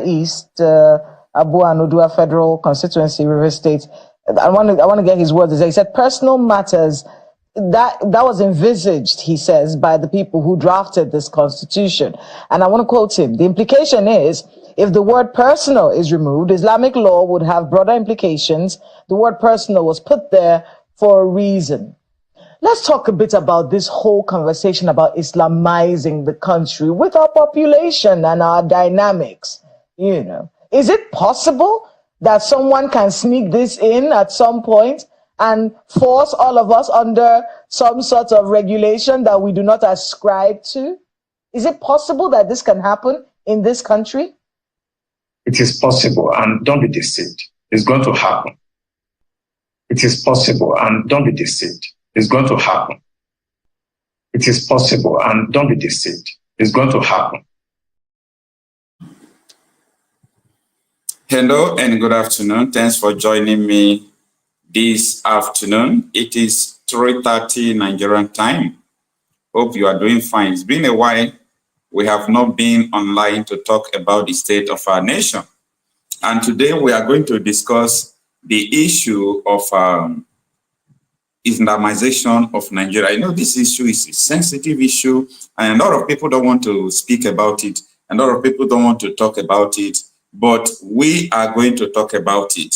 East, Abu Anudua Federal Constituency, River State. I want to get his words. He said personal matters that was envisaged, he says, by the people who drafted this constitution. And I want to quote him. The implication is, if the word personal is removed, Islamic law would have broader implications. The word personal was put there for a reason. Let's talk a bit about this whole conversation about Islamizing the country with our population and our dynamics. You know, is it possible that someone can sneak this in at some point and force all of us under some sort of regulation that we do not ascribe to? Is it possible that this can happen in this country? It is possible, and don't be deceived. It's going to happen. It is possible, and don't be deceived. It's going to happen. It is possible, and don't be deceived. It's going to happen. Hello and good afternoon. Thanks for joining me this afternoon. It is 3:30 Nigerian time. Hope you are doing fine. It's been a while. We have not been online to talk about the state of our nation. And today we are going to discuss the issue of Islamization of Nigeria. I know this issue is a sensitive issue and a lot of people don't want to speak about it. A lot of people don't want to talk about it, but we are going to talk about it.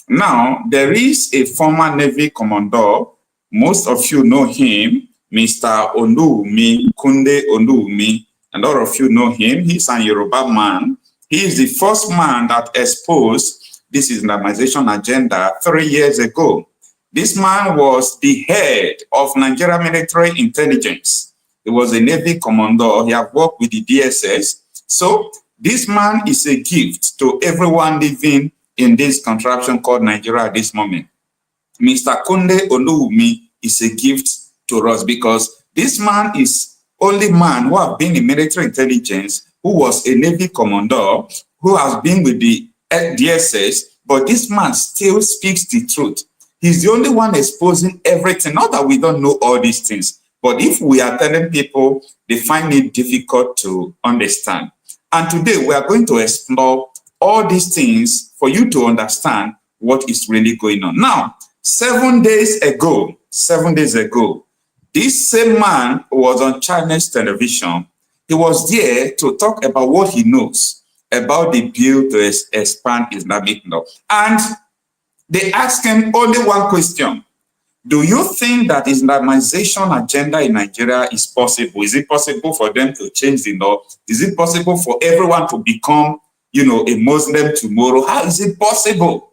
Now, there is a former Navy commodore. Most of you know him, Mr. Onumi, Kunde Onumi. A lot of you know him. He's an Yoruba man. He is the first man that exposed this Islamization agenda 3 years ago. This man was the head of Nigeria military intelligence. He was a Navy commodore. He had worked with the DSS. So this man is a gift to everyone living in this contraption called Nigeria at this moment. Mr. Kunde Onumi is a gift to us because this man is only man who have been in military intelligence, who was a Navy commodore, who has been with the DSS, but this man still speaks the truth. He's the only one exposing everything. Not that we don't know all these things, but if we are telling people, they find it difficult to understand. And today we are going to explore all these things for you to understand what is really going on. Now, 7 days ago, this same man was on Chinese television. He was there to talk about what he knows about the bill to expand Islamic law. And they asked him only one question. Do you think that Islamization agenda in Nigeria is possible? Is it possible for them to change the law? Is it possible for everyone to become, a Muslim tomorrow? How is it possible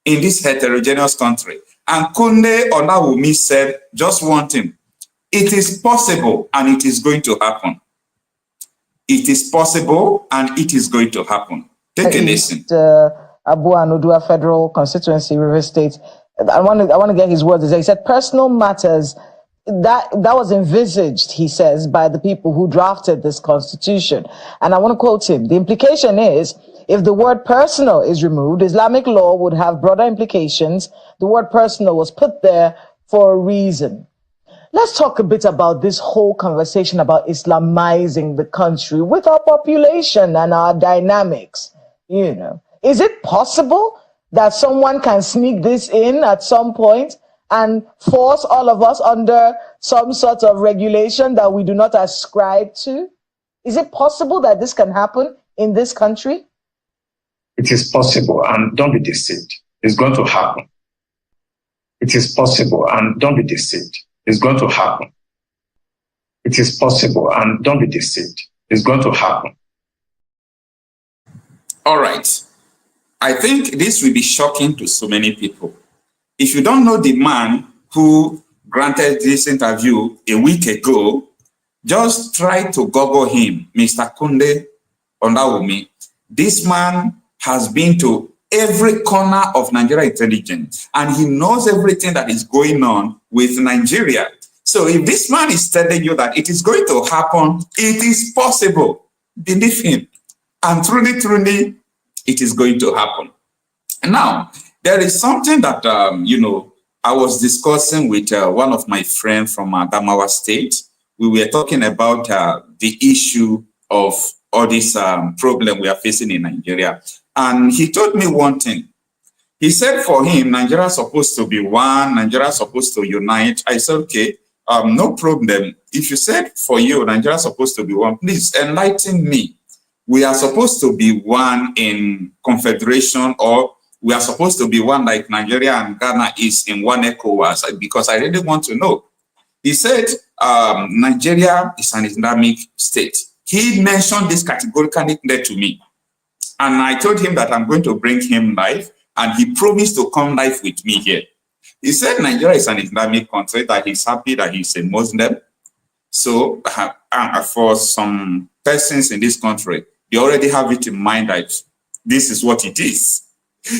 in this heterogeneous country? And Kunde Onawumi said just one thing. It is possible and it is going to happen. It is possible and it is going to happen. Take a listen. Abu Anudua Federal Constituency, River State. I want to get his words. He said personal matters that was envisaged, he says, by the people who drafted this constitution. And I want to quote him. The implication is, if the word personal is removed, Islamic law would have broader implications. The word personal was put there for a reason. Let's talk a bit about this whole conversation about Islamizing the country with our population and our dynamics. Is it possible that someone can sneak this in at some point and force all of us under some sort of regulation that we do not ascribe to? Is it possible that this can happen in this country? It is possible, and don't be deceived. It's going to happen. It is possible, and don't be deceived. It's going to happen. It is possible, and don't be deceived. It's going to happen. All right. I think this will be shocking to so many people. If you don't know the man who granted this interview a week ago, just try to Google him, Mr. Kunde Onawumi. This man has been to every corner of Nigeria intelligence, and he knows everything that is going on with Nigeria. So if this man is telling you that it is going to happen, it is possible. Believe him. And truly, truly, it is going to happen. Now, there is something that, I was discussing with one of my friends from Adamawa State. We were talking about the issue of all this problem we are facing in Nigeria. And he told me one thing. He said for him, Nigeria is supposed to be one, Nigeria is supposed to unite. I said, okay, no problem. If you said for you, Nigeria is supposed to be one, please enlighten me. We are supposed to be one in confederation, or we are supposed to be one like Nigeria and Ghana is in one ECOWAS, because I really want to know. He said Nigeria is an Islamic state. He mentioned this categorically clear to me. And I told him that I'm going to bring him live, and he promised to come live with me here. He said Nigeria is an Islamic country, that he's happy that he's a Muslim. So for some persons in this country, they already have it in mind that this is what it is.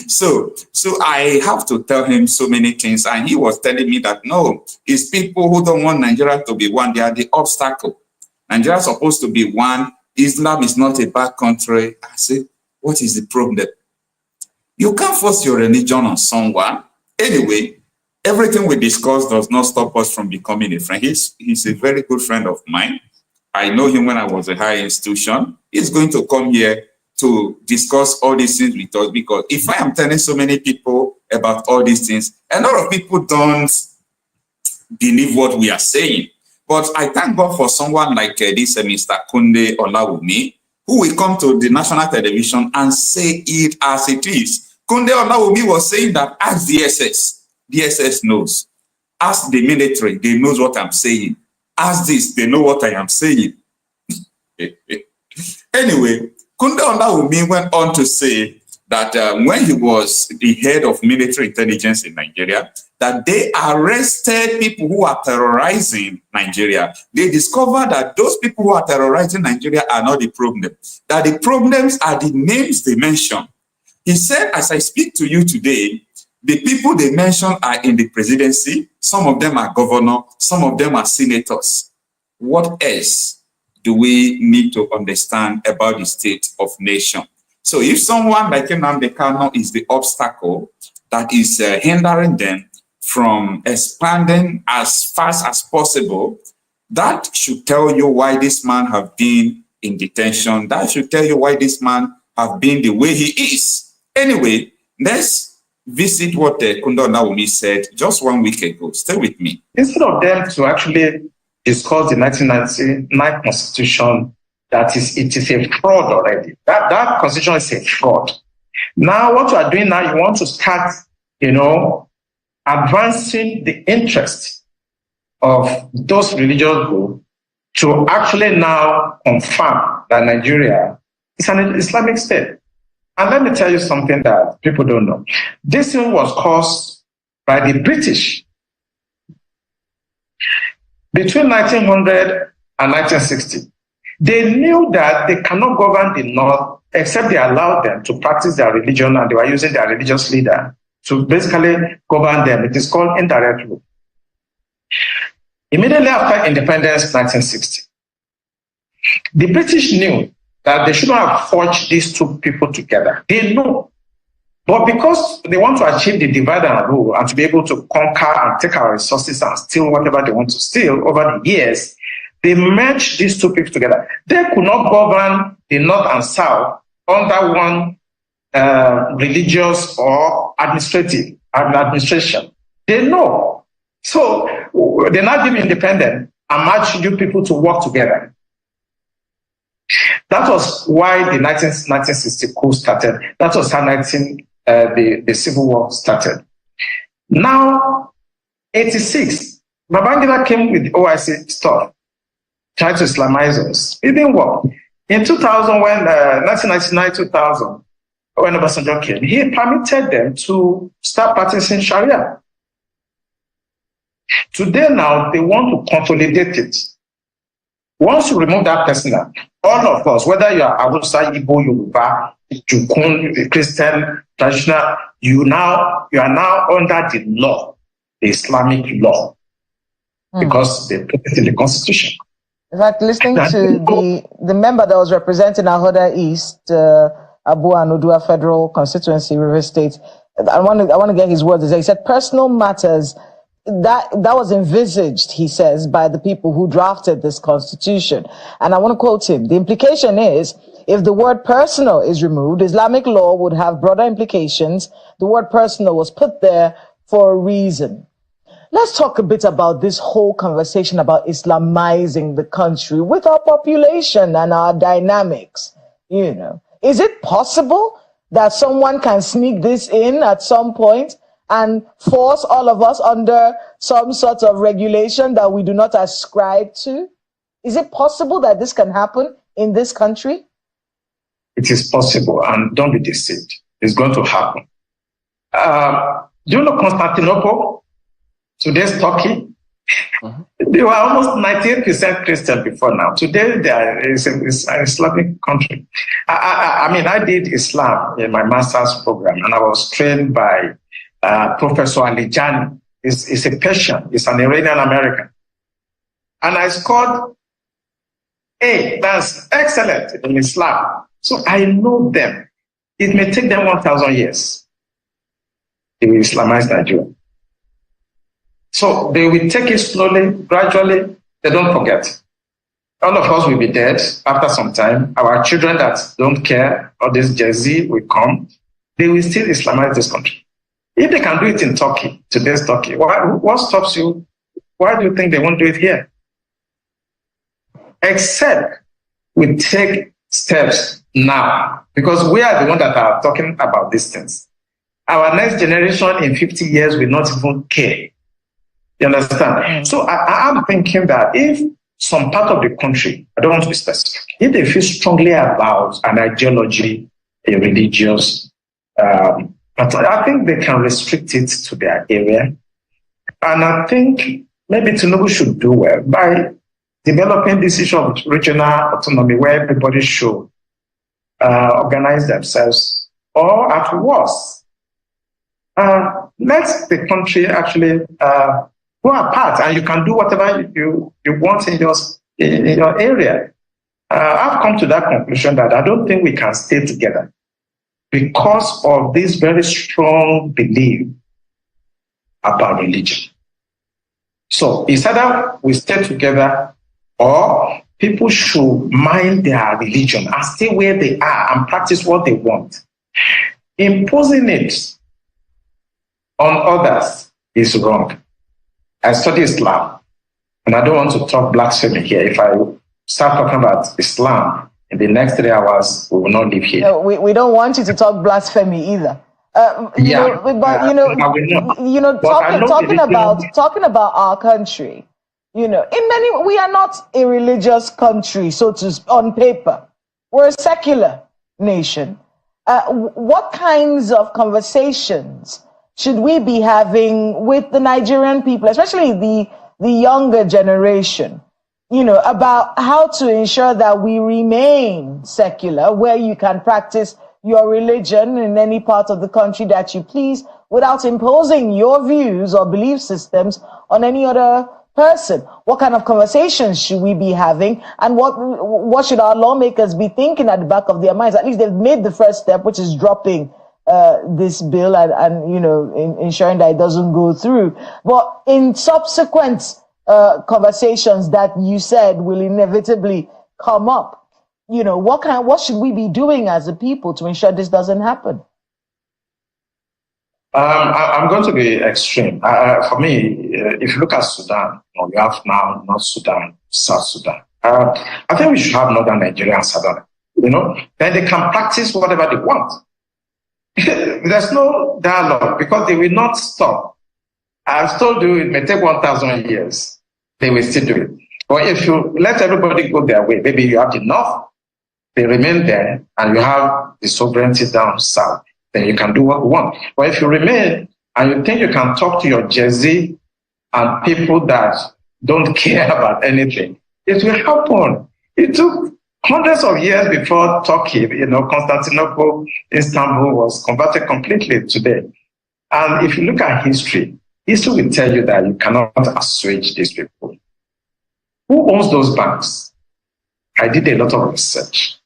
So I have to tell him so many things, and he was telling me that no, it's people who don't want Nigeria to be one, they are the obstacle. Nigeria is supposed to be one. Islam is not a bad country. I said, what is the problem? You can't force your religion on someone. Anyway, everything we discuss does not stop us from becoming a friend. He's a very good friend of mine. I know him when I was a higher institution. He's going to come here to discuss all these things with us, because if I am telling so many people about all these things, a lot of people don't believe what we are saying. But I thank God for someone like this Mr. Kunde Olawumi, who will come to the national television and say it as it is. Kunde Olawumi was saying that ask the SS. The SS knows. Ask the military, they knows what I'm saying. Ask this, they know what I am saying. Anyway, Kunde Olawumi went on to say that when he was the head of military intelligence in Nigeria, that they arrested people who are terrorizing Nigeria. They discovered that those people who are terrorizing Nigeria are not the problem, that the problems are the names they mention. He said, as I speak to you today, the people they mention are in the presidency. Some of them are governors, some of them are senators. What else do we need to understand about the state of nation? So if someone like Nnamdi Kanu is the obstacle that is hindering them from expanding as fast as possible, that should tell you why this man have been in detention. That should tell you why this man have been the way he is. Anyway, let's visit what Kunde Olawumi said just 1 week ago. Stay with me. Instead of them to actually discuss the 1999 constitution, it is a fraud already. That constitution is a fraud. Now, what you are doing now, you want to start, advancing the interest of those religious groups to actually now confirm that Nigeria is an Islamic state. And let me tell you something that people don't know. This thing was caused by the British. Between 1900 and 1960, they knew that they cannot govern the North except they allowed them to practice their religion, and they were using their religious leader to basically govern them. It is called indirect rule. Immediately after independence, 1960, the British knew that they shouldn't have forged these two people together. They know. But because they want to achieve the divide and rule and to be able to conquer and take our resources and steal whatever they want to steal over the years, they merged these two people together. They could not govern the North and South under one religious or administration. They know. So they now give independent and march you people to work together. That was why the 1960 coup started. That was how the Civil War started. Now, 86, Babangida came with the OIC stuff, tried to Islamize us. It didn't work. In 2000, when 1999-2000, when Obasanjo came, he permitted them to start practicing Sharia. Today now, they want to consolidate it. Once you remove that person, all of us, whether you are Hausa, Igbo, Yoruba, Jukun, Christian, traditional, you are now under the law, the Islamic law, because they put it in the constitution. In fact, listening to the member that was representing Ahoda East, Abu Anudua Federal Constituency, River State, I want to get his words. He said personal matters that was envisaged, he says, by the people who drafted this constitution. And I want to quote him. The implication is, if the word personal is removed, Islamic law would have broader implications. The word personal was put there for a reason. Let's talk a bit about this whole conversation about Islamizing the country with our population and our dynamics. You know, is it possible that someone can sneak this in at some point and force all of us under some sort of regulation that we do not ascribe to? Is it possible that this can happen in this country? It is possible, and don't be deceived. It's going to happen. Do you know Constantinople? Today's Turkey? They were almost 98% Christian before now. Today, it's an Islamic country. I did Islam in my master's program, and I was trained by Professor Alijani. He's a Persian. He's an Iranian American. And I scored A. That's excellent in Islam. So I know them. It may take them 1,000 years. They will Islamize Nigeria. So they will take it slowly, gradually. They don't forget. All of us will be dead after some time. Our children that don't care, or this Gen Z will come. They will still Islamize this country. If they can do it in Turkey, today's Turkey, what stops you? Why do you think they won't do it here? Except we take steps now, because we are the ones that are talking about these things. Our next generation in 50 years will not even care. You understand? So I'm thinking that if some part of the country, I don't want to be specific, if they feel strongly about an ideology, a religious, but I think they can restrict it to their area. And I think maybe Tinubu should do well by developing this issue of regional autonomy where everybody should organize themselves, or at worst, let the country actually go apart, and you can do whatever you want in your area. I've come to that conclusion that I don't think we can stay together because of this very strong belief about religion. So it's either we stay together, or people should mind their religion and stay where they are and practice what they want. Imposing it on others is wrong. I study Islam, and I don't want to talk blasphemy here. If I start talking about Islam in the next 3 hours, we will not live here. No, we don't want you to talk blasphemy either. Talking about our country, in many, we are not a religious country, so to speak, on paper. We're a secular nation. What kinds of conversations should we be having with the Nigerian people, especially the younger generation, about how to ensure that we remain secular, where you can practice your religion in any part of the country that you please without imposing your views or belief systems on any other person? What kind of conversations should we be having, and what should our lawmakers be thinking at the back of their minds? At least they've made the first step, which is dropping this bill and ensuring that it doesn't go through. But in subsequent conversations that you said will inevitably come up, what should we be doing as a people to ensure this doesn't happen? I'm going to be extreme. For me, if you look at Sudan, we have now North Sudan, South Sudan. I think we should have Northern Nigeria and Southern. Then they can practice whatever they want. There's no dialogue because they will not stop. I've told you it may take 1,000 years. They will still do it. But if you let everybody go their way, maybe you have enough, they remain there, and you have the sovereignty down south, then you can do what you want. But if you remain and you think you can talk to your Gen Z and people that don't care about anything, it will happen. It took hundreds of years before Turkey, Constantinople, Istanbul was converted completely today. And if you look at history will tell you that you cannot assuage these people. Who owns those banks? I did a lot of research,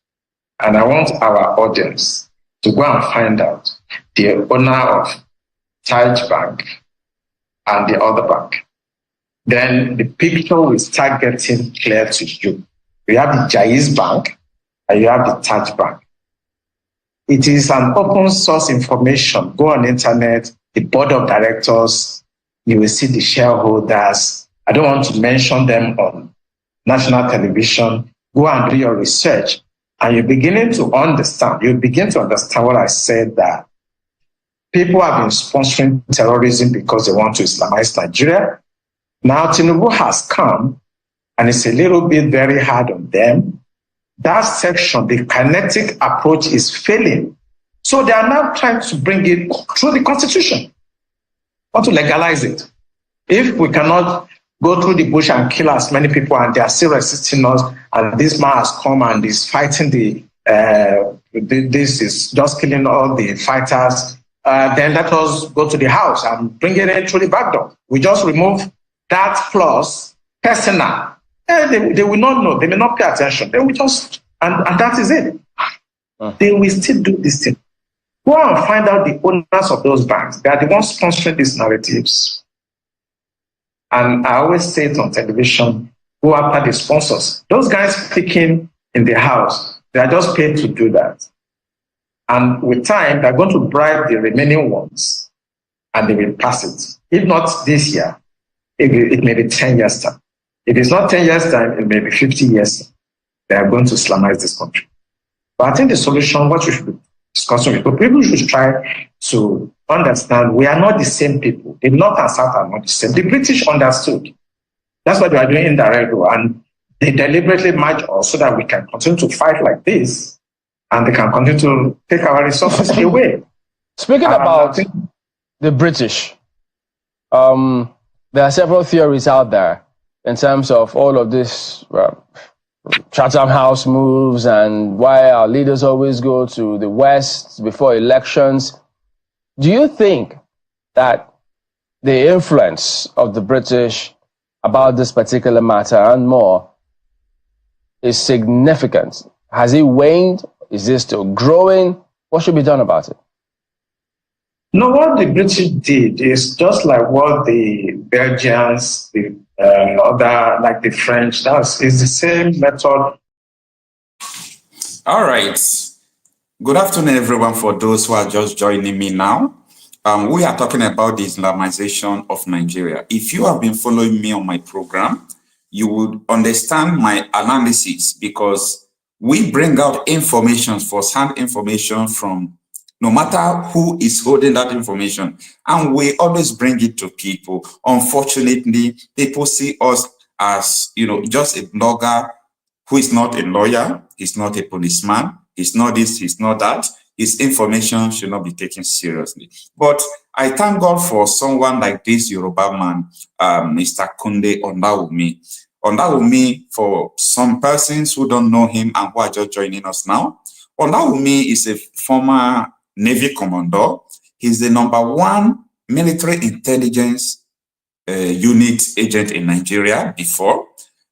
and I want our audience to go and find out the owner of Taj Bank, and the other bank. Then the picture will start getting clear to you. You have the Jaiz Bank and you have the Taj Bank. It is an open source information. Go on the internet, the board of directors, you will see the shareholders. I don't want to mention them on national television. Go and do your research. And you're beginning to understand. You begin to understand what I said, that people have been sponsoring terrorism because they want to Islamize Nigeria. Now Tinubu has come, and it's a little bit very hard on them. That section, the kinetic approach is failing. So they are now trying to bring it through the constitution, want to legalize it. If we cannot go through the bush and kill as many people and they are still resisting us, and this man has come and is fighting this is just killing all the fighters, then let us go to the house and bring it in through the back door. We just remove that clause, personal. They will not know. They may not pay attention. They will just, and that is it. They will still do this thing. Go and find out the owners of those banks. They are the ones sponsoring these narratives. And I always say it on television, go after the sponsors. Those guys speaking in the house, they are just paid to do that. And with time, they're going to bribe the remaining ones and they will pass it. If not this year, it may be 10 years time. If it's not 10 years time, it may be 50 years. They are going to Islamize this country. But I think the solution, what we should be discussing with people should try to understand we are not the same people. The North and South are not the same. The British understood. That's what they are doing indirect, and they deliberately merge us so that we can continue to fight like this, and they can continue to take our resources away. Speaking about the British, there are several theories out there in terms of all of this Chatham House moves and why our leaders always go to the West before elections. Do you think that the influence of the British about this particular matter and more is significant? Has it waned? Is it still growing? What should be done about it? No, what the British did is just like what the Belgians, the other, like the French, is the same method. All right. Good afternoon, everyone, for those who are just joining me now. We are talking about the Islamization of Nigeria. If you have been following me on my program, you would understand my analysis, because we bring out information, first-hand information from no matter who is holding that information, and we always bring it to people. Unfortunately, people see us as, just a blogger who is not a lawyer, he's not a policeman, he's not this, he's not that. His information should not be taken seriously. But I thank God for someone like this Yoruba man, Mr. Kunde Ondawumi. Ondawumi, for some persons who don't know him and who are just joining us now, Ondawumi is a former Navy Commodore. He's the #1 military intelligence unit agent in Nigeria before.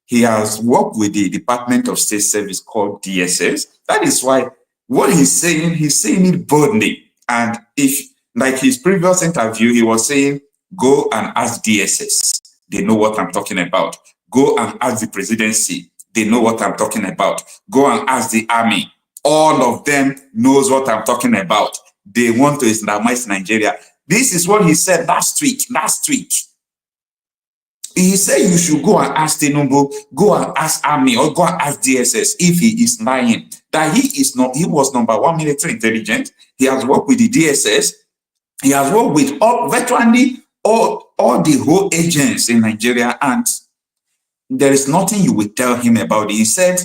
He has worked with the Department of State Service called DSS. That is why what he's saying it boldly. And if, like his previous interview, he was saying, go and ask DSS. They know what I'm talking about. Go and ask the presidency. They know what I'm talking about. Go and ask the army. All of them knows what I'm talking about. They want to Islamize Nigeria. This is what he said last week. He said you should go and ask Tinubu, go and ask army, or go and ask DSS if he is lying. That he is not, he was #1 military intelligence. He has worked with the DSS. He has worked with virtually all the whole agents in Nigeria, and there is nothing you will tell him about it. He said,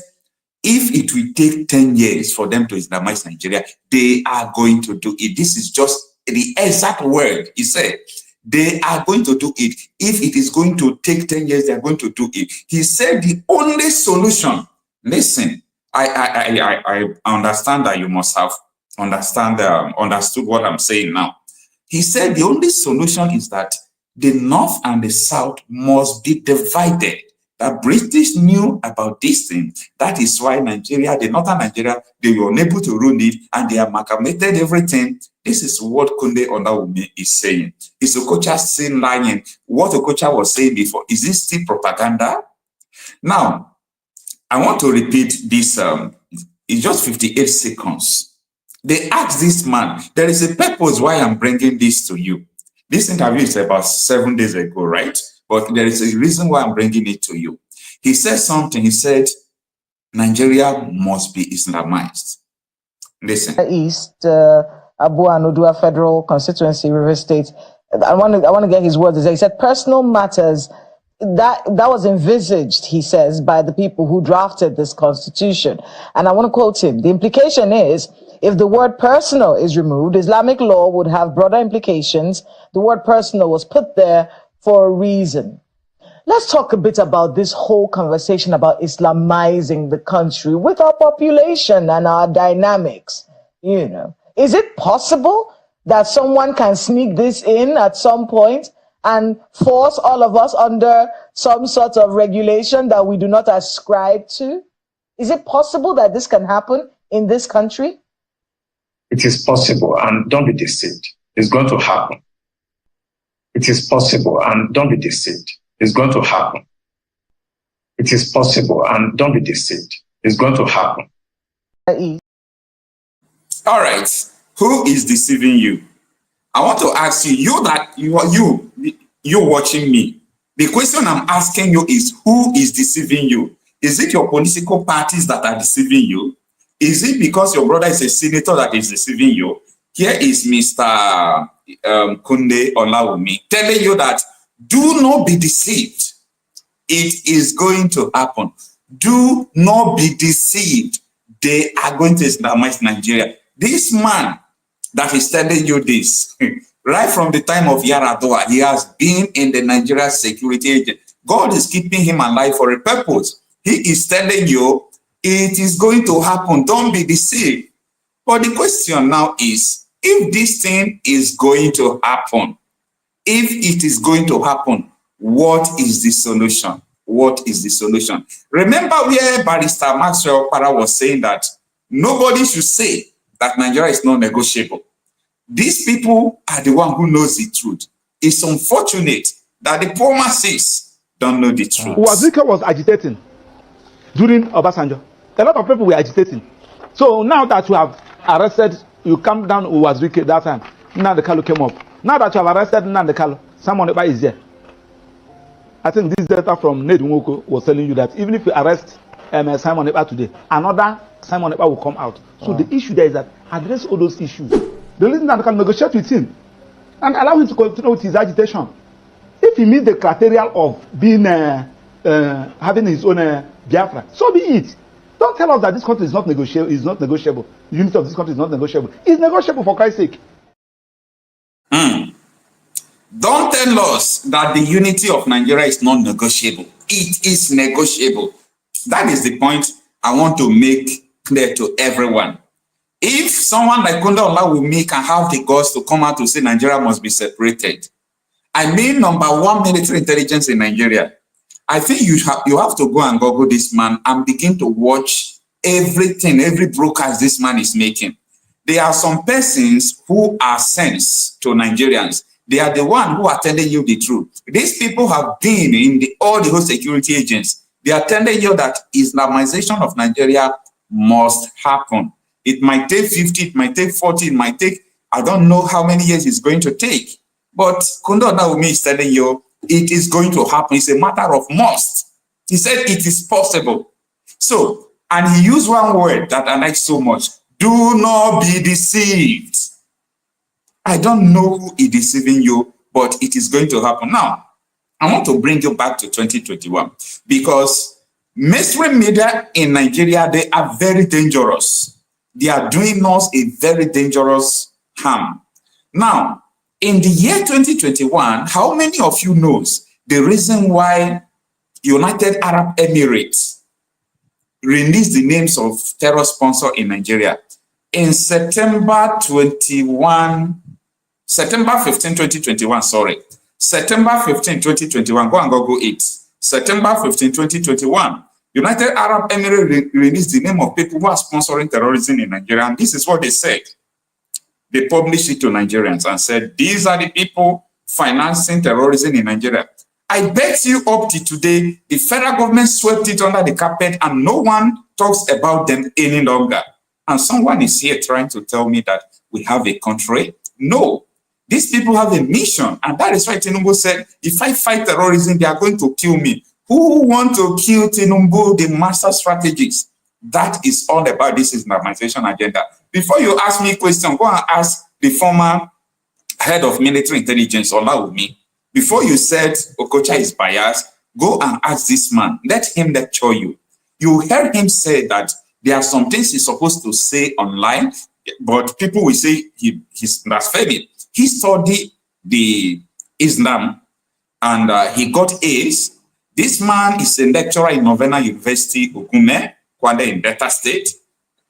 if it will take 10 years for them to Islamize Nigeria, they are going to do it. This is just the exact word he said. They are going to do it. If it is going to take 10 years, they are going to do it. He said the only solution, listen, I understand that you must have understood what I'm saying now. He said the only solution is that the North and the South must be divided. that British knew about this thing. That is why Nigeria, the northern Nigeria, they were unable to rule it, and they amalgamated everything. This is what Kunde Onawumi is saying. Is Okocha still lying? What Okocha was saying before, is this still propaganda? Now, I want to repeat this. It's just 58 seconds. They asked this man, there is a purpose why I'm bringing this to you. This interview is about 7 days ago, right? But there is a reason why I'm bringing it to you. He said something. He said, Nigeria must be Islamized. Listen. East, Abu Anudua Federal Constituency, River State. I want to get his words. He said, personal matters that was envisaged, he says, by the people who drafted this constitution. And I want to quote him. The implication is, if the word personal is removed, Islamic law would have broader implications. The word personal was put there for a reason. Let's talk a bit about this whole conversation about Islamizing the country with our population and our dynamics. You know, is it possible that someone can sneak this in at some point and force all of us under some sort of regulation that we do not ascribe to? Is it possible that this can happen in this country? It is possible, and don't be deceived. It's going to happen. It is possible, and don't be deceived. It's going to happen. It is possible, and don't be deceived. It's going to happen. All right. Who is deceiving you? I want to ask you, you're watching me. The question I'm asking you is, who is deceiving you? Is it your political parties that are deceiving you? Is it because your brother is a senator that is deceiving you? Here is Mr. Kunde Onawumi telling you that do not be deceived. It is going to happen. Do not be deceived. They are going to Islamize Nigeria. This man that is telling you this, right from the time of Yaradua, he has been in the Nigeria security agent. God is keeping him alive for a purpose. He is telling you it is going to happen. Don't be deceived. But the question now is, if this thing is going to happen, if it is going to happen, what is the solution? What is the solution? Remember where Barrister Marcel was saying that nobody should say that Nigeria is not negotiable. These people are the one who knows the truth. It's unfortunate that the poor masses don't know the truth. Wazika was agitating during Obasanjo. A lot of people were agitating. So now that you have arrested, you come down Wazika that time. Nnamdi Kanu came up. Now that you have arrested Nnamdi Kanu, Simon Ekpa is there. I think this data from Ned Nwoko was telling you that even if you arrest Simon Ekpa today, another Simon Ekpa will come out. So the issue there is that address all those issues. The reason that can negotiate with him and allow him to continue with his agitation. If he meets the criteria of being having his own Biafra, so be it. Don't tell us that this country is not negotiable. Is not negotiable. The unity of this country is not negotiable. It's negotiable, for Christ's sake. Don't tell us that the unity of Nigeria is not negotiable. It is negotiable. That is the point I want to make clear to everyone. If someone like Kunde Onawumi can have the guts to come out to say Nigeria must be separated, I mean #1 military intelligence in Nigeria, I think you have to go and Google this man and begin to watch everything, every broadcast this man is making. There are some persons who are sense to Nigerians. They are the one who are telling you the truth. These people have been in all the whole security agents. They are telling you that Islamization of Nigeria must happen. It might take 50, it might take 40, it might take, I don't know how many years it's going to take. But Kunde Onawumi is telling you it is going to happen. It's a matter of must. He said it is possible. So, and he used one word that I like so much. Do not be deceived. I don't know who is deceiving you, but it is going to happen. Now, I want to bring you back to 2021 because mainstream media in Nigeria, they are very dangerous. They are doing us a very dangerous harm. Now, in the year 2021, how many of you knows the reason why United Arab Emirates released the names of terror sponsors in Nigeria? In September 15, 2021, sorry. September 15, 2021, go and Google it. September 15, 2021, United Arab Emirates released the name of people who are sponsoring terrorism in Nigeria. And this is what they said. They published it to Nigerians and said, these are the people financing terrorism in Nigeria. I bet you up to today, the federal government swept it under the carpet and no one talks about them any longer. And someone is here trying to tell me that we have a country. No, these people have a mission. And that is why Tinubu said, if I fight terrorism, they are going to kill me. Who want to kill Tinubu, the master strategist? That is all about this Islamization agenda. Before you ask me a question, go and ask the former head of military intelligence, Olawumi. Before you said Okocha is biased, go and ask this man. Let him lecture you. You heard him say that there are some things he's supposed to say online, but people will say he's blaspheming. He studied the Islam and he got A's. This man is a lecturer in Novena University, Okume, Kwande in Delta State.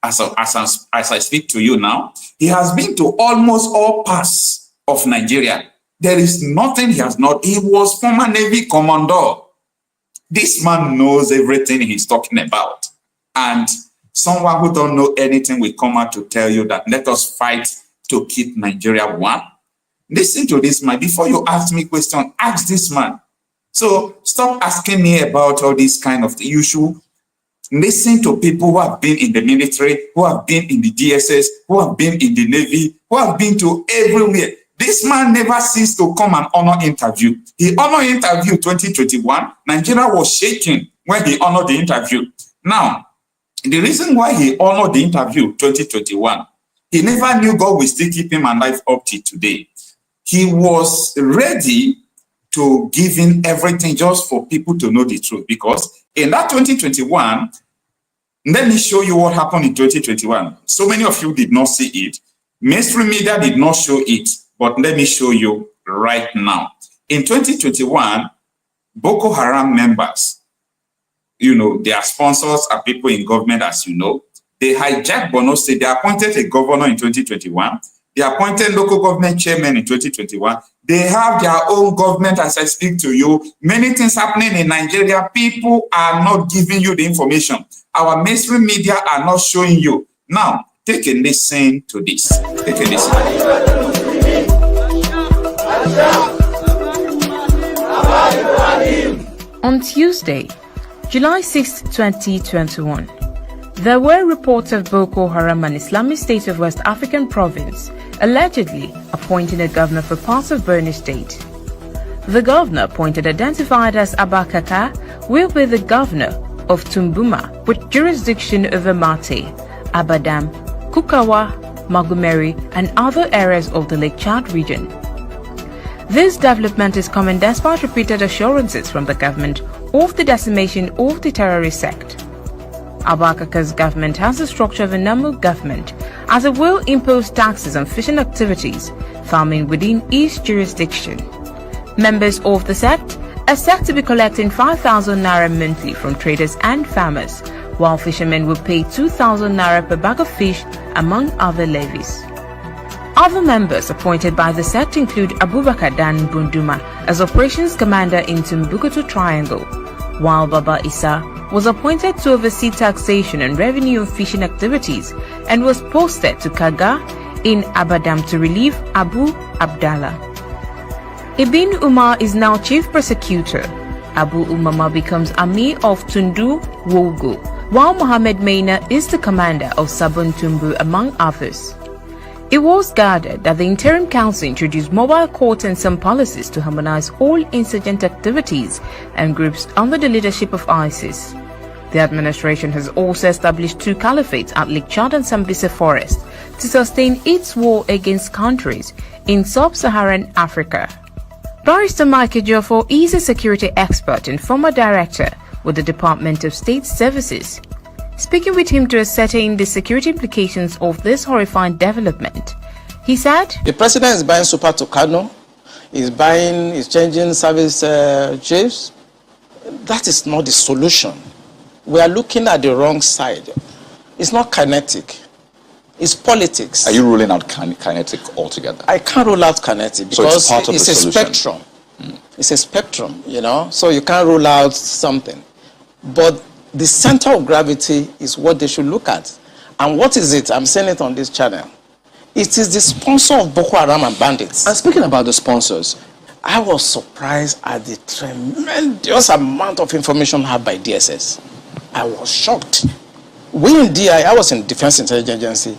As I speak to you now, he has been to almost all parts of Nigeria. There is nothing he has not. He was former Navy Commodore. This man knows everything he's talking about. And someone who don't know anything will come out to tell you that let us fight to keep Nigeria one. Listen to this man. Before you ask me a question, ask this man. So stop asking me about all this kind of issue. Listen to people who have been in the military, who have been in the DSS, who have been in the Navy, who have been to everywhere. This man never ceased to come and honor interview. He honored interview 2021. Nigeria was shaking when he honored the interview. Now, the reason why he honored the interview 2021, he never knew God will still keep him alive up to today. He was ready to give in everything just for people to know the truth. Because in that 2021, let me show you what happened in 2021. So many of you did not see it. Mainstream media did not show it. But let me show you right now. In 2021, Boko Haram members, their sponsors are people in government, as you know. They hijacked Borno State. They appointed a governor in 2021. They appointed local government chairman in 2021. They have their own government as I speak to you. Many things happening in Nigeria. People are not giving you the information. Our mainstream media are not showing you. Now, take a listen to this. Take a listen. On Tuesday, July 6, 2021, there were reports of Boko Haram and Islamic State of West African Province allegedly appointing a governor for parts of Borno State. The governor appointed, identified as Abakaka, will be the governor of Tumbuma with jurisdiction over Mate, Abadam, Kukawa, Magumeri, and other areas of the Lake Chad region. This development is coming despite repeated assurances from the government of the decimation of the terrorist sect. Abakaka's government has the structure of a normal government, as it will impose taxes on fishing activities, farming within its jurisdiction. Members of the sect are said to be collecting 5,000 naira monthly from traders and farmers, while fishermen will pay 2,000 naira per bag of fish, among other levies. Other members appointed by the sect include Abubakar Dan Bunduma as operations commander in Timbuktu Triangle, while Baba Issa was appointed to oversee taxation and revenue of fishing activities and was posted to Kaga in Abadam to relieve Abu Abdallah. Ibn Umar is now chief prosecutor. Abu Umama becomes Amir of Tundu Wogo, while Mohammed Maina is the commander of Sabon Tumbu, among others. It was gathered that the Interim Council introduced mobile courts and some policies to harmonize all insurgent activities and groups under the leadership of ISIS. The administration has also established 2 caliphates at Lake Chad and Sambisa Forest to sustain its war against countries in sub-Saharan Africa. Barrister Mike Ejiofor is a security expert and former director with the Department of State Services. Speaking with him to ascertain the security implications of this horrifying development, he said, the president is buying Super Tucano, he's changing service chiefs. That is not the solution. We are looking at the wrong side. It's not kinetic. It's politics. Are you ruling out kinetic altogether? I can't rule out kinetic because it's a spectrum. It's a spectrum, you know, so you can't rule out something. But the center of gravity is what they should look at. And what is it? I'm saying it on this channel. It is the sponsor of Boko Haram and bandits. And speaking about the sponsors, I was surprised at the tremendous amount of information had by DSS. I was shocked. We in DI, I was in Defense Intelligence Agency,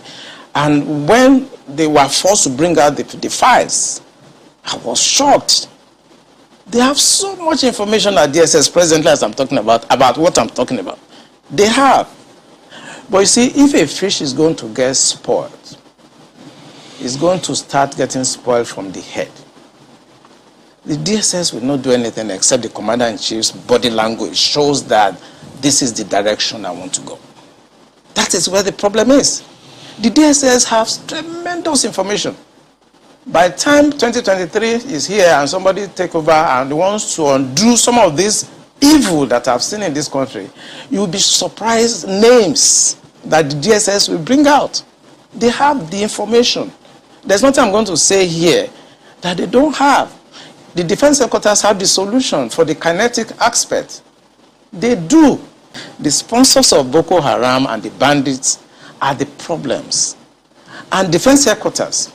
and when they were forced to bring out the files, I was shocked. They have so much information at DSS presently as I'm talking about what I'm talking about. They have. But you see, if a fish is going to get spoiled, it's going to start getting spoiled from the head. The DSS will not do anything except the Commander-in-Chief's body language shows that this is the direction I want to go. That is where the problem is. The DSS has tremendous information. By the time 2023 is here and somebody take over and wants to undo some of this evil that I've seen in this country, you'll be surprised names that the DSS will bring out. They have the information. There's nothing I'm going to say here that they don't have. The defense headquarters have the solution for the kinetic aspect. They do. The sponsors of Boko Haram and the bandits are the problems. And defense headquarters,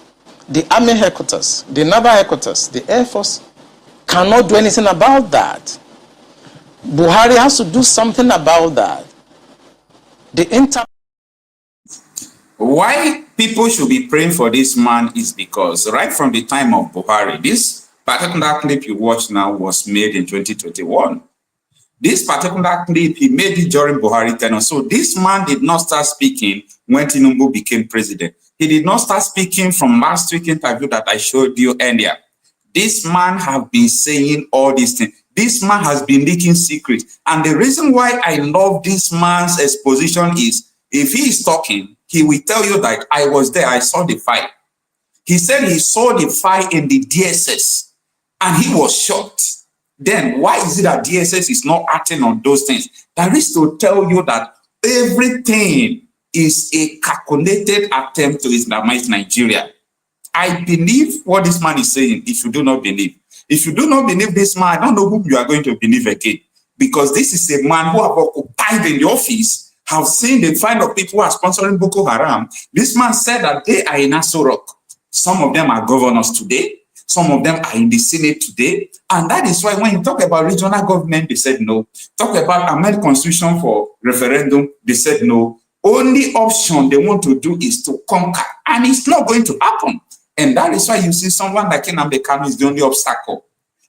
the army headquarters, the naval headquarters, the air force cannot do anything about that. Buhari has to do something about that. Why people should be praying for this man is because right from the time of Buhari, this particular clip you watch now was made in 2021. This particular clip, he made it during Buhari tenure. So this man did not start speaking when Tinubu became president. He did not start speaking from last week's interview that I showed you earlier. This man has been saying all these things. This man has been leaking secrets. And the reason why I love this man's exposition is, if he is talking, he will tell you that I was there, I saw the file. He said he saw the file in the DSS and he was shocked. Then why is it that DSS is not acting on those things? That is to tell you that everything is a calculated attempt to Islamize Nigeria. I believe what this man is saying, if you do not believe. If you do not believe this man, I don't know whom you are going to believe again. Because this is a man who have occupied in the office, have seen the kind of people who are sponsoring Boko Haram. This man said that they are in Aso Rock. Some of them are governors today. Some of them are in the Senate today. And that is why when you talk about regional government, they said no. Talk about amendment constitution for referendum, they said no. Only option they want to do is to conquer. And it's not going to happen. And that is why you see someone like Nnamdi Kanu is the only obstacle.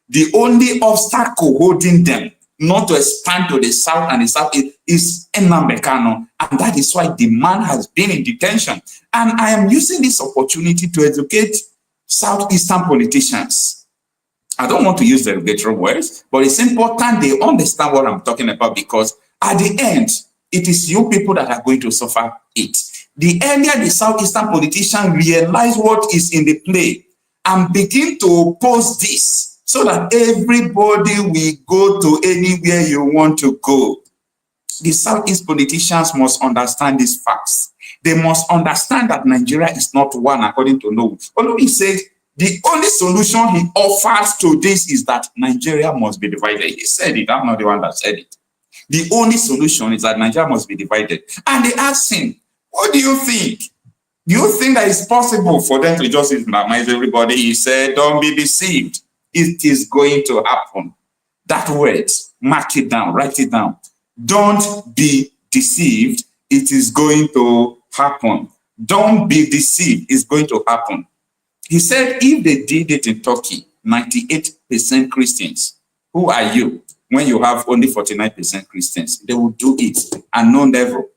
The only obstacle holding them not to expand to the south and the south is Nnamdi Kanu. And that is why the man has been in detention. And I am using this opportunity to educate Southeastern politicians. I don't want to use derogatory words, but it's important they understand what I'm talking about, because at the end, it is you people that are going to suffer it. The earlier the Southeastern politicians realize what is in the play and begin to oppose this, so that everybody will go to anywhere you want to go. The Southeast politicians must understand these facts. They must understand that Nigeria is not one, according to Nobu. Olubi says the only solution he offers to this is that Nigeria must be divided. He said it, I'm not the one that said it. The only solution is that Nigeria must be divided. And they asked him, what do you think? Do you think that it's possible for them to just Islamize everybody? He said, don't be deceived. It is going to happen. That word, mark it down, write it down. Don't be deceived. It is going to happen. Don't be deceived. It's going to happen. He said, if they did it in Turkey, 98% Christians, who are you when you have only 49% Christians? They will do it at no level.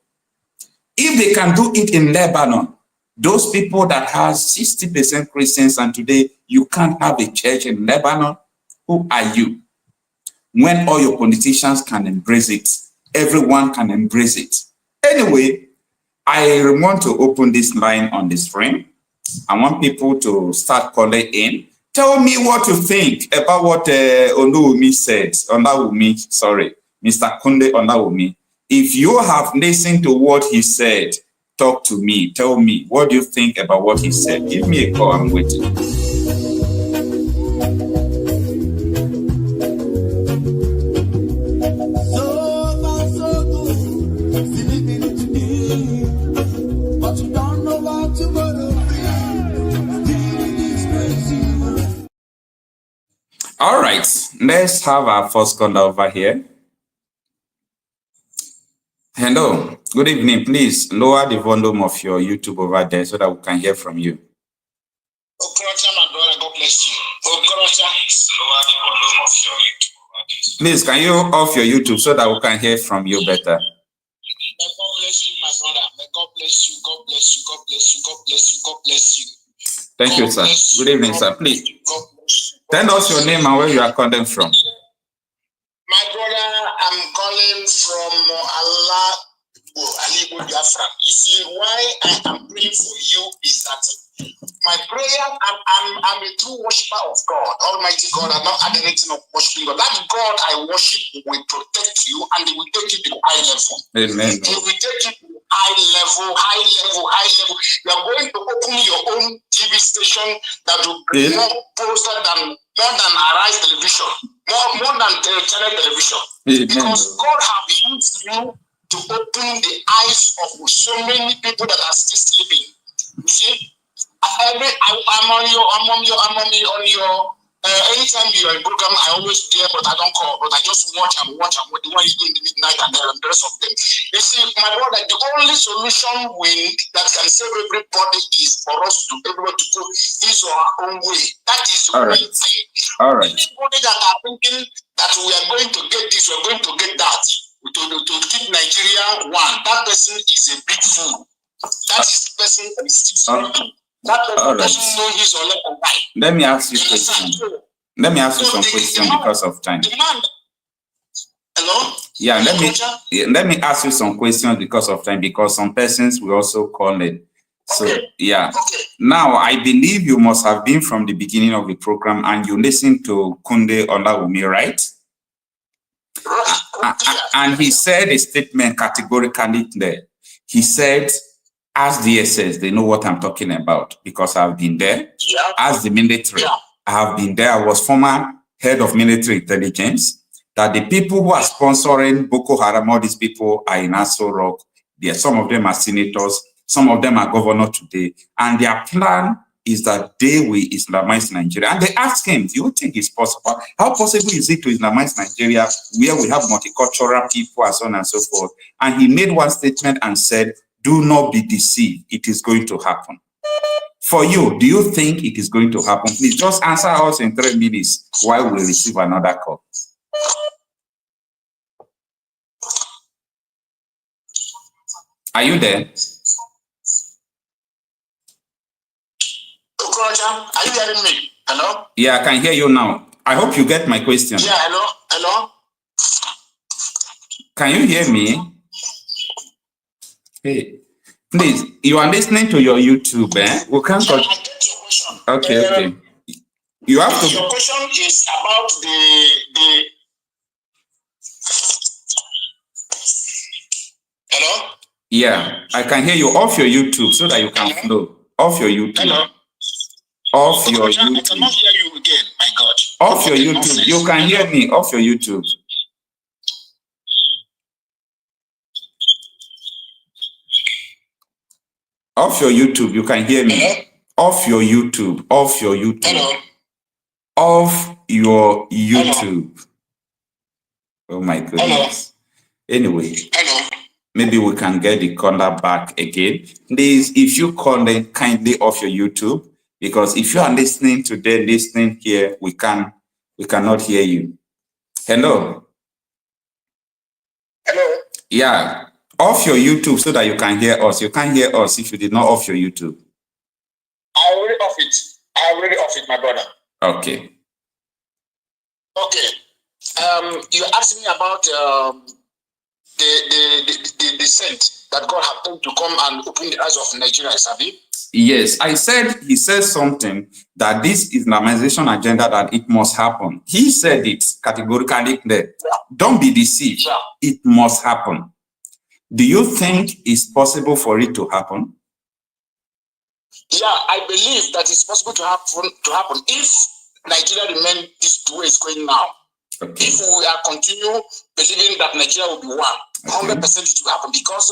If they can do it in Lebanon, those people that have 60% Christians and today you can't have a church in Lebanon, who are you? When all your politicians can embrace it, everyone can embrace it. Anyway, I want to open this line on the screen. I want people to start calling in. Tell me what you think about what Onawumi said. Mr. Kunde Onawumi. If you have listened to what he said, talk to me. Tell me, what do you think about what he said? Give me a call. I'm waiting. All right, let's have our first caller over here. Hello, good evening. Please lower the volume of your YouTube over there so that we can hear from you. Okocha, my brother, God bless you. Okocha, lower the volume of your YouTube over there. Please, can you off your YouTube so that we can hear from you better? May God bless you, my brother. May God bless you. God bless you. God bless you. God bless you. God bless you. Thank you, sir. Good evening, sir. Please tell us your name and where you are calling from. My brother, I'm calling from Igbo, Biafra. You see, why I am praying for you is that my prayer, I'm a true worshiper of God, Almighty God. I'm not adding anything of worshiping God. That God I worship will protect you and He will take you to high level. Amen. He will take you to high level. You are going to open your own TV station that will be more posted than more than Arise Television, more than Channel Television. Amen. Because God have used you to open the eyes of so many people that are still sleeping. You see, I'm on your. Anytime you are in program, I always there, but I don't call. But I just watch and watch and watch the one you do in the midnight and the rest of them. You see, my brother, the only solution that can save everybody is for us to everyone to go his or her own way. That is the only thing. All right. Anybody that are thinking that we are going to get this, we are going to get that, to keep Nigeria one, that person is a big fool. That is the person that is still sleeping. That person doesn't know his or left or right. Let me ask you a question. Let me ask you some questions because of time. Hello? Yeah, let me ask you some questions because of time, because some persons will also call it. So yeah. Now I believe you must have been from the beginning of the program and you listened to Kunde Olawumi, right? And he said a statement categorically there. He said, ask DSS, they know what I'm talking about because I've been there. Ask the military, I have been there. I was former head of military intelligence. That the people who are sponsoring Boko Haram, all these people are in Aso Rock. Some of them are senators, some of them are governor today. And their plan is that they will Islamize Nigeria. And they asked him, do you think it's possible? How possible is it to Islamize Nigeria where we have multicultural people and so on and so forth? And he made one statement and said, do not be deceived. It is going to happen. For you, do you think it is going to happen? Please just answer us in 3 minutes while we receive another call. Are you there? Okocha, are you hearing me? Hello? Yeah, I can hear you now. I hope you get my question. Yeah, hello? Hello? Can you hear me? Hey, please, you are listening to your YouTube, eh? We can't. I get your question. Okay. You have to. Your question is about the. Hello? Yeah, I can hear you. Off your YouTube so that you can flow. Off your YouTube. Hello? Off your YouTube. I cannot hear you again, my God. Off your YouTube. You can hear me. Off your YouTube. Off your YouTube. You can hear me. Hello? Off your YouTube. Off your YouTube. Hello? Off your YouTube. Hello? Oh my goodness. Hello? Anyway. Hello? Maybe we can get the caller back again. Please, if you call in, kindly off your YouTube, because if you are listening today, listening here, we cannot hear you. Hello? Hello? Yeah. Off your YouTube so that you can hear us. You can't hear us if you did not off your YouTube. I already off it, my brother. Okay. Okay. You asked me about the descent that God had told to come and open the eyes of Nigeria, Sabi? Yes, he said something that this Islamization agenda, that it must happen. He said it categorically there. Don't be deceived. It must happen. Do you think it's possible for it to happen? Yeah, I believe that it's possible to happen if Nigeria remains this way it's going now. Okay. If we are continue believing that Nigeria will be one, 100% it will happen, because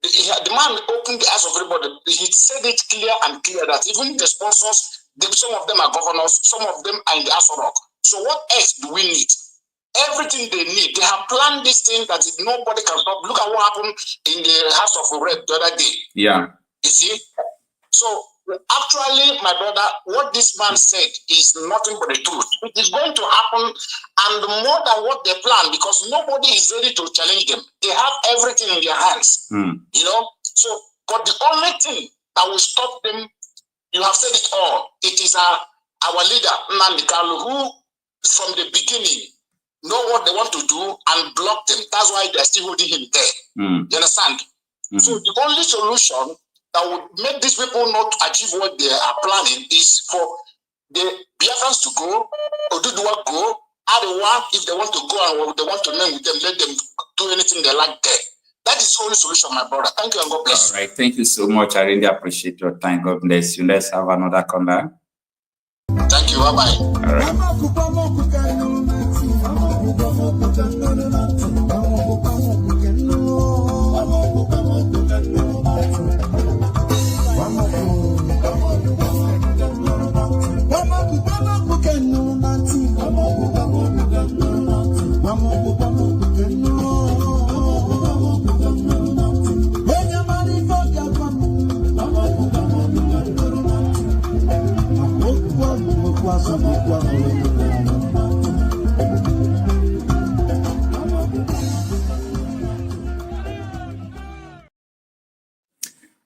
the man opened the eyes of everybody. He said it clear that even the sponsors, some of them are governors, some of them are in the Aso Rock. So what else do we need? Everything they need. They have planned this thing that nobody can stop. Look at what happened in the House of Rep the other day. Yeah. You see? So actually, my brother, what this man said is nothing but the truth. It is going to happen, and more than what they plan, because nobody is ready to challenge them. They have everything in their hands. You know? So, but the only thing that will stop them, you have said it all. It is our leader, Nnamdi Kanu, who from the beginning know what they want to do and block them. That's why they're still holding him there. You understand? So the only solution that would make these people not achieve what they are planning is for the Biafrans to go, Oduduwa go, Arewa, if they want to go and they want to name with them, let them do anything they like there. That is the only solution, my brother. Thank you and God bless you. All right, thank you so much. I really appreciate your time. God bless you. Let's have another caller. Thank you. Bye-bye. All right.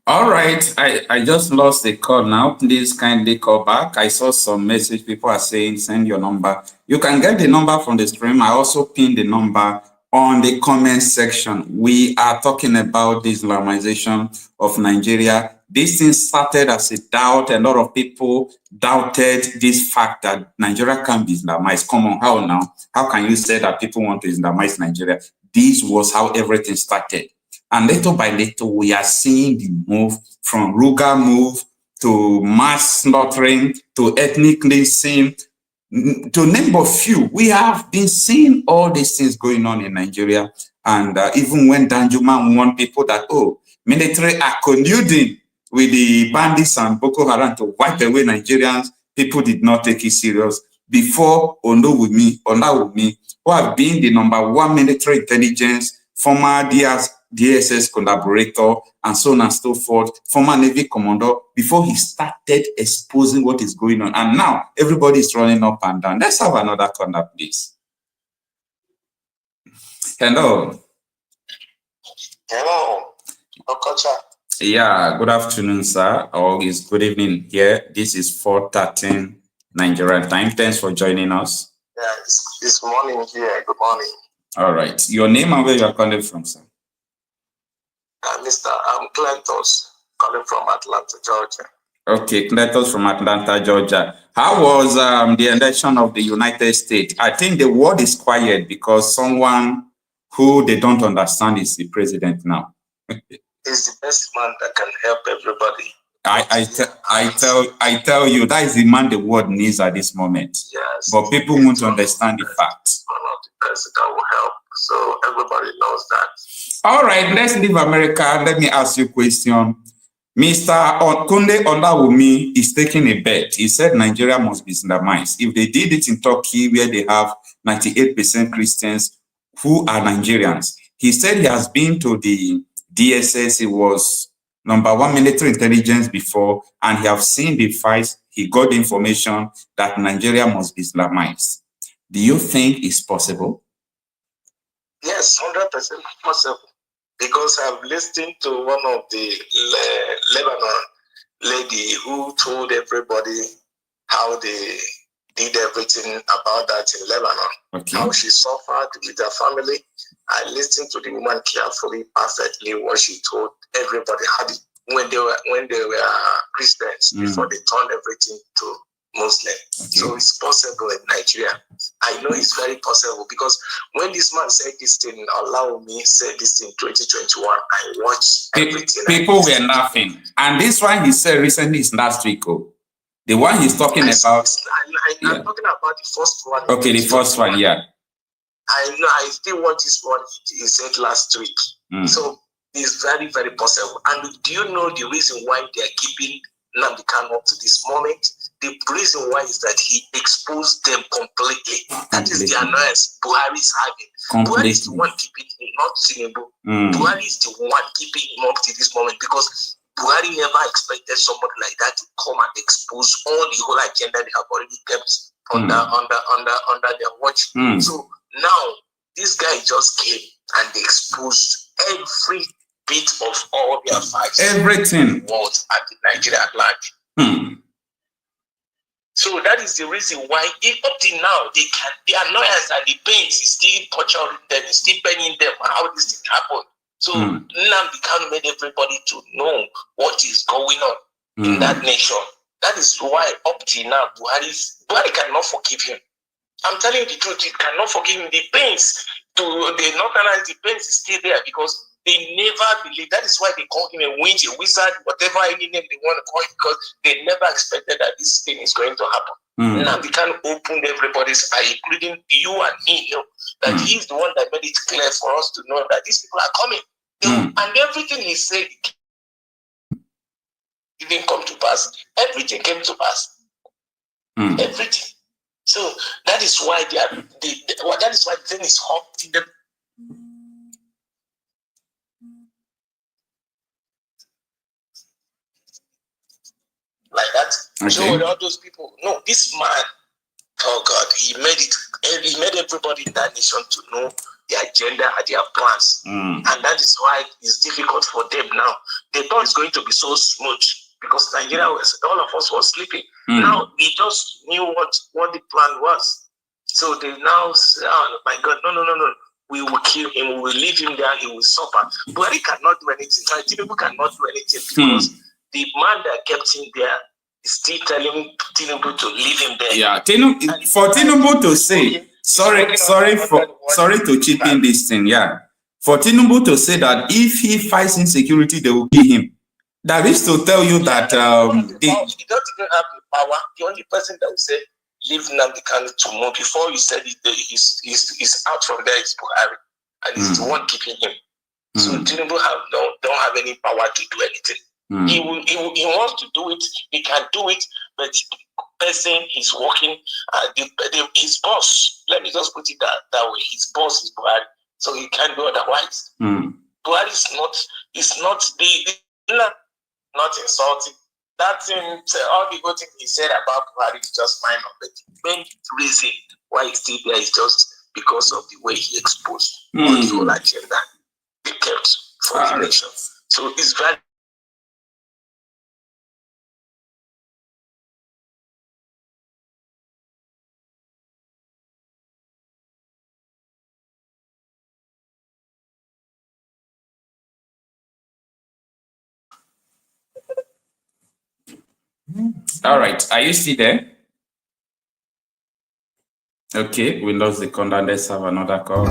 All right, I just lost the call now. Please kindly call back. I saw some message. People are saying send your number. You can get the number from the stream. I also pinned the number on the comment section. We are talking about the Islamization of Nigeria. This thing started as a doubt. A lot of people doubted this fact that Nigeria can be Islamized. Come on, how now? How can you say that people want to Islamize Nigeria? This was how everything started. And little by little, we are seeing the move from Ruga move to mass slaughtering to ethnic cleansing, to name a few. We have been seeing all these things going on in Nigeria. And even when Danjuma warned people that, oh, military are colluding with the bandits and Boko Haram to wipe away Nigerians, people did not take it serious. Before Ondowumi, who have been the #1 military intelligence, former DSS collaborator, and so on and so forth, former Navy commander, before he started exposing what is going on. And now everybody is running up and down. Let's have another caller, please. Hello. Hello, Okocha. Yeah, good afternoon, sir. Or it's good evening here. This is 4:13 Nigerian time. Thanks for joining us. Yeah, it's morning here. Good morning. All right. Your name and where you are calling from, sir? I'm Cletus, calling from Atlanta, Georgia. Okay, Cletus from Atlanta, Georgia. How was the election of the United States? I think the word is quiet because someone who they don't understand is the president now. He's the best man that can help everybody. I tell you, that is the man the world needs at this moment. Yes. But people want to understand the facts. One of the president that will help. So everybody knows that. All right, let's leave America. Let me ask you a question. Mr. Okunde Olawumi is taking a bet. He said Nigeria must be Islamized. If they did it in Turkey, where they have 98% Christians who are Nigerians, he said he has been to the DSS. He was #1 military intelligence before, and he have seen the fights. He got the information that Nigeria must be Islamized. Do you think it's possible? Yes, 100% possible. Because I've listened to one of the Lebanon lady who told everybody how they did everything about that in Lebanon. Okay. How she suffered with her family. I listened to the woman carefully, perfectly, what she told everybody how when they were Christians before they turned everything to Muslim. Okay. So it's possible in Nigeria. I know it's very possible because when this man said this thing, allow me said this in 2021, I watched everything. People were laughing. And this one he said recently is last week. Oh. The one he's talking about. I'm talking about the first one. Okay, the first one, yeah. I know, I still watch this one he said last week. So it's very, very possible. And do you know the reason why they are keeping Nnamdi Kanu up to this moment? the reason why is that he exposed them completely. That is the annoyance Buhari is having. Buhari is the one keeping him, not Tinubu. Buhari is the one keeping him up to this moment because Buhari never expected somebody like that to come and expose all the whole agenda they have already kept under their watch. So now this guy just came and exposed every bit of all their fights. Everything was at Nigeria at large. So that is the reason why, up till now, the annoyance and the pains is still torturing them, is still paining them, how this thing happened. So Nnamdi Kanu made everybody to know what is going on in that nation. That is why, up till now, Buhari cannot forgive him. I'm telling you the truth, he cannot forgive him. The pains to the Northerners, the pains is still there because they never believed. That is why they call him a witch, a wizard, whatever any name they want to call it, because they never expected that this thing is going to happen. Now they can open everybody's eye, including you and me, that he's the one that made it clear for us to know that these people are coming. And everything he said didn't come to pass. Everything came to pass. Everything. So that is why that is why the thing is hot in them. Like that. Okay. So all those people, no, this man, oh God, he made everybody in that nation to know their agenda and their plans. And that is why it's difficult for them now. They thought it's going to be so smooth because Nigeria was, all of us was sleeping. Now we just knew what the plan was. So they now say, oh my God, no. We will kill him, we will leave him there, he will suffer. Buhari cannot do anything. Tinubu cannot do anything because the man that kept him there is still telling Tinubu to leave him there. Yeah, for Tinubu to say, sorry to chip in this thing, for Tinubu to say that if he fights insecurity, they will kill him. That is to tell you that he don't even have the power. The only person that will say leave Nnamdi Kanu to move before you said he's out from there is Buhari, and he's the one keeping him. So Tinubu don't have any power to do anything. He wants to do it. He can do it, but the person he's working, his boss. Let me just put it that way. His boss is Buhari, so he can't do otherwise. Buhari is not insulting. That thing, all the good thing he said about Buhari is just minor, but the main reason why he's still there is just because of the way he exposed all the whole agenda he kept for the nation. So it's very. All right, are you still there? Okay, we lost the call. Let's have another call.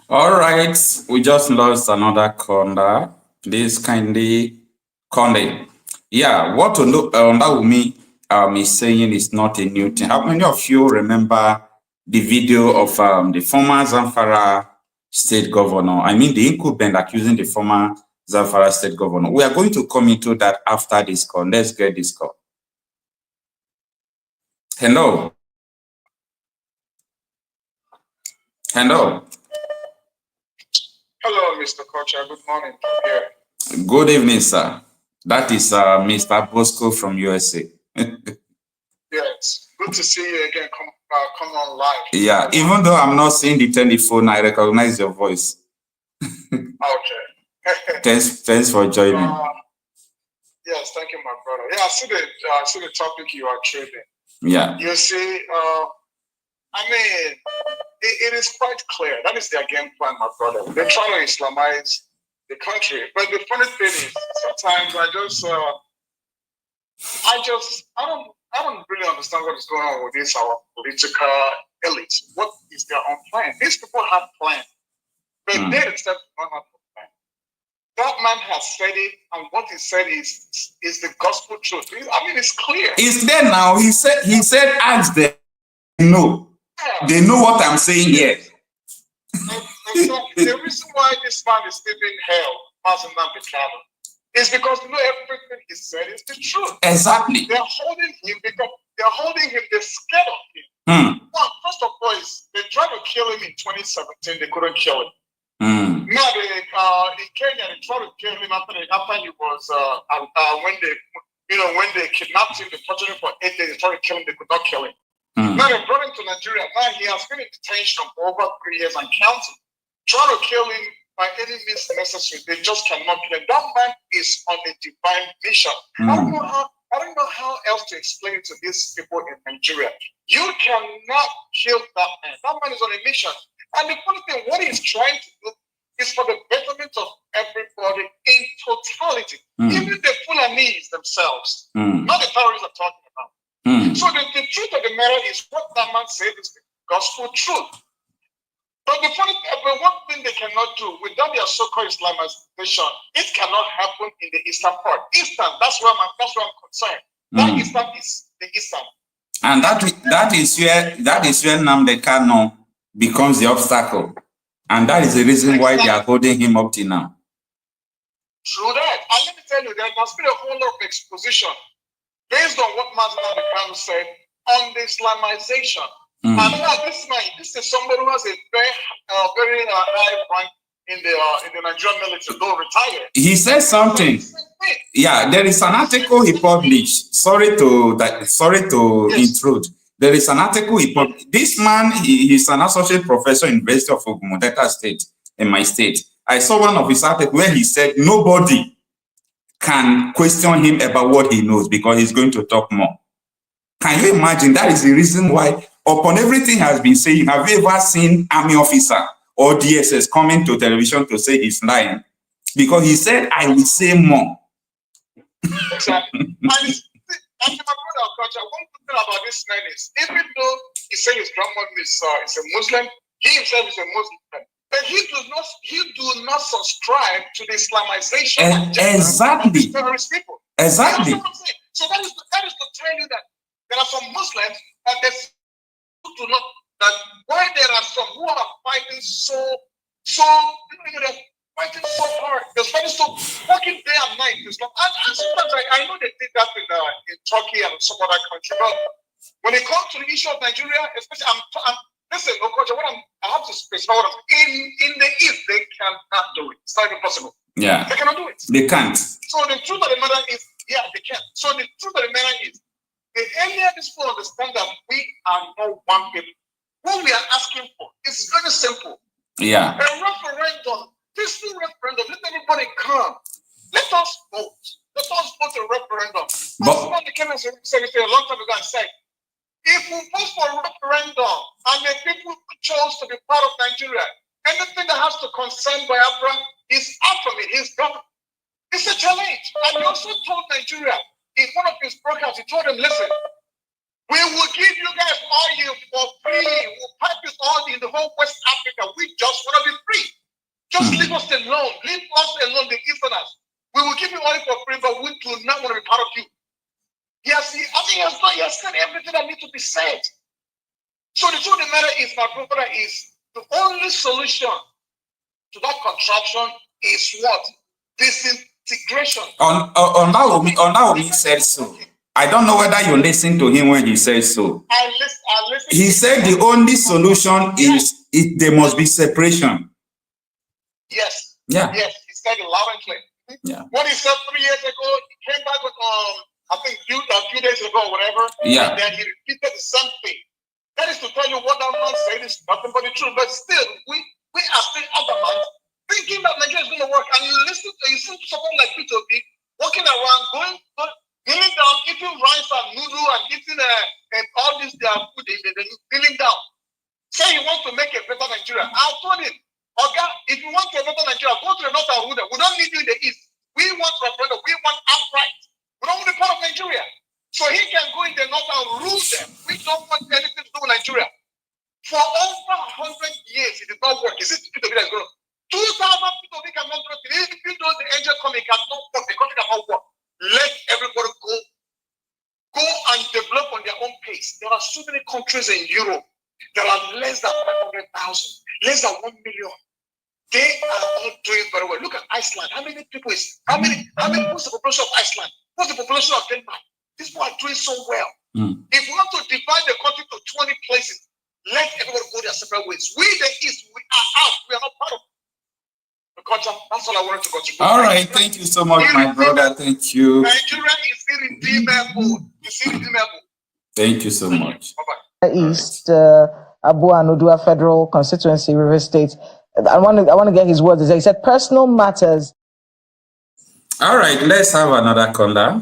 All right, we just lost another caller. Please kindly call in. Yeah, what Ndawumi is saying is not a new thing. How many of you remember the video of the former Zamfara state governor? I mean, the incumbent accusing the former Zamfara state governor. We are going to come into that after this call. Let's get this call. Hello. Hello. Hello, Mr. Okocha. Good morning. Yeah. Good evening, sir. That is Mr. Bosco from USA. Yes. Good to see you again. Come on live. Yeah, even though I'm not seeing the telephone, I recognize your voice. Okay. Thanks for joining. Yes, thank you, my brother. Yeah, I see the topic you are trading. Yeah. You see, I mean, it is quite clear. That is their game plan, my brother. They're trying to Islamize the country. But the funny thing is, sometimes I don't really understand what is going on with this our political elite. What is their own plan? These people have plans, but they themselves don't have a plan. That man has said it, and what he said is the gospel truth. I mean, it's clear. It's there now. He said, ask them. No, they know what I'm saying here. The reason why this man is still in hell, Nnamdi Kanu, is because everything he said is the truth. Exactly. They're holding him because they're scared of him. Well, first of all, they tried to kill him in 2017. They couldn't kill him. Now, in Kenya, they tried to kill him after he was when they kidnapped him, they tortured him for 8 days. They tried to kill him. They could not kill him. Now they brought him to Nigeria. Now he has been in detention for over 3 years and counting. Trying to kill him by any means necessary. They just cannot kill him. That man is on a divine mission. I don't know how else to explain it to these people in Nigeria. You cannot kill that man. That man is on a mission. And the funny thing, what he's trying to do is for the betterment of everybody in totality. Even the Fulanese themselves. Not the terrorists I'm talking about. So the truth of the matter is what that man said is the gospel truth. But the funny thing, one thing they cannot do without their so-called Islamization, it cannot happen in the Eastern part. Eastern, that's where I'm concerned. That Eastern is the Eastern. And that is where Nnamdi Kanu becomes the obstacle. And that is the reason why they are holding him up till now. True that. And let me tell you, there must be a whole lot of exposition based on what Nnamdi Kanu said on the Islamization. And now this is somebody who has a very high rank in the Nigerian military, though retired. He said something. Yeah, there is an article he published. Sorry to intrude. There is an article he published. This man, he's an associate professor in University of Ogun, Delta State, in my state. I saw one of his articles where he said nobody can question him about what he knows because he's going to talk more. Can you imagine? That is the reason why, upon everything has been saying, have you ever seen army officer or DSS coming to television to say he's lying? Because he said, I will say more. Exactly. And my brother Okocha, one good thing about this man is, even though he said his grandmother is a Muslim, he himself is a Muslim. But he do not subscribe to the Islamization exactly. of these terrorist people. Exactly. You know what I'm saying? So that is to tell you that there are some Muslims and there's do not that why there are some who are fighting so hard. They're fighting so working day and night. And sometimes I know they did that in Turkey and some other country, but when it comes to the issue of Nigeria, especially listen, Okocha, I have to specify what in the East they cannot do it. It's not even possible. Yeah. They cannot do it. They can't. So the truth of the matter is, yeah, they can. So the truth of the matter is, the earlier this people understand that we are not one people, what we are asking for is very simple. Yeah. A referendum, peaceful referendum, let everybody come. Let us vote. Let us vote a referendum. Somebody came and said a long time ago and said, if we vote for a referendum and the people who chose to be part of Nigeria, anything that has to concern Biafra is out from it. He's gone. It's a challenge. And he also told Nigeria, in one of his broadcasts, he told them, listen, we will give you guys oil for free. We'll pipe this oil in the whole West Africa. We just want to be free. Just leave us alone. Leave us alone, the Easterners. We will give you oil for free, but we do not want to be part of you. He has said everything that needs to be said. So the truth of the matter is, my brother, is the only solution to that contraction is what? Disintegration. Onaomi said so. I don't know whether you listen to him when he says so. I listen. He said the only solution is there must be separation. Yes. Yeah. Yes. He said it loud and clear. Yeah. What he said 3 years ago, he came back with I think a few days ago, whatever. Yeah. And then he repeated the same thing. That is to tell you what that man said is nothing but the truth. But still, we are still adamant, thinking that Nigeria is going to work. And you listen to someone like Peter Obi walking around, kneeling down, eating rice and noodle and eating all this their food, kneeling down. say he wants to make a better Nigeria. I told him, okay, if you want a better Nigeria, go to the north and rule them. We don't need you in the east. We want referendum. We want outright. We don't want to be part of Nigeria. So he can go in the north and rule them. We don't want anything to do with Nigeria. For over 100 years, it did not work. Is it Peter that's going? 2,000 people cannot do it. If you know the angel coming, cannot work. The country cannot work. Let everybody go and develop on their own pace. There are so many countries in Europe that are less than 500,000, less than 1 million. They are all doing very well. Look at Iceland. How many people is? What's the population of Iceland? What's the population of Denmark? These people are doing so well. If we want to divide the country to 20 places, let everybody go their separate ways. We, the East, we are out. We are not part of the culture. That's all I wanted to contribute. All right. Thank you so much, my brother. Thank you. Nigeria is irredeemable. It's irredeemable. Thank you so much. Bye-bye. East, Abu Anudua Federal Constituency, River State. I want to get his words. He said personal matters. All right. Let's have another caller.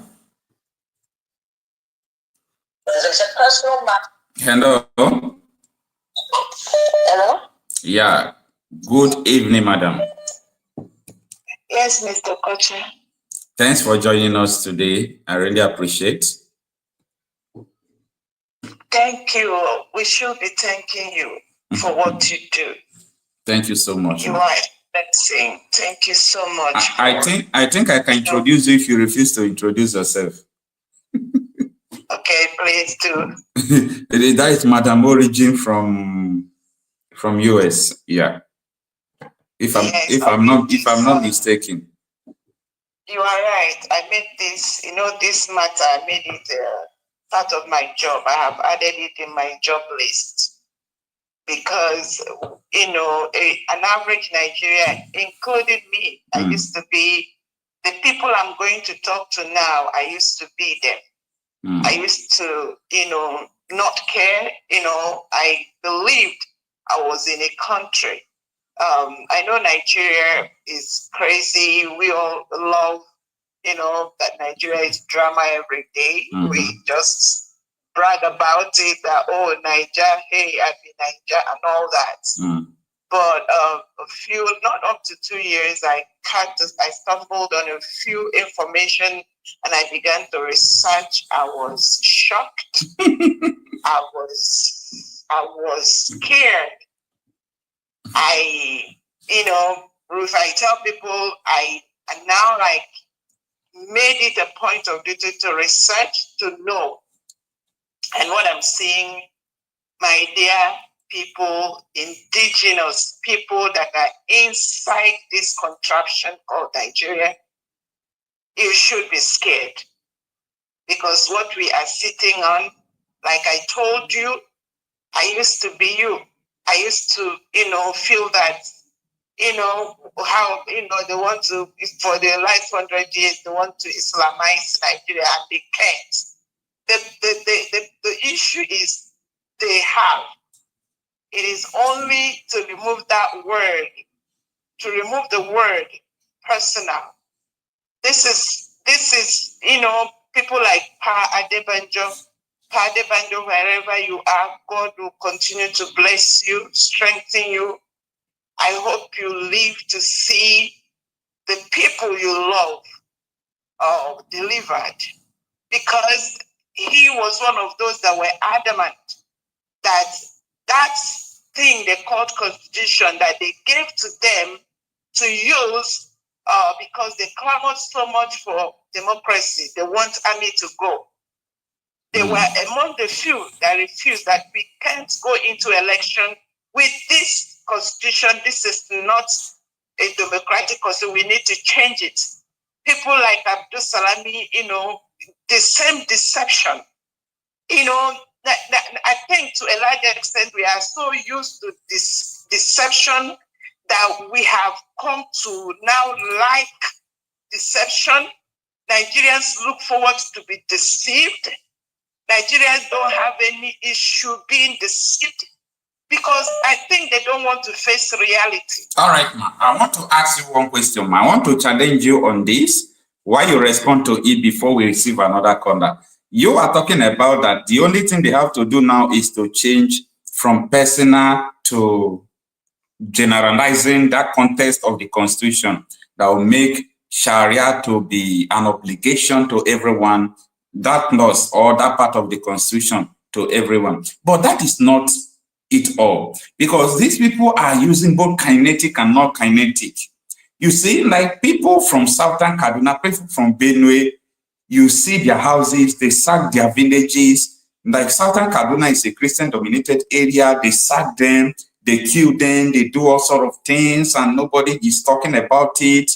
Hello. Hello? Yeah. Good evening, madam. Yes, Mr. Okocha. Thanks for joining us today. I really appreciate. Thank you. We should be thanking you for what you do. Thank you so much. You are a blessing. Thank you so much. I think I can introduce you if you refuse to introduce yourself. Okay, please do. That is Madam Origin from US. Yeah. If I'm not mistaken. You are right. I made this, this matter, I made it part of my job. I have added it in my job list because, an average Nigerian, including me, I used to be, the people I'm going to talk to now, I used to be them. I used to, not care. I believed I was in a country. I know Nigeria is crazy. We all love, that Nigeria is drama every day. We just brag about it that, oh, Niger, hey, I've been Niger and all that. But not up to 2 years, I stumbled on a few information and I began to research. I was shocked. I was scared. If I tell people, I now made it a point of duty to research, to know. And what I'm seeing, my dear people, indigenous people that are inside this contraption called Nigeria, you should be scared. Because what we are sitting on, like I told you, I used to be you. I used to, feel that, how, they want to, for the last 100 years, they want to Islamize Nigeria and they can't. The issue is they have. It is only to remove that word, to remove the word personal. This is, people like Pa Adebanjo, wherever you are, God will continue to bless you, strengthen you. I hope you live to see the people you love delivered. Because he was one of those that were adamant that thing they called constitution that they gave to them to use because they clamored so much for democracy. They want army to go. They were among the few that refused that we can't go into election with this constitution. This is not a democratic constitution. We need to change it. People like Abdul Salami, the same deception. I think to a large extent we are so used to this deception that we have come to now like deception. Nigerians look forward to be deceived. Nigerians don't have any issue being deceived because I think they don't want to face reality. All right, ma. I want to ask you one question, ma. I want to challenge you on this while you respond to it before we receive another caller. You are talking about that the only thing they have to do now is to change from personal to generalizing that context of the Constitution that will make Sharia to be an obligation to everyone, that clause or that part of the Constitution to everyone. But that is not it all, because these people are using both kinetic and non-kinetic. You see, like people from Southern Kaduna, people from Benue, you see their houses, they sack their villages. Like Southern Kaduna is a Christian-dominated area, they sack them, they kill them, they do all sort of things, and nobody is talking about it.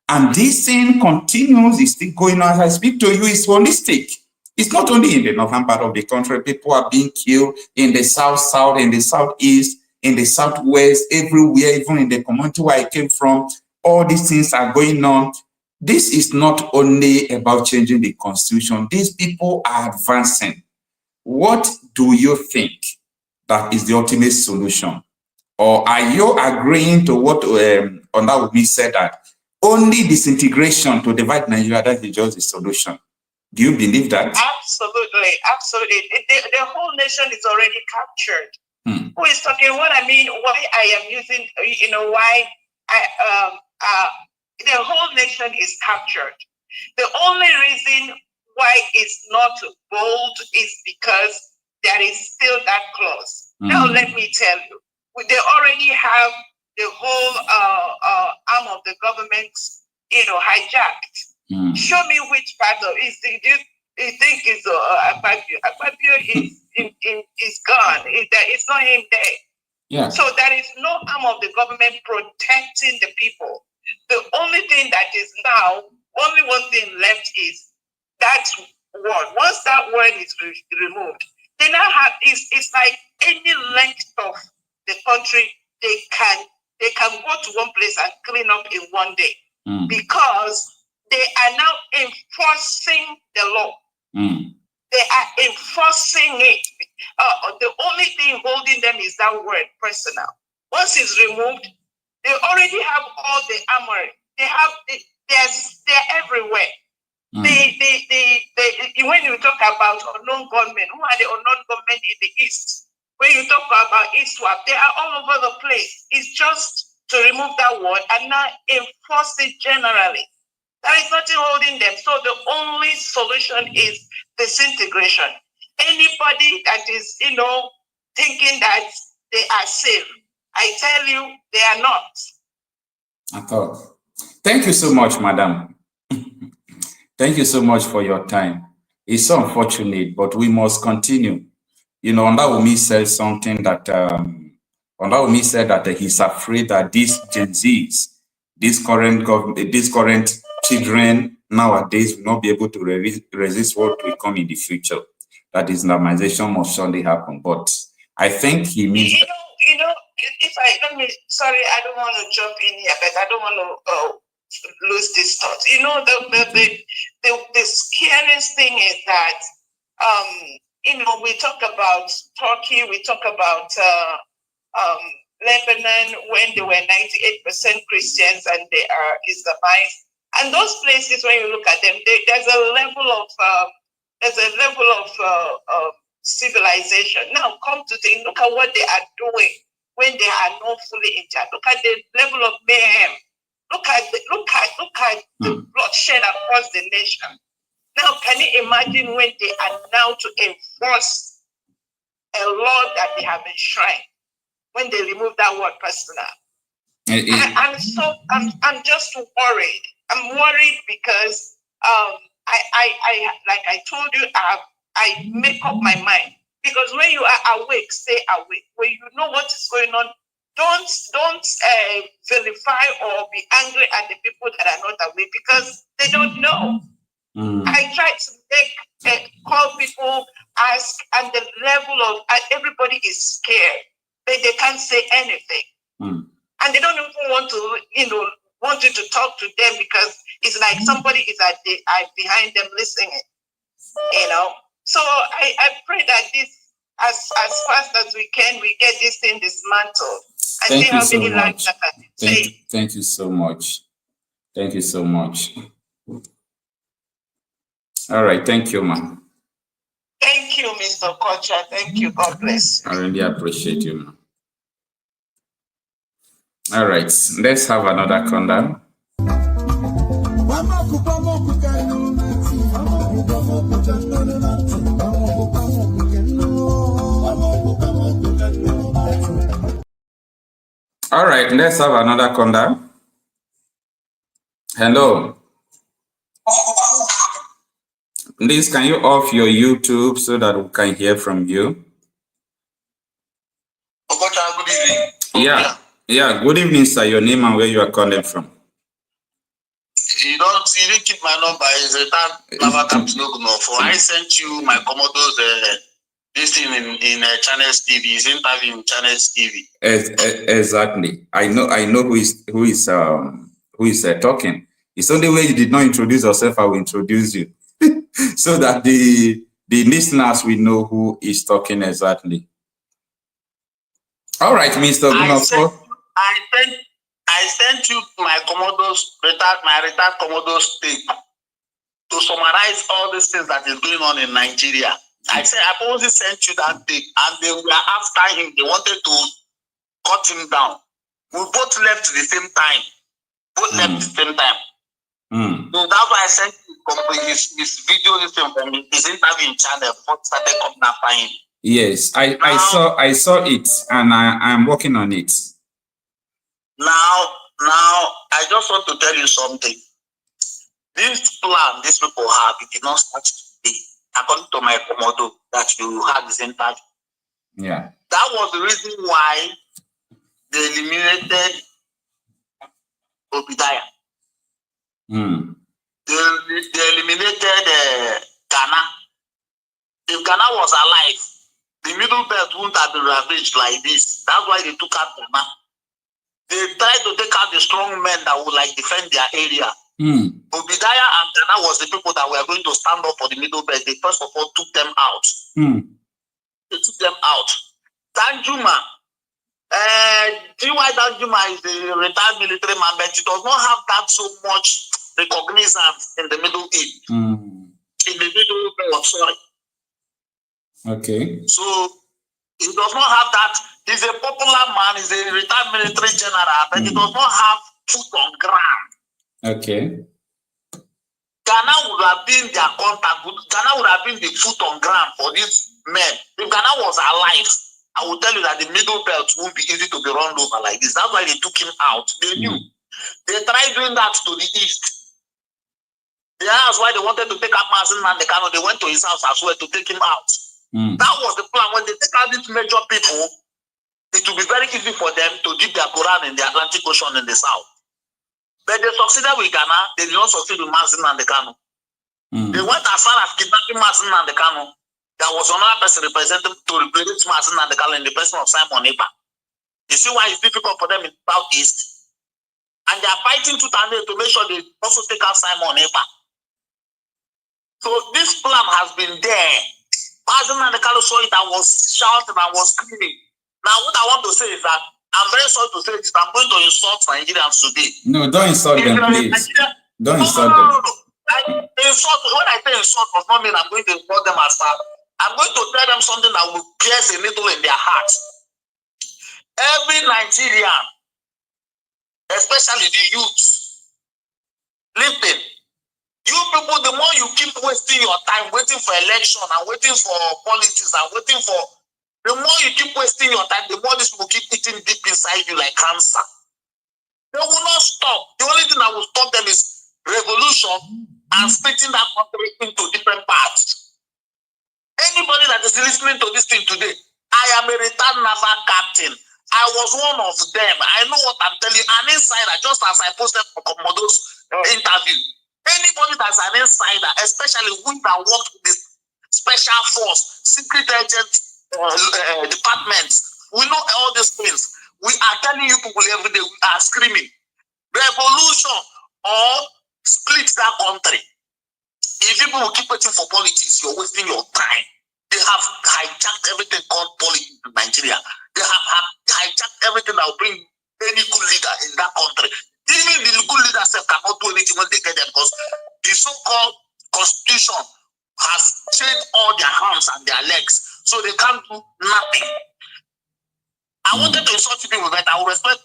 And this thing continues, it's still going on. As I speak to you, it's holistic. It's not only in the northern part of the country. People are being killed in the south, in the southeast, in the southwest, everywhere, even in the community where I came from. All these things are going on. This is not only about changing the Constitution. These people are advancing. What do you think that is the ultimate solution? Or are you agreeing to what Nnamdi said, that only disintegration to divide Nigeria, that is just the solution? Do you believe that? Absolutely, absolutely. The whole nation is already captured. Who is talking? What I mean, why I am using, why the whole nation is captured. The only reason why it's not bold is because there is still that clause. Now, let me tell you, they already have the whole arm of the government, hijacked. Show me which part of it. Do you think it's Akpabio is gone? It's not him there. Yeah. So there is no arm of the government protecting the people. The only thing that is now, only one thing left is that word. Once that word is removed, they now have it's like any length of the country, they can go to one place and clean up in one day because they are now enforcing the law. They are enforcing it. The only thing holding them is that word, personal. Once it's removed, they already have all the armory. They're everywhere. When you talk about unknown gunmen, who are the unknown gunmen in the East? When you talk about ISWAP, they are all over the place. It's just to remove that word and now enforce it generally. There is nothing holding them. So the only solution is disintegration. Anybody that is, thinking that they are safe, I tell you, they are not. At all. Thank you so much, madam. Thank you so much for your time. It's so unfortunate, but we must continue. Nnamdi said something that Nnamdi said that he's afraid that these Gen Zs, these current children nowadays will not be able to resist what will come in the future. That Islamization must surely happen. But I think he means sorry, I don't want to jump in here, but I don't want to lose this thought. The scariest thing is that we talk about Turkey, we talk about Lebanon when they were 98% Christians and they are Islamized. And those places, when you look at them, there's a level of civilization. Now, come to think, look at what they are doing when they are not fully intact. Look at the level of mayhem. Look at the bloodshed across the nation. Now, can you imagine when they are now to enforce a law that they have enshrined? When they remove that word personal, I'm just worried. I'm worried because I like I told you, I make up my mind, because when you are awake, stay awake. When you know what is going on, don't vilify or be angry at the people that are not awake, because they don't know. I try to call people, ask, and the level of everybody is scared. They can't say anything, and they don't even want you to talk to them, because it's like somebody is behind them listening. So I pray that this, as fast as we can, we get this thing dismantled. And thank you so much. Thank you so much. Thank you so much. All right, thank you, ma'am. Thank you, Mr. Mr. Okocha. Thank you. God bless. I really appreciate you, man. All right, let's have another countdown. All right, let's have another countdown. Hello. Please, can you off your YouTube so that we can hear from you? Okocha, good evening. Yeah, good evening, sir. Your name and where you are calling from. You didn't keep my number. It's a for I sent you my Commodore's this thing in Channels TV. His interview in Channels TV. Exactly. I know who is talking. It's only way you did not introduce yourself, I will introduce you. So that the listeners will know who is talking exactly. All right, Mr. Gunofo. I sent you my retired Commodore's tape to summarize all these things that is going on in Nigeria. I said I only sent you that tape, and they were after him. They wanted to cut him down. We both left at the same time. So that's why I sent you his video from his interview in channel. What started coming after him. Yes, I saw it, and I'm working on it. Now, I just want to tell you something. This plan these people have, it did not start today. According to my Commodore that you had this interview. Yeah. That was the reason why they eliminated Obadiah. They eliminated Ghana. If Ghana was alive, the Middle Belt wouldn't have been ravaged like this. That's why they took out Ghana. They tried to take out the strong men that would defend their area. Obadiah and Ghana was the people that were going to stand up for the Middle Belt. They first of all took them out. They took them out. Danjuma, G.Y. Danjuma is the retired military man, but he does not have that so much recognizance in the Middle East. In the Middle Belt, sorry. Okay. So he does not have that. He's a popular man, he's a retired military general, but he does not have foot on ground. Okay. Ghana would have been their contact. Ghana would have been the foot on ground for these men. If Ghana was alive, I will tell you that the Middle Belt won't be easy to be run over like this. That's why they took him out. They knew. They tried doing that to the east. That's why they wanted to take up Marcel Nnamdi Kanu. They went to his house as well to take him out. That was the plan. When they take out these major people, it will be very easy for them to dip their Quran in the Atlantic Ocean in the south. But they succeeded with Ghana. They did not succeed with Marcel Nnamdi Kanu. They went as far as kidnapping Marcel Nnamdi Kanu. There was another person representing to replace Marcel Nnamdi Kanu in the person of Simon Ekpa. You see why it's difficult for them in the southeast? And they are fighting tooth and nail to make sure they also take out Simon Ekpa. So this plan has been there. Marcel Nnamdi Kanu saw it and was shouting and was screaming. Now what I want to say is that I'm very sorry to say this. I'm going to insult Nigerians today. No, don't insult them, please. Don't insult them. No. When I say insult, does not mean I'm going to insult them as far. I'm going to tell them something that will pierce a needle in their hearts. Every Nigerian, especially the youth, listen. You people, the more you keep wasting your time waiting for election and waiting for politics and waiting for, the more you keep wasting your time, the more these people keep eating deep inside you like cancer. They will not stop. The only thing that will stop them is revolution and splitting that country into different parts. Anybody that is listening to this thing today, I am a retired naval captain. I was one of them. I know what I'm telling you. An insider, just as I posted for Commodore's interview. Anybody that's an insider, especially we that work with this special force, secret agent departments, we know all these things. We are telling you people every day, we are screaming revolution or split that country. If people will keep waiting for politics, you're wasting your time. They have hijacked everything called politics in Nigeria. They have hijacked everything that will bring any good leader in that country. Even the good leaders cannot do anything when they get there because the so-called constitution has chained all their arms and their legs so they can't do nothing. I wanted to insult people, but I will respect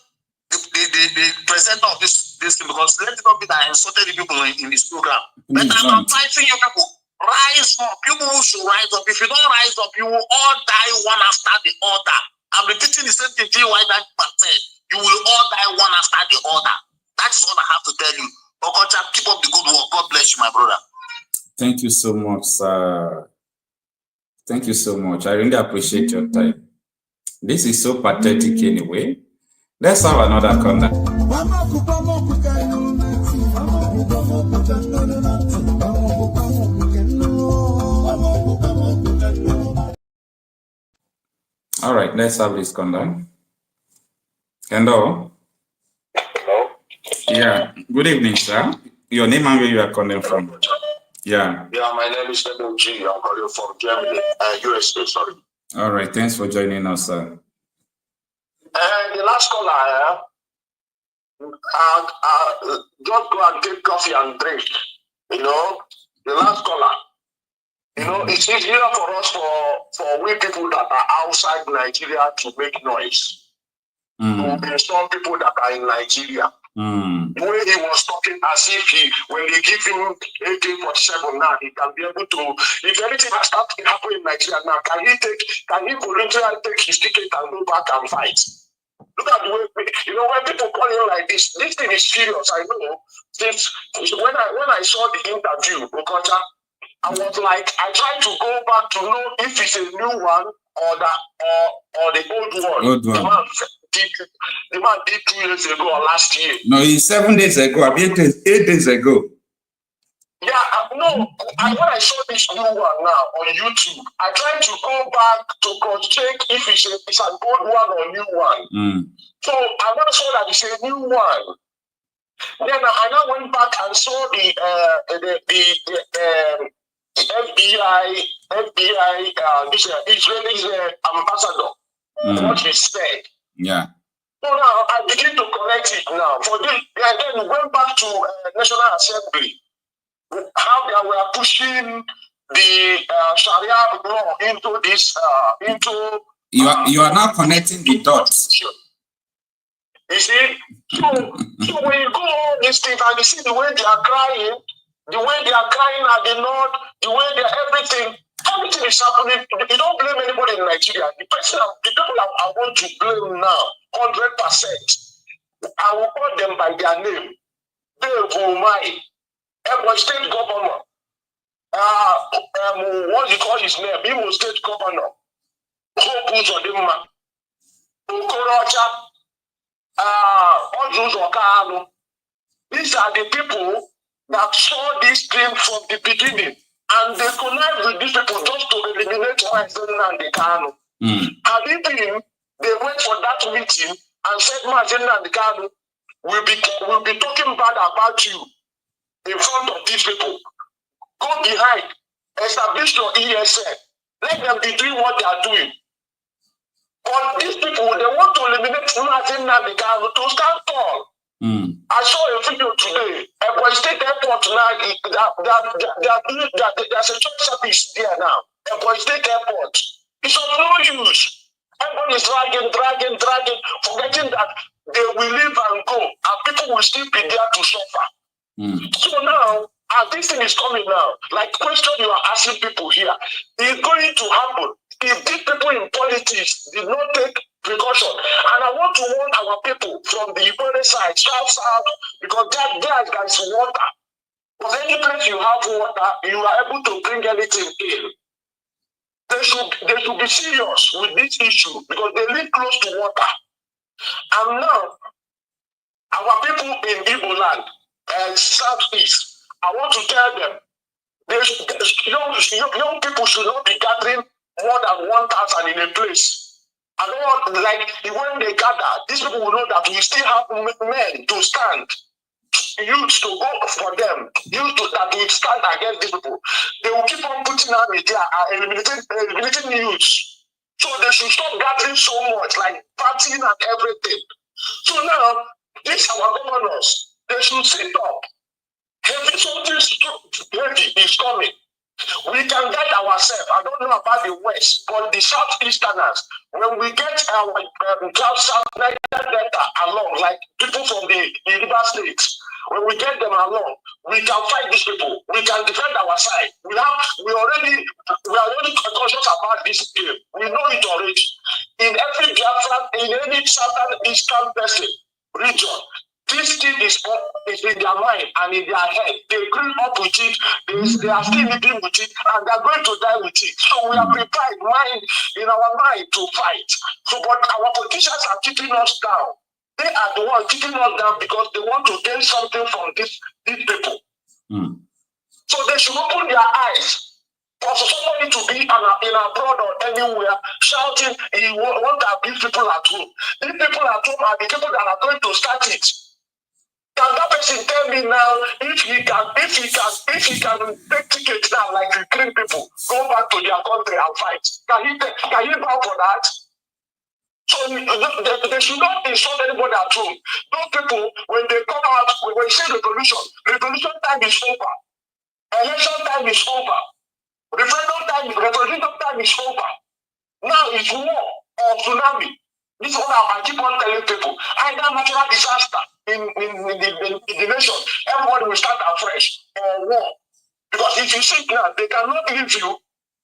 the presenter of this thing, because let it not be that I insulted the people in this program. But I'm advising you people, rise up. You should rise up. If you don't rise up, you will all die one after the other. I'm repeating the same thing to you, why that said. You will all die one after the other. That's all I have to tell you. Okocha, keep up the good work. God bless you, my brother. Thank you so much, sir. Thank you so much. I really appreciate your time. This is so pathetic anyway. Let's have another corner. All right, let's have this corner. Hello. Hello. Yeah. Good evening, sir. Your name and where you are calling from? Yeah. Yeah, my name is Nnamdi. I'm calling from Germany, USA. Sorry. All right. Thanks for joining us, sir. The last caller, just go and get coffee and drink. You know, the last caller. You know, it's easier for us, for we people that are outside Nigeria to make noise. To insult people that are in Nigeria. When he was talking as if when they give him AK-47 now, he can be able to, if anything has started happening in Nigeria now, can he voluntarily take his ticket and go back and fight? Look at the way, you know, when people call him like this thing is serious, I know. Since when I saw the interview, Okocha, I was like, I tried to go back to know if it's a new one or the old one. The man did 2 years ago or last year. No, it's 7 days ago. I mean, 8 days ago. Yeah, no. When I saw this new one now on YouTube, I tried to go back to cross-check if it's an old one or new one. So I now saw that it's a new one. Then I now went back and saw the FBI, this Israeli ambassador, what he said. Yeah. So now I begin to correct it now. For this, and then we went back to National Assembly. How they were pushing the Sharia law into this, You are now connecting the dots. You see? So when you go on this thing and you see the way they are crying at the north, the way they're everything is happening. You don't blame anybody in Nigeria. The people I want to blame now, 100%. I will call them by their name. Dave Ekpa State Governor. What do you call his name? Imo State Governor. Okocha. These are the people that saw this thing from the beginning, and they connect with these people just to eliminate Nnamdi Kanu. Have you been? They went for that meeting and said, Nnamdi Kanu will be talking bad about you in front of these people. Go behind, establish your ESN. Let them be doing what they are doing. But these people, they want to eliminate Nnamdi Kanu to stand tall. I saw a video today. Ekpa State Airport now, there's a church service there now. Ekpa State Airport. It's of no use. Everyone is dragging, forgetting that they will leave and go, and people will still be there to suffer. So now, as this thing is coming now, like question you are asking people here, is going to happen if these people in politics did not take precaution. And I want to warn our people from the Igbo side, south, because there's water. Because any place you have water, you are able to bring anything in. They should be serious with this issue because they live close to water. And now, our people in Igbo land and southeast, I want to tell them, young people should not be gathering more than 1,000 in a place. I don't want, like, when they gather, these people will know that we still have men to stand, youth to go for them, that will stand against these people. They will keep on putting army there, eliminating youths. So they should stop gathering so much, like partying and everything. So now, these our governors, they should sit up. Something heavy is coming. We can get ourselves. I don't know about the West, but the Southeasterners, when we get our South Niger Delta along, like people from the River States, when we get them along, we can fight these people. We can defend our side. We are already conscious about this game. We know it already. In every Biafra, in any southern eastern person region, this thing is in their mind and in their head. They grew up with it. They are still living with it, and they are going to die with it. So we are prepared, in our mind, to fight. So, but our politicians are keeping us down. They are the ones keeping us down because they want to gain something from these people. So they should open their eyes. For somebody to be in abroad or anywhere shouting, he want to abuse people at home. These people at home are the people that are going to start it. Can that person tell me now if he can take tickets now like Ukraine people, go back to their country and fight? Can he bow for that? So they should not insult anybody at home. Those people, when they come out, when they say revolution time is over. Election time is over. Referendum time is over. Now it's war or tsunami. This is what I keep on telling people. Either natural disaster in the nation, everybody will start afresh, or war. Because if you see now, they cannot leave you.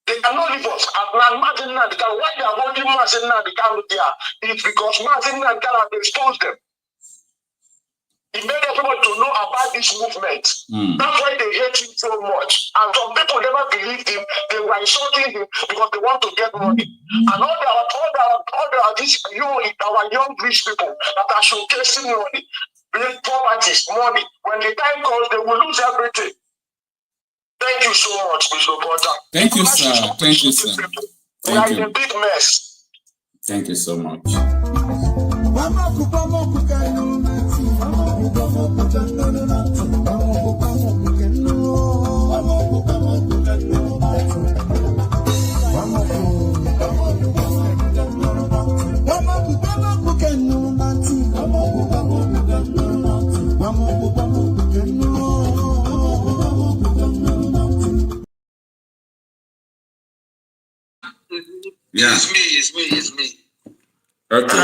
They cannot leave us. And imagine now, why they are holding Marcel now, they can't there. It's because Marcel now cannot expose them. He made everybody to know about this movement. That's why they hate him so much. And some people never believed him. They were insulting him because they want to get money. And all these our young rich people that are showcasing money, big properties, money. When the time comes, they will lose everything. Thank you so much, Mr. Porter. Thank you, sir. Thank you, sir. We are in a big mess. Thank you so much. Yeah. It's me. Okay.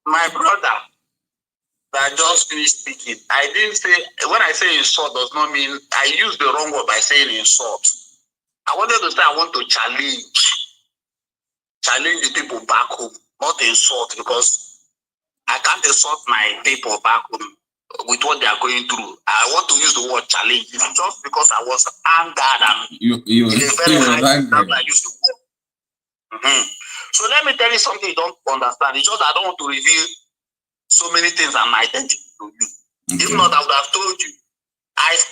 My brother that just finished speaking, I didn't say, when I say insult does not mean, I used the wrong word by saying insult. I wanted to say I want to challenge the people back home, not insult, because I can't insult my people back home with what they are going through. I want to use the word challenge. It's just because I was angered and you very angry. I used the word. So let me tell you something you don't understand. It's just I don't want to reveal so many things and my identity to you. Okay. If not, I would have told you.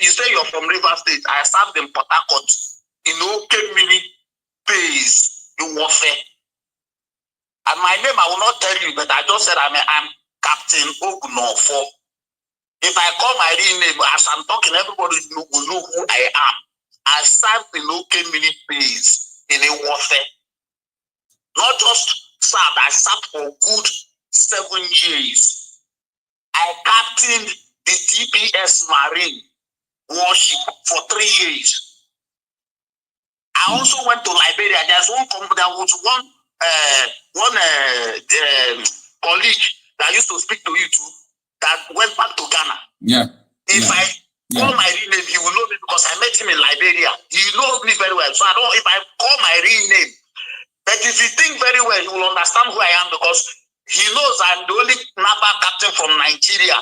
You say you're from River State. I served in Port Harcourt, Kemiri base in warfare. And my name I will not tell you, but I just said I'm Captain Ogunofo. If I call my real name, as I'm talking, everybody will know who I am. I served in Kemiri base in a warfare. Not just served, I served for good 7 years. I captained the TPS Marine warship for 3 years. I also went to Liberia. There's one company, there was one colleague that used to speak to you too, that went back to Ghana. Yeah. If I call my real name, he will know me because I met him in Liberia. He knows me very well. So if I call my real name, but if you think very well, you will understand who I am because he knows I'm the only naval captain from Nigeria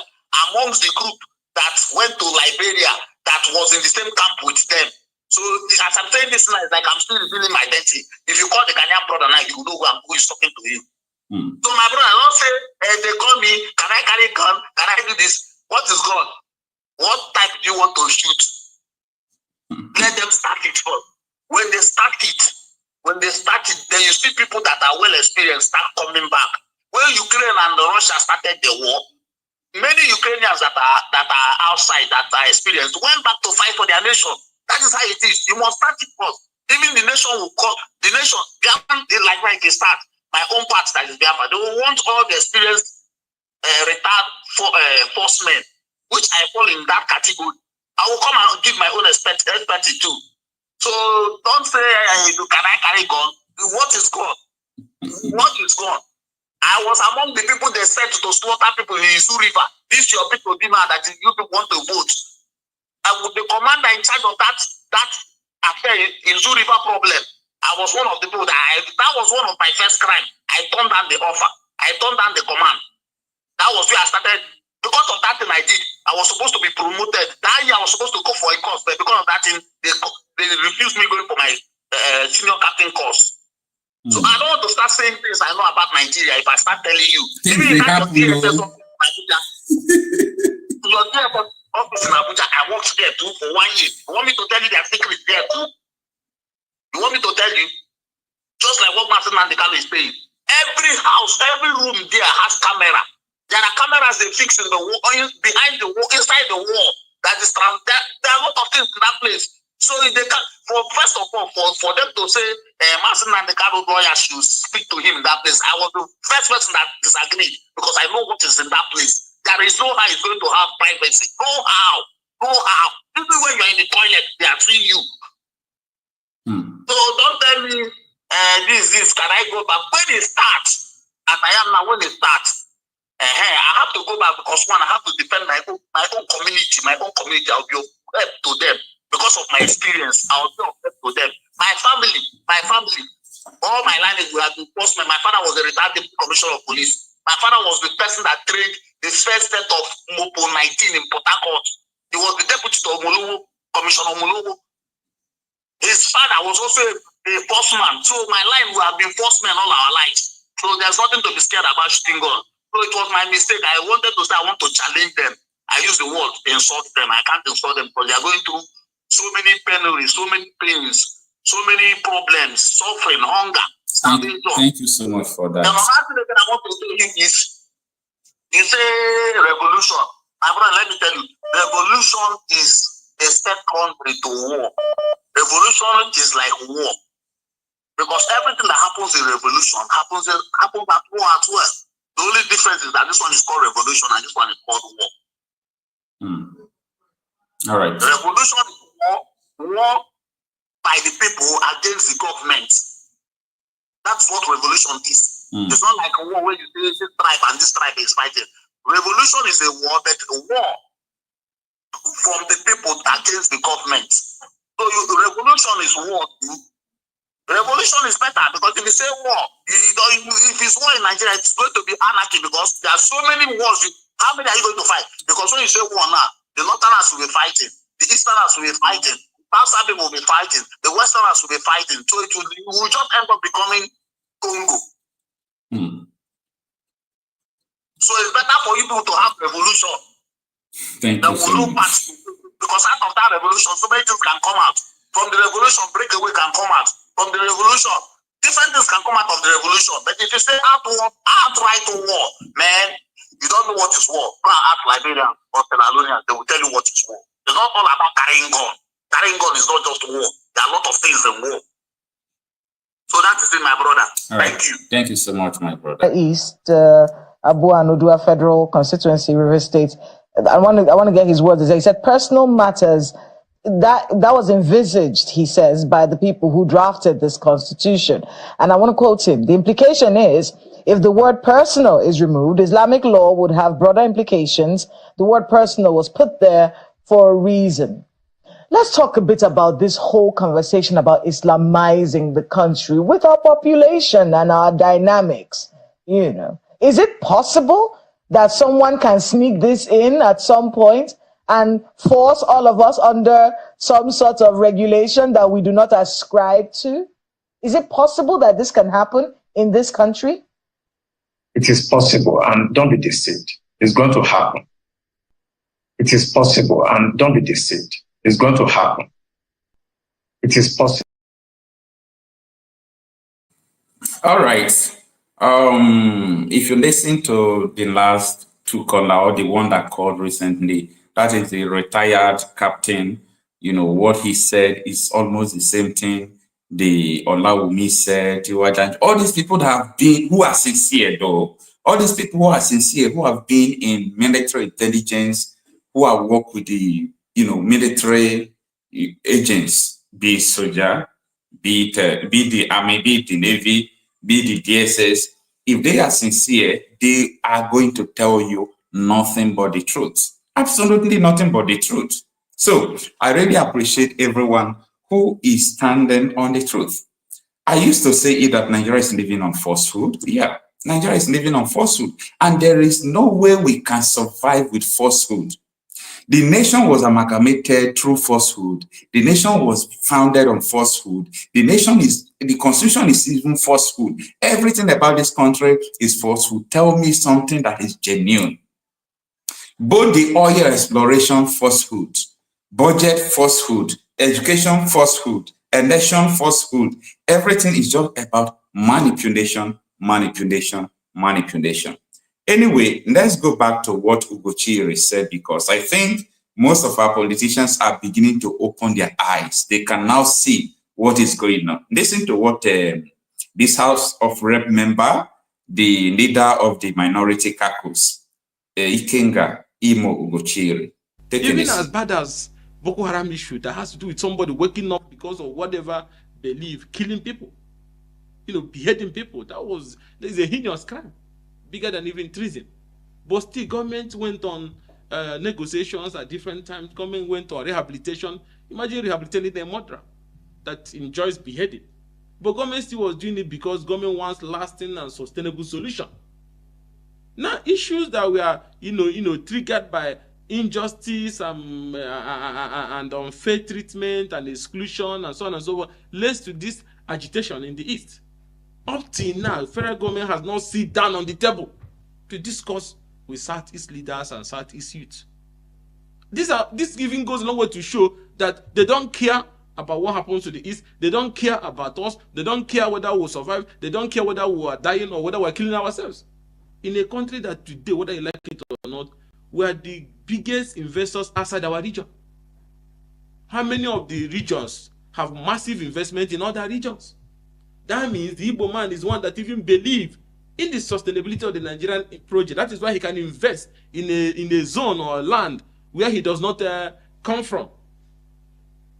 amongst the group that went to Liberia that was in the same camp with them. So as I'm saying this, like I'm still revealing my identity. If you call the Ghanaian brother now, you will know who is talking to you. So my brother, I don't say, they call me, can I carry a gun? Can I do this? What is gun? What type do you want to shoot? Let them start it first. When they start it, then you see people that are well experienced start coming back. When Ukraine and Russia started the war, many Ukrainians that are outside, that are experienced, went back to fight for their nation. That is how it is. You must start it first. Even the nation will call the nation. Like when they start, my own part that is Biafra. They will want all the experienced retired forcemen, which I fall in that category. I will come and give my own expertise too. So don't say, can I carry gun? What is gone? What is gone? I was among the people they said to slaughter people in Isu River. This your people demand that you people want to vote. And with the commander in charge of that affair in Isu River problem, I was one of the people that was one of my first crime. I turned down the offer. I turned down the command. That was where I started. Because of that thing I did, I was supposed to be promoted. That year I was supposed to go for a course, but because of that thing, they refused me going for my senior captain course. So I don't want to start saying things I know about Nigeria if I start telling you. Even if your DSS office in Abuja, I worked there too for 1 year. You want me to tell you their secrets there too? You want me to tell you? Just like what Nnamdi Kanu is saying. Every house, every room there has camera. There are cameras they fix in the wall, behind the wall, inside the wall. There are a lot of things in that place. So they can, first of all, for them to say Nnamdi Kanu lawyer should speak to him in that place, I was the first person that disagreed because I know what is in that place. There is no how he's going to have privacy. No how. Even when you're in the toilet, they are seeing you. So don't tell me this, can I go back? When it starts, as I am now, when it starts, I have to go back because one, I have to defend my own community. I'll be of help to them. Because of my experience, I'll be of help to them. My family, all my life we have been postmen. My father was a retired deputy commissioner of police. My father was the person that trained the first set of Mopo 19 in Port Harcourt. He was the deputy to Omolowo, Commissioner Omolowo. His father was also a postman. So my line, we have been postmen all our lives. So there's nothing to be scared about shooting gun. So it was my mistake. I wanted to say I want to challenge them. I use the word insult them. I can't insult them because they are going through so many penuries, so many pains, so many problems, suffering, hunger. Thank you so much for that. The last thing that I want to tell you is a revolution. My brother, let me tell you, revolution is a step country to war. Revolution is like war. Because everything that happens in revolution happens at war as well. The only difference is that this one is called revolution and this one is called war. All right. Revolution is war by the people against the government. That's what revolution is. It's not like a war where you say this tribe and this tribe is fighting. Revolution is a war, but a war from the people against the government. So revolution is war too. Revolution is better because if you say war, if it's war in Nigeria, it's going to be anarchy because there are so many wars. How many are you going to fight? Because when you say war now, the Northerners will be fighting, the Easterners will be fighting, Southern people will be fighting, the Westerners will be fighting. So it will just end up becoming Congo. So it's better for you to have revolution. Thank you so much. Because out of that revolution, so many things can come out. From the revolution, breakaway can come out. From the revolution, different things can come out of the revolution. But if you say outright war, man, you don't know what is war. Go and ask Liberia or Sierra, they will tell you what is war. It's not all about carrying gun. Carrying gun is not just war. There are a lot of things in war. So that is it, my brother. Thank you. Thank you so much, my brother. East, Abuanodua Federal Constituency, River State. I want to get his words. He said personal matters that was envisaged, he says, by the people who drafted this constitution. And I want to quote him. The implication is, if the word personal is removed, Islamic law would have broader implications. The word personal was put there for a reason. Let's talk a bit about this whole conversation about Islamizing the country with our population and our dynamics. You know, is it possible that someone can sneak this in at some point and force all of us under some sort of regulation that we do not ascribe to? Is it possible that this can happen in this country? It is possible, and don't be deceived. It's going to happen. It is possible, and don't be deceived. It's going to happen. It is possible. All right. If you listen to the last two caller, or the one that called recently, that is the retired captain. You know, what he said is almost the same thing the Olawumi said. All these people that have been, who are sincere though, all these people who are sincere, who have been in military intelligence, who have worked with the, military agents, be it soldier, be the army, be it the navy, be the DSS, if they are sincere, they are going to tell you nothing but the truth. Absolutely nothing but the truth. So I really appreciate everyone who is standing on the truth. I used to say that Nigeria is living on falsehood. Yeah, Nigeria is living on falsehood. And there is no way we can survive with falsehood. The nation was amalgamated through falsehood. The nation was founded on falsehood. The constitution is even falsehood. Everything about this country is falsehood. Tell me something that is genuine. Both the oil exploration falsehood, budget falsehood, education falsehood, election falsehood. Everything is just about manipulation, manipulation, manipulation. Anyway, let's go back to what Ugochiri said, because I think most of our politicians are beginning to open their eyes. They can now see what is going on. Listen to what this House of Rep member, the leader of the minority caucus, Ikenga Imo Ugochiri. Even as bad as Boko Haram issue that has to do with somebody waking up because of whatever belief, killing people, beheading people, there's a heinous crime, bigger than even treason. But still, government went on negotiations at different times. Government went on rehabilitation. Imagine rehabilitating a murderer that enjoys beheading. But government still was doing it because government wants lasting and sustainable solution. Now, issues that were, triggered by injustice and unfair treatment and exclusion and so on and so forth leads to this agitation in the East. Up till now, federal government has not sit down on the table to discuss with Southeast leaders and Southeast youth. This even goes a long way to show that they don't care about what happens to the East. They don't care about us. They don't care whether we'll survive. They don't care whether we are dying or whether we're killing ourselves. In a country that today, whether you like it or not, we are the biggest investors outside our region. How many of the regions have massive investment in other regions? That means the Igbo man is one that even believes in the sustainability of the Nigerian project. That is why he can invest in a zone or a land where he does not come from.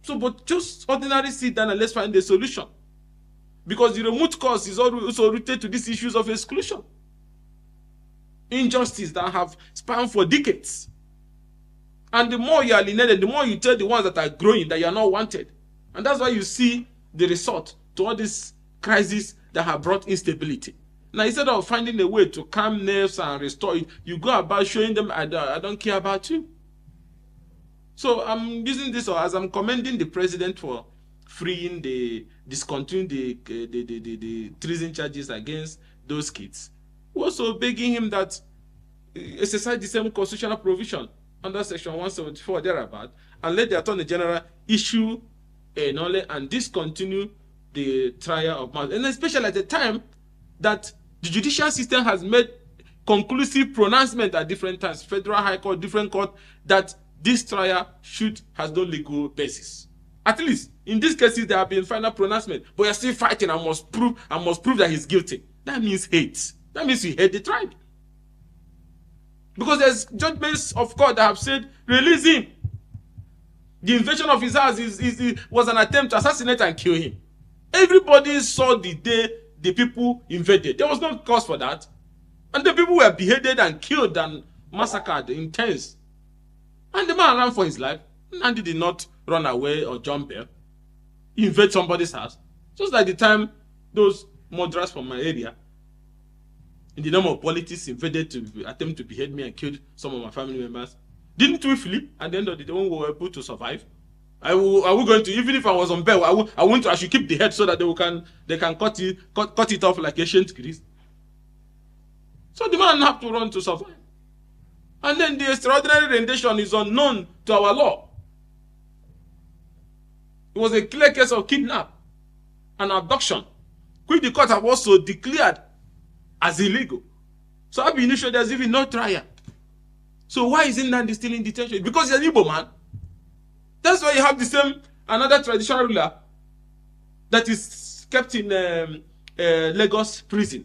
So, but just ordinarily sit down and let's find a solution. Because the root cause is also rooted to these issues of exclusion. Injustice that have spanned for decades. And the more you are alienated, the more you tell the ones that are growing that you are not wanted. And that's why you see the result to all these crises that have brought instability. Now, instead of finding a way to calm nerves and restore it, you go about showing them, I don't care about you. So I'm using this as I'm commending the president for freeing discontinuing the treason charges against those kids. We're also begging him that exercise the same constitutional provision under Section 174 thereabout, and let the Attorney General issue a knowledge and discontinue the trial of Marcel. And especially at the time that the judicial system has made conclusive pronouncement at different times, Federal High Court, different court, that this trial has no legal basis. At least in these cases there have been final pronouncement, but you're still fighting and must prove that he's guilty. That means hate. That means you hate the tribe. Because there's judgments of court that have said, release him. The invasion of his house was an attempt to assassinate and kill him. Everybody saw the day the people invaded. There was no cause for that. And the people were beheaded and killed and massacred in tens. And the man ran for his life. And he did not run away or jump there. He invaded somebody's house. Just like the time those murderers from my area, in the name of politics, invaded to attempt to behead me and killed some of my family members. Didn't we flee? At the end of the day, when we were able to survive, are we going to, even if I was on bail, I should keep the head so that they can cut it off like ancient Greece. So the man have to run to survive. And then the extraordinary rendition is unknown to our law. It was a clear case of kidnap and abduction, which the court have also declared as illegal. So I've been issued there's even no trial. So why is Nnamdi still in detention? Because he's an Igbo man. That's why you have the same, another traditional ruler that is kept in Lagos prison,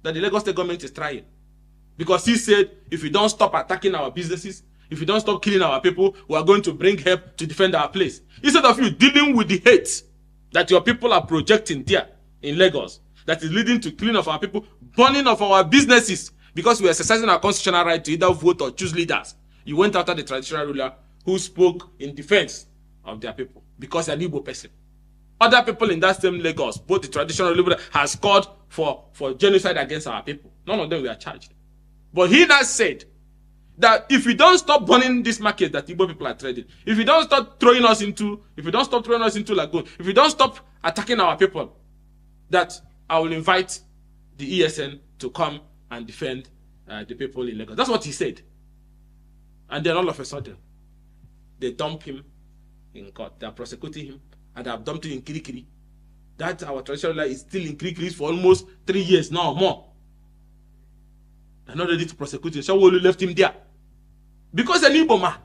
that the Lagos State government is trying. Because he said, if you don't stop attacking our businesses, If you don't stop killing our people, we are going to bring help to defend our place. Instead of you dealing with the hate that your people are projecting there in Lagos, that is leading to killing of our people, burning of our businesses, because we are exercising our constitutional right to either vote or choose leaders. You went after the traditional ruler who spoke in defense of their people because an Igbo person. Other people in that same Lagos, both the traditional ruler has called for genocide against our people. None of them were charged. But he now said that if you don't stop burning this market that Igbo people are trading, if you don't stop throwing us into lagoon, if you don't stop attacking our people, that I will invite the ESN to come and defend the people in Lagos. That's what he said. And then all of a sudden, they dump him in court. They are prosecuting him, and they have dumped him in Kirikiri. That our traditional ruler is still in Kirikiri for almost 3 years now or more. They're not ready to prosecute him. Sowore left him there because an Igbo man.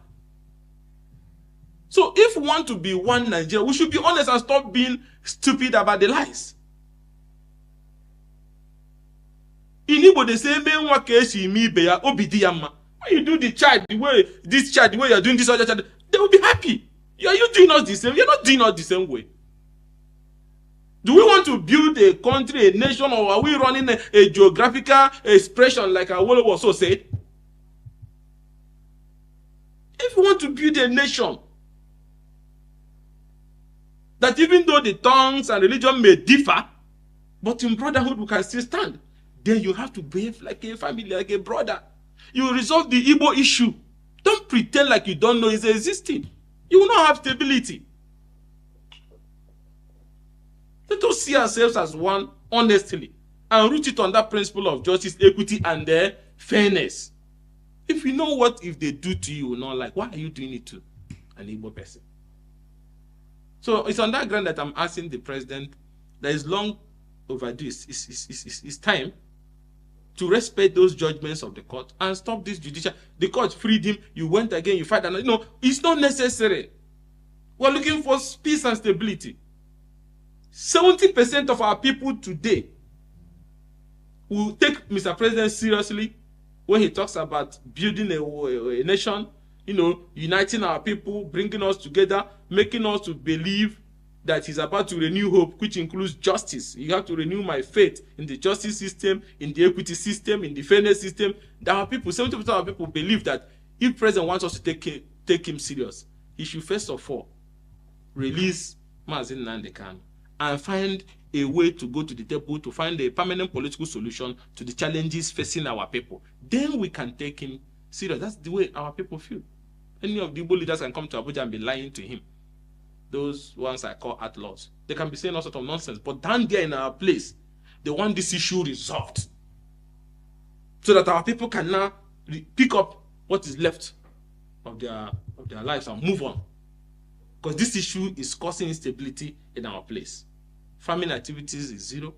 So if we want to be one Nigeria, we should be honest and stop being stupid about the lies. In Igbo, they say, when you do the child the way you're doing this other child, they will be happy. Are you doing us the same? You're not doing us the same way. Do we want to build a country, a nation, or are we running a geographical expression like Awolowo also said? If we want to build a nation, that even though the tongues and religion may differ, but in brotherhood we can still stand, then you have to behave like a family, like a brother. You resolve the Igbo issue. Don't pretend like you don't know it's existing. You will not have stability. Let us see ourselves as one honestly and root it on that principle of justice, equity, and fairness. If you know what if they do to you or not, like, why are you doing it to an Igbo person? So it's on that ground that I'm asking the president that is long overdue. It's time to respect those judgments of the court and stop this judicial. The court freed him. You went again. You fight another. No, it's not necessary. We're looking for peace and stability. 70% of our people today will take Mr. President seriously when he talks about building a nation, uniting our people, bringing us together, making us to believe that he's about to renew hope, which includes justice. You have to renew my faith in the justice system, in the equity system, in the fairness system. That our people, 70% of our people believe that if the president wants us to take him serious, he should first of all release Nnamdi Kanu and find a way to go to the table to find a permanent political solution to the challenges facing our people. Then we can take him serious. That's the way our people feel. Any of the Igbo leaders can come to Abuja and be lying to him. Those ones I call outlaws. They can be saying all sorts of nonsense. But down there in our place, they want this issue resolved. So that our people can now pick up what is left of their lives and move on. Because this issue is causing instability in our place. Farming activities is zero.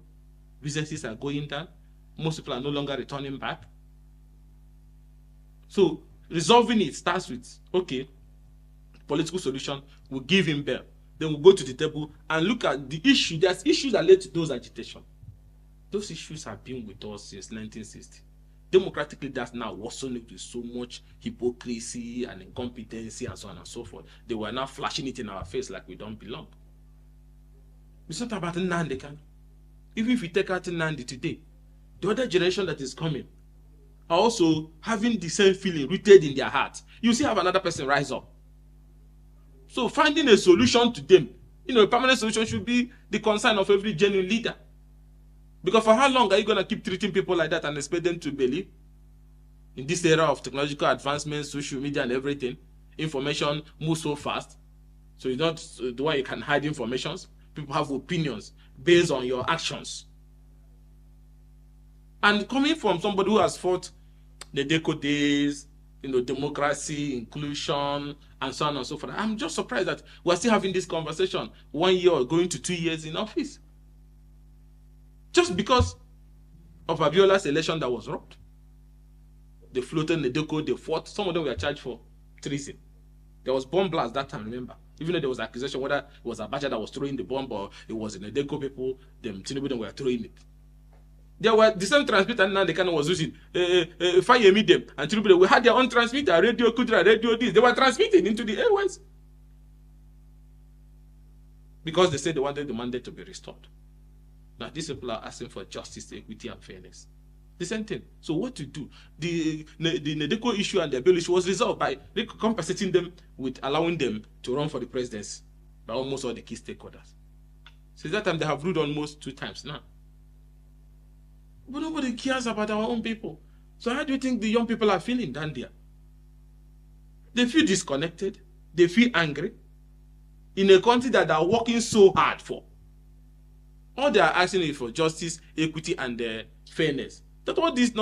Businesses are going down. Most people are no longer returning back. So resolving it starts with, okay, political solution, we'll give him bail. Then we'll go to the table and look at the issue. There's issues that led to those agitation. Those issues have been with us since 1960. Democratic leaders now worsen it with so much hypocrisy and incompetency and so on and so forth. They were now flashing it in our face like we don't belong. It's not about Nnamdi Kanu. Even if you take out Nnamdi today, the other generation that is coming are also having the same feeling rooted in their heart. You see, have another person rise up. So finding a solution to them, a permanent solution should be the concern of every genuine leader. Because for how long are you going to keep treating people like that and expect them to believe? In this era of technological advancements, social media and everything, information moves so fast. So it's not the way you can hide informations. People have opinions based on your actions. And coming from somebody who has fought the Deco days, democracy, inclusion, and so on and so forth, I'm just surprised that we're still having this conversation 1 year or going to 2 years in office. Just because of Abiola's election that was robbed. They floated the Deco, they fought. Some of them were charged for treason. There was bomb blast that time, remember? Even though there was accusation whether it was Abacha that was throwing the bomb or it was in the Deco people, them Tinubu were throwing it. There were the same transmitter Nnamdi Kanu was using. Fire Medium and Tinubu, we had their own transmitter, Radio Kudra, Radio this. They were transmitting into the airways. Because they said they wanted the mandate to be restored. Now these people are asking for justice, equity, and fairness. The same thing. So what to do? The Nedeko issue and the bill issue was resolved by compensating them with allowing them to run for the presidency by almost all the key stakeholders. Since that time, they have ruled almost 2 times now. But nobody cares about our own people. So how do you think the young people are feeling down there? They feel disconnected. They feel angry. In a country that they are working so hard for. All they are asking is for justice, equity, and fairness. That all this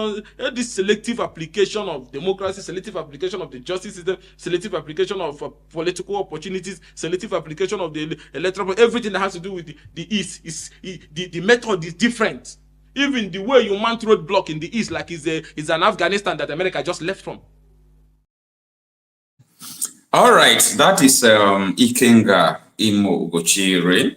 selective application of democracy, selective application of the justice system, selective application of political opportunities, selective application of the electoral, everything that has to do with the East, the method is different. Even the way you mount roadblock in the East, like is an Afghanistan that America just left from. All right, that is Ikenga Imo Ugochire.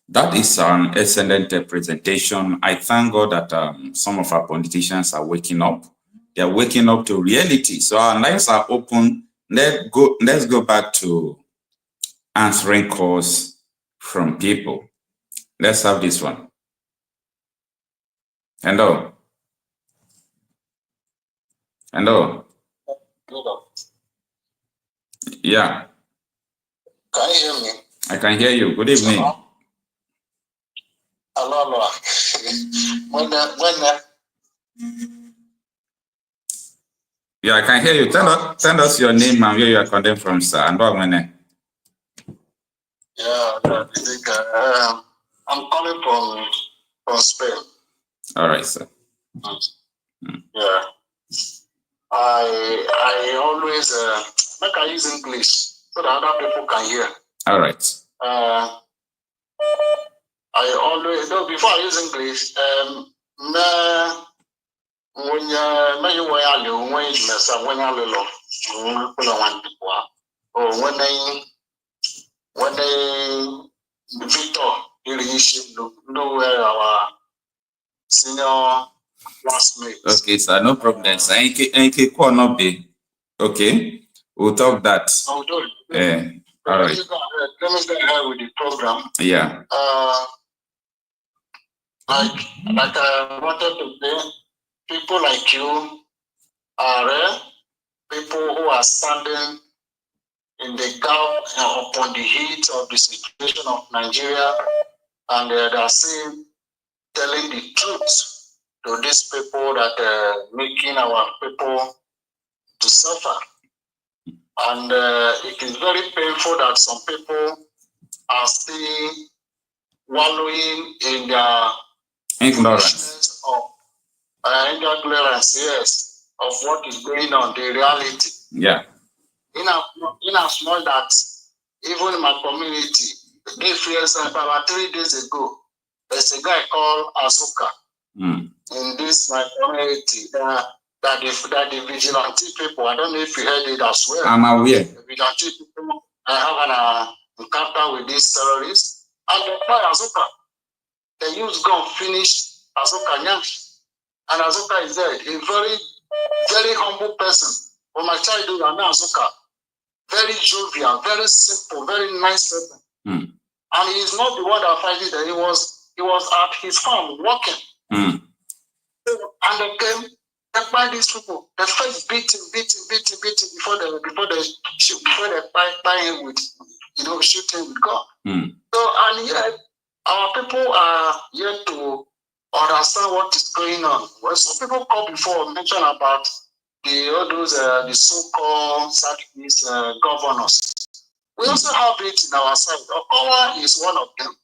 That is an excellent presentation. I thank God that some of our politicians are waking up. They are waking up to reality. So our lines are open. Let's go back to answering calls from people. Let's have this one. Hello. Hello. Yeah. Can you hear me? I can hear you. Good evening. Hello. Yeah, I can hear you. Tell us your name and where you are calling from, sir. And yeah, I'm calling from Spain. All right, sir. Yeah. I always make I use English so that other people can hear. All right. I always, though before I use English, when you when Victor our senior classmate. Okay, sir, no problem, sir. Okay, we'll talk that. I'll do it. All right. Let me go ahead with the program. Yeah. Like I wanted to say, people like you are people who are standing in the gap upon the heat of the situation of Nigeria, and they are saying, telling the truth to these people that are making our people to suffer. And it is very painful that some people are still wallowing in their ignorance yes, of what is going on, the reality. Yeah. In as much that even in my community, about 3 days ago, there's a guy called Azuka in this my community that the vigilante people, I don't know if you heard it as well. I'm aware. The vigilante people have an encounter with these terrorists, and they buy Azuka. They use gun finish Azuka Nyash. And Azuka is dead. A very, very humble person. From my childhood, I know Azuka. Very jovial, very simple, very nice person. And he's not the one that fighting there. He was at his farm working. And they came, they find these people. They first beat him before they buy him with, shoot him with gun. So, and yet, our people are yet to understand what is going on. Well, some people called before mentioned about all those the so-called Southeast governors. We also have it in our side. Okocha is one of them,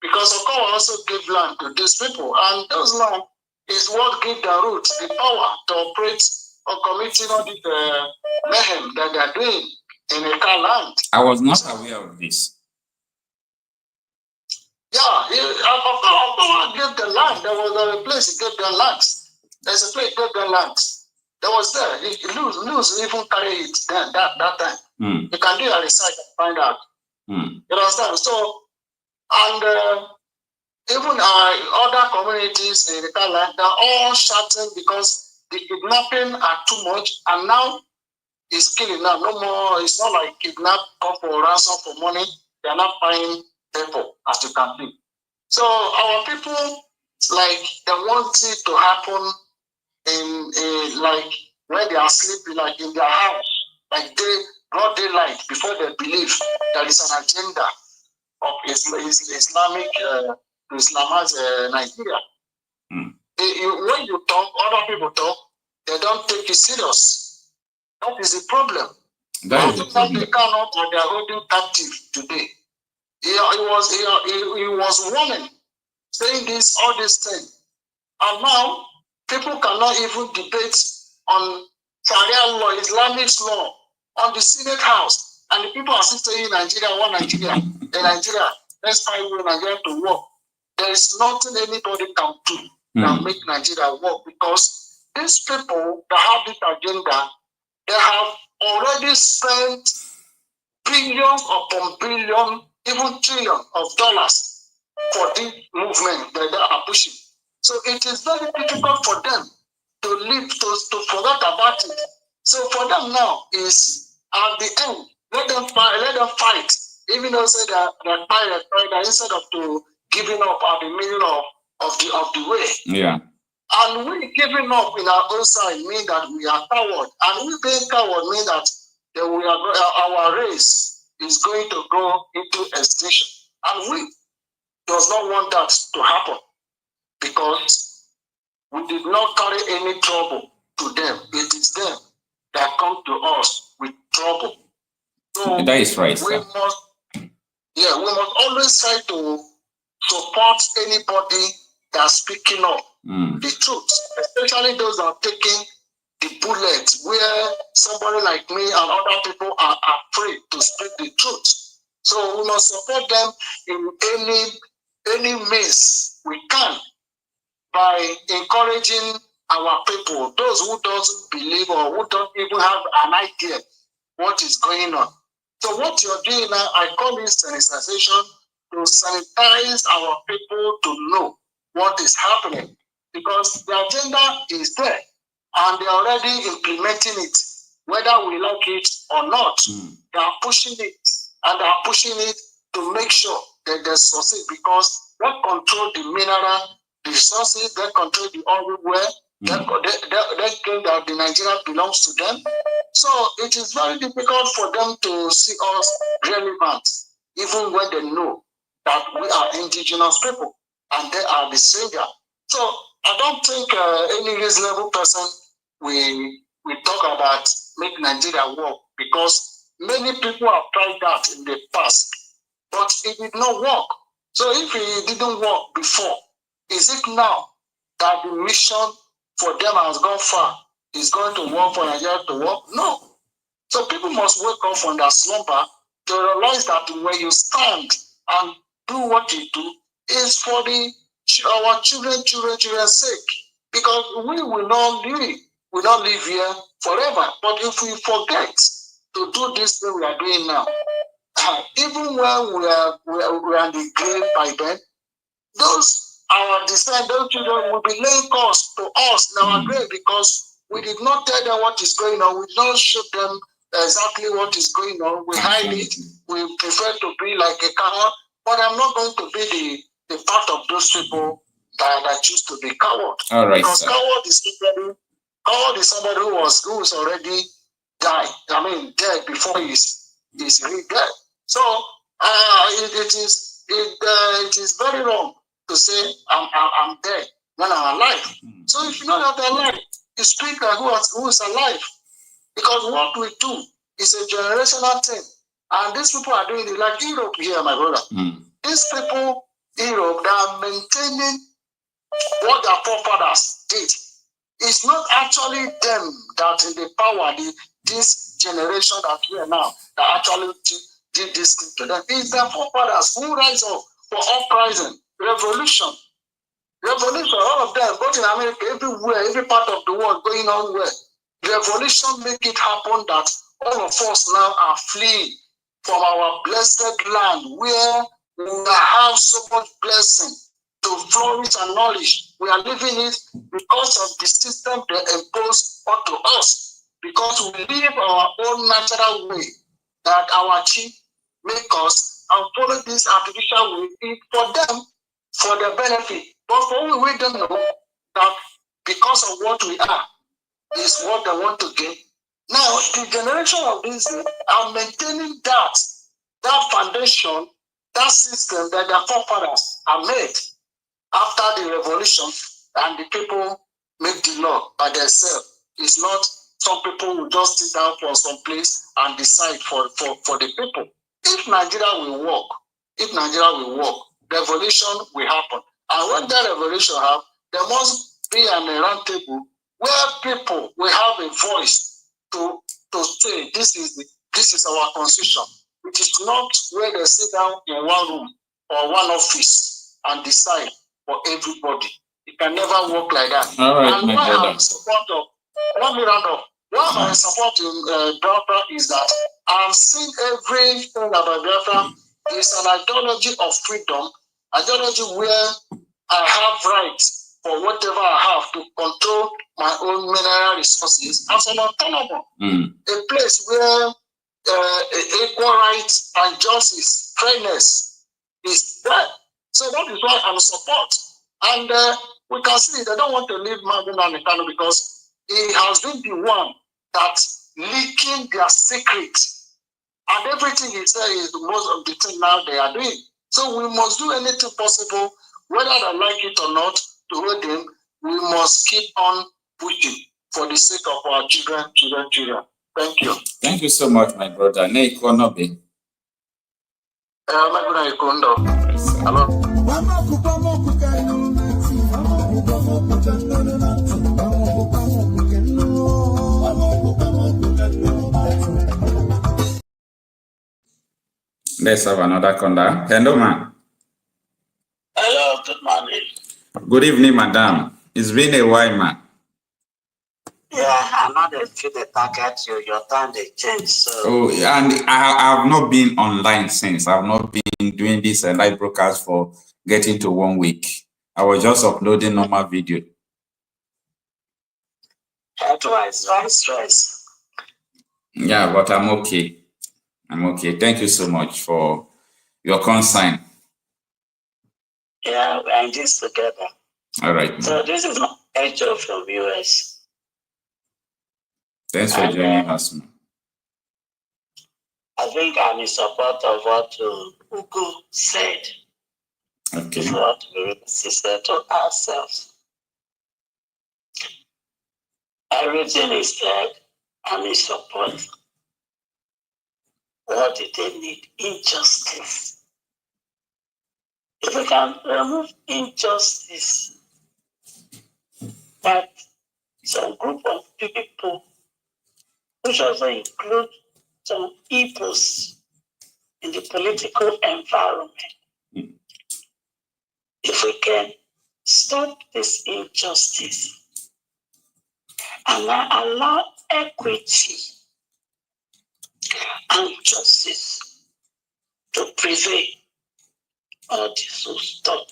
because Okocha also gave land to these people, and those land is what gave the root, the power to operate or committing all the mayhem that they are doing in Ekpa land. I was not aware of this. Yeah, Okocha gave the land. There was a place he gave them land. There's a place he gave them land. There was there. News even carry it then that time. You can do a research and find out. You understand? So, and Even other communities in the land, they're all shouting because the kidnapping are too much, and now it's killing now. No more, it's not like kidnap, come for ransom for money. They're not buying people, as you can see. So our people, like, they want it to happen in like where they are sleeping, like in their house, like broad daylight, before they believe there is an agenda of Islamic to Islamize Nigeria. When you talk, other people talk, they don't take it serious. That is the problem. Nnamdi Kanu, they are holding captive today. He was warning, saying this, all this thing. And now, people cannot even debate on Sharia law, Islamic law, on the Senate House. And the people are still saying Nigeria, one Nigeria, in Nigeria, let's find one Nigeria to work. There is nothing anybody can do that make Nigeria work, because these people that have this agenda, they have already spent billions upon billions, even trillions of dollars for this movement that they are pushing. So it is very difficult for them to live, to forget about it. So for them now is at the end, let them fight. Even though say that instead of to giving up at the middle of the way. Yeah. And we giving up in our own side mean that we are coward. And we being coward mean that our race is going to go into extinction. And we does not want that to happen, because we did not carry any trouble to them. It is them that come to us with trouble. So that is right. We must always try to support anybody that's speaking up the truth, especially those that are taking the bullet, where somebody like me and other people are afraid to speak the truth. So we must support them in any means we can, by encouraging our people, those who doesn't believe or who don't even have an idea what is going on. So what you're doing now, I call this sensitization, to sanitize our people to know what is happening, because the agenda is there and they're already implementing it, whether we like it or not. They are pushing it, and they are pushing it to make sure that they succeed, because they control the mineral resources, they control the oil well, they think that the Nigeria belongs to them. So it is very difficult for them to see us relevant, even when they know that we are indigenous people and they are the stranger. So I don't think any reasonable person will talk about make Nigeria work, because many people have tried that in the past, but it did not work. So if it didn't work before, is it now that the mission for them has gone far, is going to work for Nigeria to work? No. So people must wake up from their slumber to realize that when you stand and do what you do, is for our children's sake. Because we will not live here forever. But if we forget to do this thing we are doing now, even when we are in the grave by then, our descendants, those children will be laying cost to us in our grave, because we did not tell them what is going on. We did not show them exactly what is going on. We hide it. We prefer to be like a coward. But I'm not going to be the part of those people that choose to be coward. All right, because coward is somebody who is already died. I mean, dead before he's really dead. So it is very wrong to say I'm dead when I'm alive. So if you know that I'm alive, you speak like who is alive. Because what we do is a generational thing. And these people are doing it like Europe here, my brother. These people, Europe, they are maintaining what their forefathers did. It's not actually them that in the power, this generation that we are now, that actually did this thing to them. It's their forefathers who rise up for uprising, revolution, all of them, both in America, everywhere, every part of the world going on where. Revolution make it happen that all of us now are fleeing from our blessed land, where we have so much blessing to flourish and nourish. We are living it because of the system they impose onto us, because we live our own natural way that our chief make us and follow this artificial way for them, for their benefit. But for we don't know that because of what we are is what they want to gain. Now, the generation of this are maintaining that foundation, that system that their forefathers are made after the revolution, and the people make the law by themselves. It's not some people will just sit down for some place and decide for the people. If Nigeria will work, revolution will happen. And when that revolution happens, there must be an round table where people will have a voice to say this is our constitution. It is not where they sit down in one room or one office and decide for everybody. It can never work like that. All right, and my why brother. I'm supporter, let me round up. Why I'm supporting Biafra is that I'm seeing everything about Biafra is an ideology of freedom, ideology where I have rights for whatever I have to control my own mineral resources as an autonomous. A place where equal rights and justice, fairness is there. So that is why I'm support. And we can see they don't want to leave Nnamdi Kanu because he has been the one that leaking their secret. And everything he says is most of the thing now they are doing. So we must do anything possible, whether they like it or not, to hold them. We must keep on pushing for the sake of our children. Thank you. Thank you so much, my brother. Hello. Let's have another caller. Hello, ma'am. Hello, good morning. Good evening, madam. It's been a while, ma'am. Yeah, I'm not a the target you. Your time they change. So. Oh, and I have not been online since. I've not been doing this live broadcast for getting to 1 week. I was just uploading normal video. Otherwise, very stress. Yeah, but I'm okay. I'm okay. Thank you so much for your concern. Yeah, we're in this together. All right. So this is not Echo from US. Thanks for joining us, man. I think I'm in support of what Ugo said. Okay. It's what we said to ourselves. Everything is said, I'm in support. What did they need? Injustice. If we can remove injustice, that some group of people, which also include some Igbos in the political environment, if we can stop this injustice and allow equity and justice to prevail, all this will stop.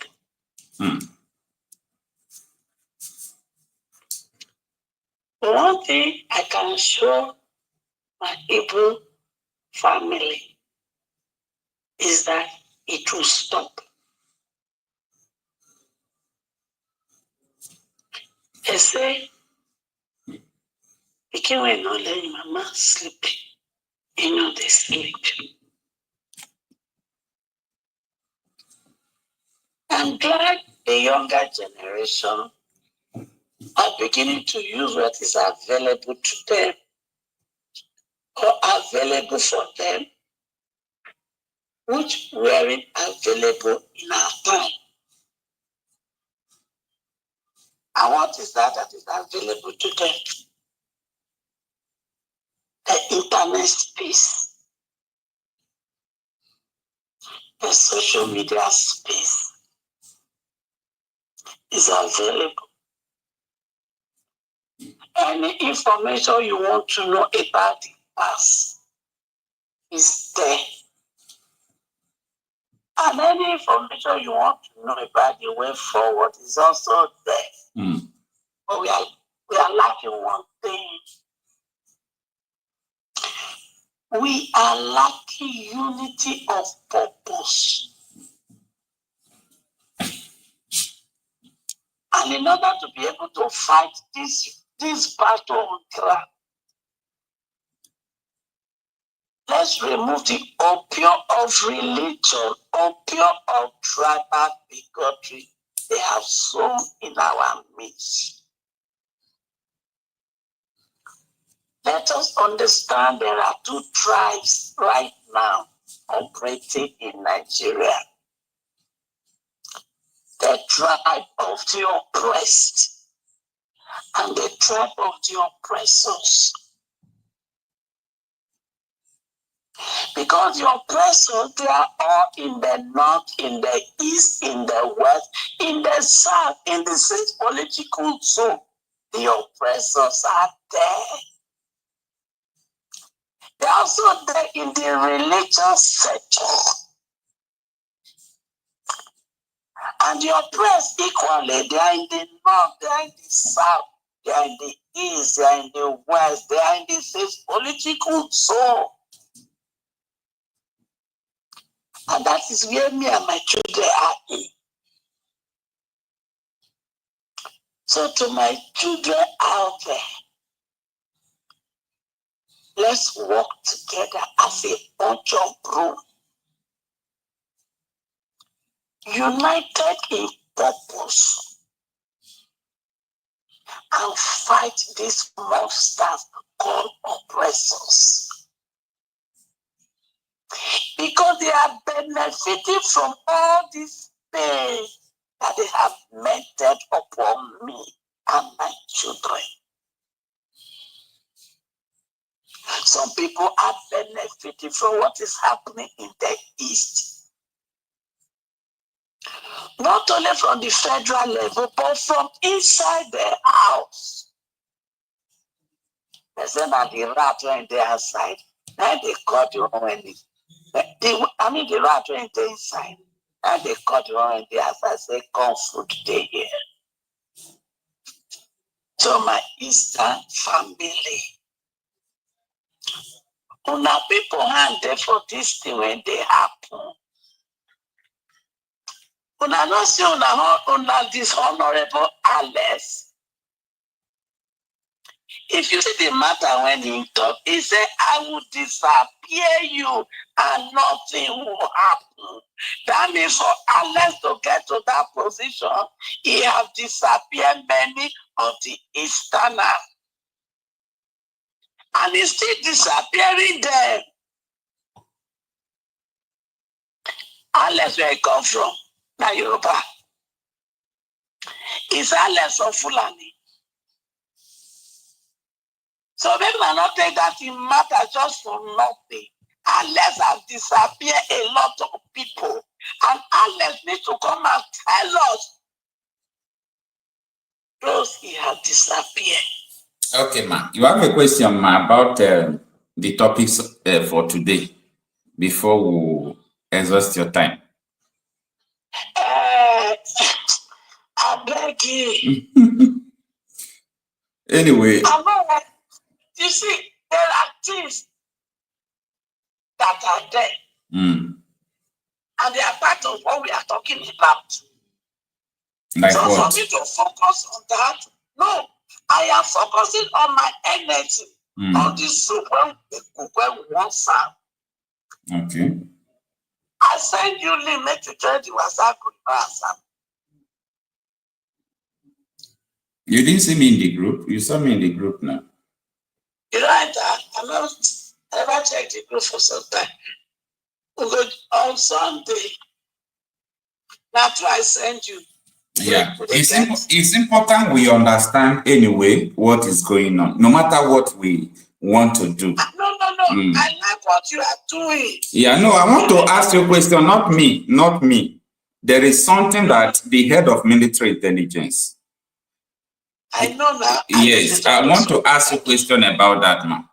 One thing I can assure my Igbo family is that it will stop. They say, you can't not let mama sleep. You know they sleep. I'm glad the younger generation are beginning to use what is available to them or available for them, which weren't available in our time. And what is that is available to them? The internet space, the social media space is available. And the information you want to know about the past is there. And any information you want to know about the way forward is also there. But we are lacking one thing. We are lacking unity of purpose. And in order to be able to fight this battle on ground, let's remove the opium of religion, opium of tribal bigotry they have sown in our midst. Let us understand there are two tribes right now operating in Nigeria. The tribe of the oppressed and the tribe of the oppressors. Because the oppressors, they are all in the north, in the east, in the west, in the south, in the six political zone. The oppressors are there. They are also there in the religious sector. And the oppressed equally, they are in the north, they are in the south, they are in the east, they are in the west, they are in the six political zone. And that is where me and my children are in. So to my children out there, let's work together as a bunch of bros, united in purpose, and fight these monsters called oppressors. Because they are benefiting from all this pain that they have meted upon me and my children. Some people are benefiting from what is happening in the East. Not only from the federal level, but from inside the house. They say that the rat went there outside. Now they cut you when the rat went inside. And they cut you when they outside. Say, come food day here. So my Eastern family, una people hand there for this thing when they happen. Una not see una dishonorable Alex. If you see the matter when he talk, he said, I will disappear you and nothing will happen. That means for Alex to get to that position, he have disappeared many of the Easterners. And he's still disappearing them. Alex, where he come from? Na Yoruba. Is Alex of Fulani? So maybe I not take that in matter just for nothing. Alex has disappeared a lot of people. And Alex needs to come and tell us those he has disappeared. Okay, ma. You have a question, ma, about the topics for today before we exhaust your time. I beg you. Anyway. You see, there are things that are there. And they are part of what we are talking about. Like so what? For me to focus on that, no. I am focusing on my energy on the soup when we want some. Okay. I send you limit to join the WhatsApp group. You didn't see me in the group. You saw me in the group now. You know that I never checked the group for some time. Because on Sunday, that's why I send you. Yeah, it's important we understand anyway what is going on, no matter what we want to do. No. I like what you are doing. Yeah, no, I want to ask you a question, not me. There is something that the head of military intelligence. I know now. Yes, I want to ask you a question about that, man.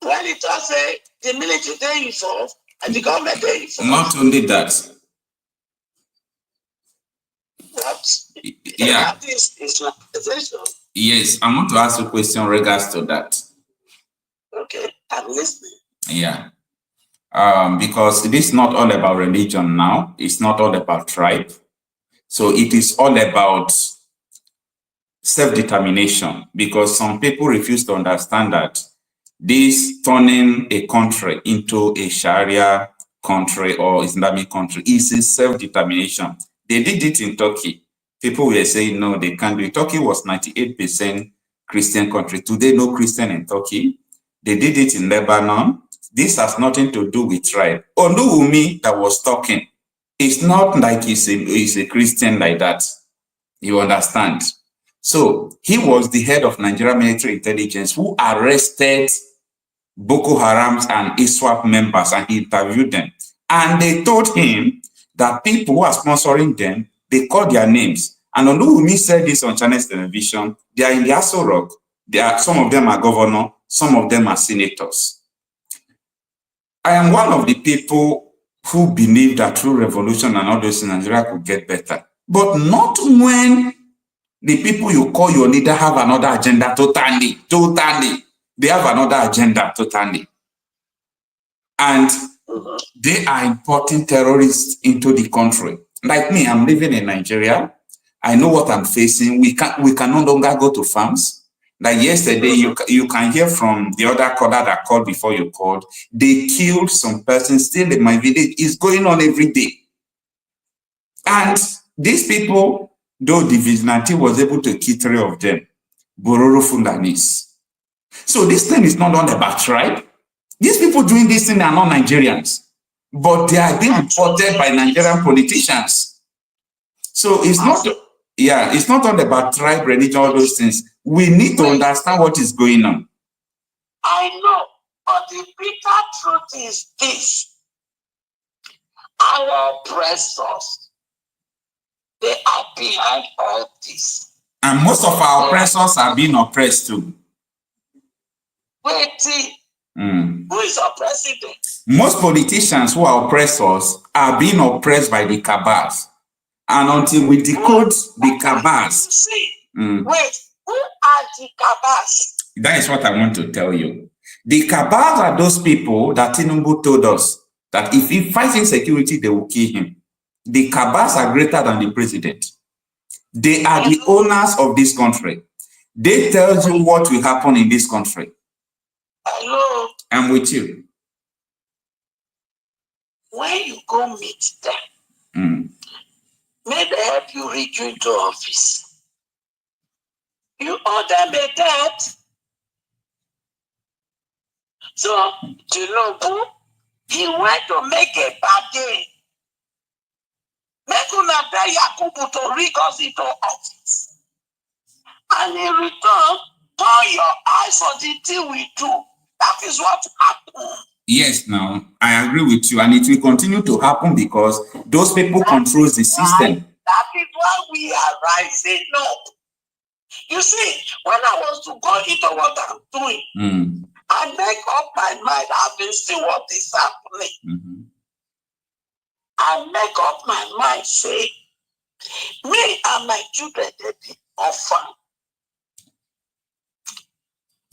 When it was the military they involved, And the government they inform. Not only that. What? Yeah. That is Islamization. Yes, I want to ask you a question in regards to that. Okay, I'm listening. Yeah. Because it is not all about religion now. It's not all about tribe. So it is all about self-determination, because some people refuse to understand that this turning a country into a Sharia country or Islamic country is a self-determination. They did it in Turkey. People were saying, no, they can't do it. Turkey was 98% Christian country. Today, no Christian in Turkey. They did it in Lebanon. This has nothing to do with tribe. Oluwumi that was talking, it's not like he's a Christian like that. You understand? So he was the head of Nigerian military intelligence who arrested Boko Haram and ISWAP members, and he interviewed them. And they told him that people who are sponsoring them, they call their names. And Oluwumi said this on Channels Television. They are in the Aso Rock. Some of them are governors, some of them are senators. I am one of the people who believe that through revolution and all those in Nigeria could get better. But not when the people you call your leader have another agenda totally. They have another agenda totally. And they are importing terrorists into the country. Like me, I'm living in Nigeria. I know what I'm facing. We can no longer go to farms. Like yesterday, you can hear from the other caller that called before you called. They killed some person still in my village. It's going on every day. And these people, though the vigilante was able to kill 3 of them, Bororo Fundanis. So this thing is not all about tribe. These people doing this thing are not Nigerians, but they are being imported by Nigerian politicians. So it's not, it's not all about tribe, religion, all those things. We need to understand what is going on. I know, but the bitter truth is this. Our oppressors, they are behind all this. And most of our oppressors are being oppressed too. Wait, who is oppressing them? Most politicians who are oppressors are being oppressed by the cabals. And until we decode the cabals. See, wait, who are the cabals? That is what I want to tell you. The cabals are those people that Tinubu told us that if he fights insecurity, they will kill him. The cabals are greater than the president. They are the owners of this country. They tell you what will happen in this country. Hello. I'm with you. When you go meet them, may they help you reach you into office. You owe them a debt. So, Tinubu, he went to make a bargain. Make una tell Yakubu to rig us into office. And in return, turn your eyes on the thing we do. That is what happened. Yes, now, I agree with you. And it will continue to happen because those people control the system. That is why we are rising up. You see, when I was to go into what I'm doing, I make up my mind. I've been seeing what is happening. I make up my mind, say, me and my children, they be orphaned.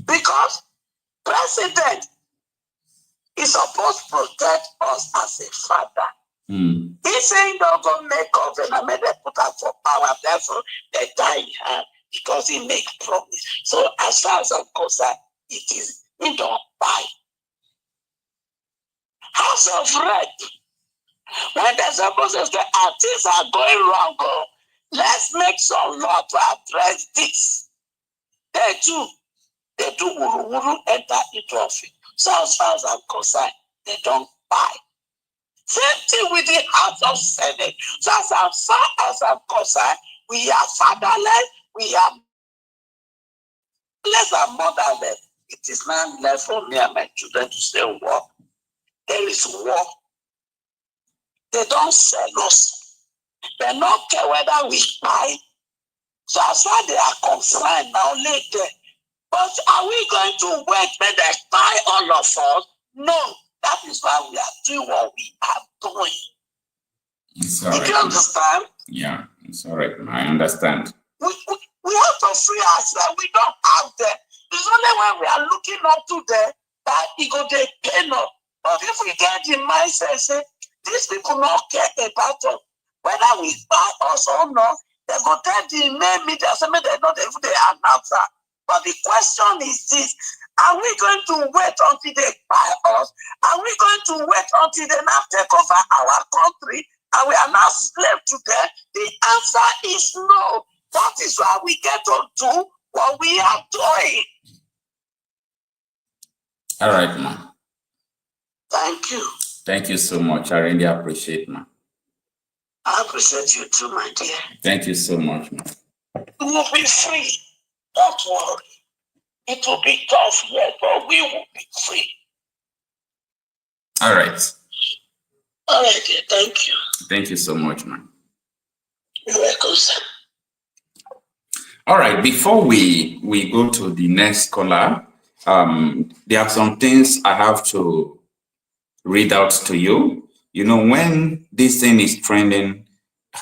Because president is supposed to protect us as a father. He's saying don't go make government, may they put up for power, therefore they die in her because he makes promise. So as far as I'm concerned, it is he don't buy. House of Rep. When they're supposed to say things are going wrong, let's make some law to address this. They do wuru enter into office. So as far as I'm concerned, they don't buy. Same thing with the House of Senate. So as far as I'm concerned, we are fatherless, we are less and motherless. It is not left for me and my children to say war. There is war. They don't sell us. They don't care whether we buy. So as far as they are concerned now later. But are we going to wait when they buy all of us? No. That is why we are doing what we are doing. It's all right. Did you understand? Yeah, it's all right. I understand. We have to free ourselves. We don't have them. It's only when we are looking up to them that it go they pain us. But if we get the mindset, say, these people don't care about us, whether we buy us or not, they go tell the main media, say, they not even the announcer. But the question is this: are we going to wait until they buy us? Are we going to wait until they now take over our country and we are now slave to them? The answer is no. That is why we get to do what we are doing. All right, man. Thank you. Thank you so much. I really appreciate, man. I appreciate you too, my dear. Thank you so much, man. We will be free. Don't worry. It will be tough, yes, but we will be free. All right. All right, dear. Thank you. Thank you so much, man. You're welcome, sir. All right. Before we go to the next caller, there are some things I have to read out to you. You know, when this thing is trending,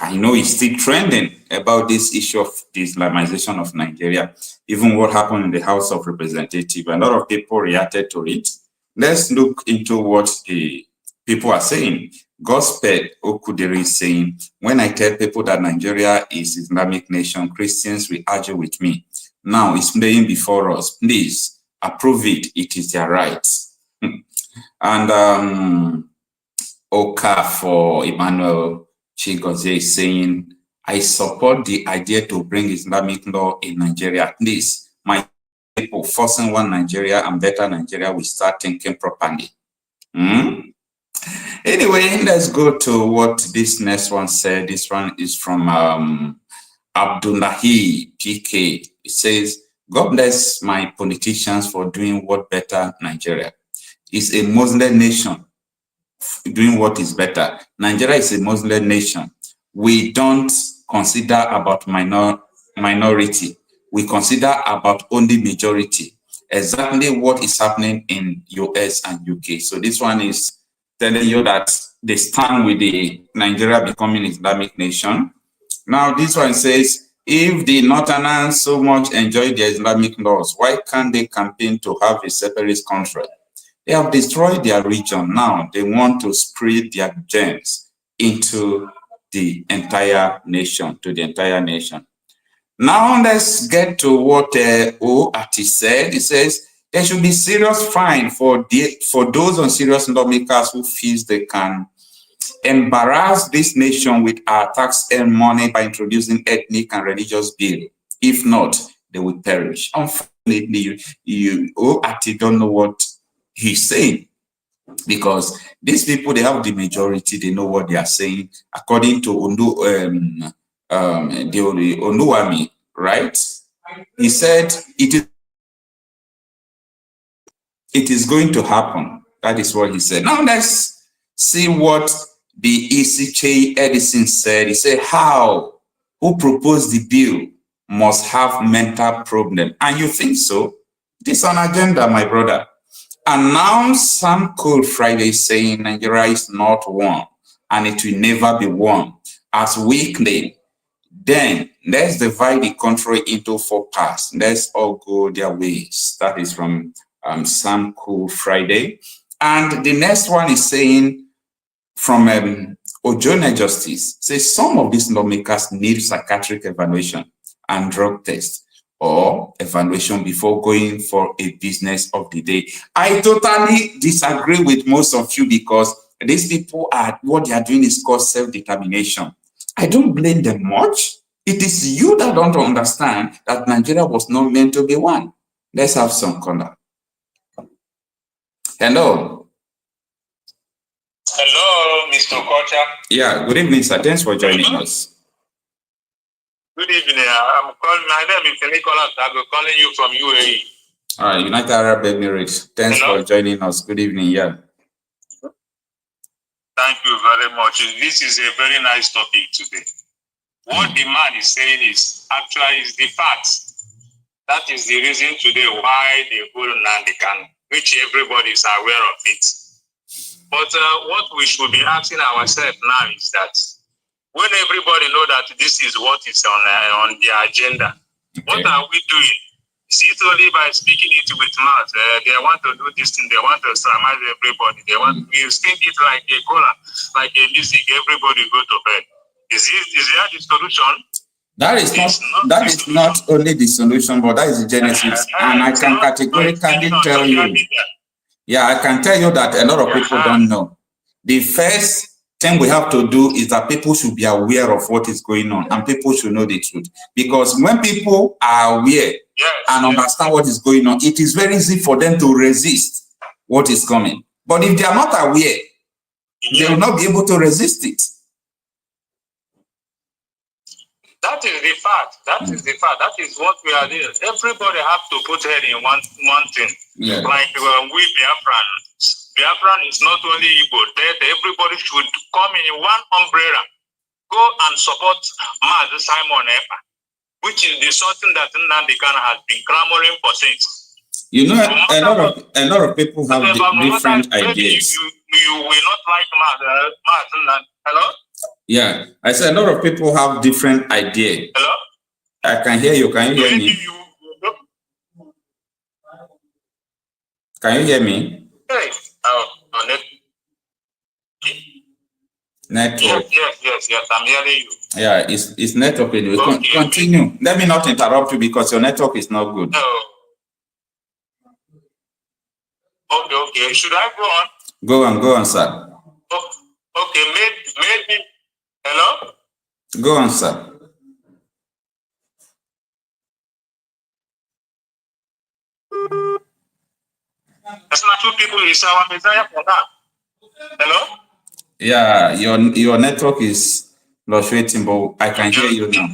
I know it's still trending about this issue of the Islamization of Nigeria, even what happened in the House of Representatives. A lot of people reacted to it. Let's look into what the people are saying. Gospel Okudiri is saying, when I tell people that Nigeria is Islamic nation, Christians will argue with me. Now it's playing before us. Please approve it. It is their right. And Oka for Emmanuel Chigozie is saying, I support the idea to bring Islamic law in Nigeria. At least my people forcing one Nigeria and better Nigeria will start thinking properly. Anyway, let's go to what this next one said. This one is from Abdullahi PK. It says, God bless my politicians for doing what better Nigeria. It's a Muslim nation doing what is better. Nigeria is a Muslim nation. We don't consider about minority. We consider about only majority. Exactly what is happening in US and UK. So this one is telling you that they stand with the Nigeria becoming Islamic nation. Now this one says, if the Northerners so much enjoy their Islamic laws, why can't they campaign to have a separate country? They have destroyed their region. Now they want to spread their gems into the entire nation, Now let's get to what Oati said. He says there should be serious fine for those on serious lawmakers who feel they can embarrass this nation with our tax-earned money by introducing ethnic and religious bill. If not, they will perish. Unfortunately, Oati don't know what he's saying, because these people, they have the majority, they know what they are saying. According to the Onuwami, right? He said it is going to happen. That is what he said. Now let's see what the ECK Edison said. He said, who proposed the bill must have mental problem. And you think so? This is an agenda, my brother. And now some cold Friday saying Nigeria is not one and it will never be one. As we claim, then let's divide the country into 4 parts. Let's all go their ways. That is from Sam Cool Friday. And the next one is saying from Ojone Justice, says some of these lawmakers need psychiatric evaluation and drug test or evaluation before going for a business of the day. I totally disagree with most of you, because these people what they are doing is called self-determination. I don't blame them much. It is you that don't understand that Nigeria was not meant to be one. Let's have some color. Hello. Hello, Mr. Okocha. Yeah, good evening, sir. Thanks for joining us. Good evening. I'm calling. My name is Nicholas. I'm calling you from UAE. All right, United Arab Emirates. Thanks for joining us. Good evening. Yeah. Thank you very much. This is a very nice topic today. What the man is saying is actually is the facts. That is the reason today why they hold Nnamdi Kanu, which everybody is aware of it. But what we should be asking ourselves now is that when everybody know that this is what is on the agenda, what are we doing? Is it only by speaking it with mouth? They want to do this thing. They want to surmise everybody. They want to think it like a cola, like a music. Everybody go to bed. Is that the solution? That is not only the solution, but that is the genesis. And I can categorically tell you, yeah, I can tell you that a lot of people don't know. The first thing we have to do is that people should be aware of what is going on, and people should know the truth. Because when people are aware and understand what is going on, it is very easy for them to resist what is coming. But if they are not aware, they will not be able to resist it. That is the fact. That is the fact. That is what we are doing. Everybody have to put head in one thing. Yeah. Like we Biafran is not only Igbo. Everybody should come in one umbrella. Go and support Marcel Simon Ekpa, which is the something that Nnamdi Kanu has been clamoring for since. You know, a lot of people have different ideas. You will not like Marcel. Hello? Yeah, I said a lot of people have different ideas. Hello? I can hear you. Can you hear me? Can you hear me? Hey. Network. Yes, I'm hearing you. Yeah, it's network anyway. Okay. Continue. Let me not interrupt you because your network is not good. Okay. Should I go on? Go on, sir. Okay, maybe. Hello? Go on, sir. That's not two people is our Messiah for that. Hello? Yeah, your network is fluctuating, but I can hear you now.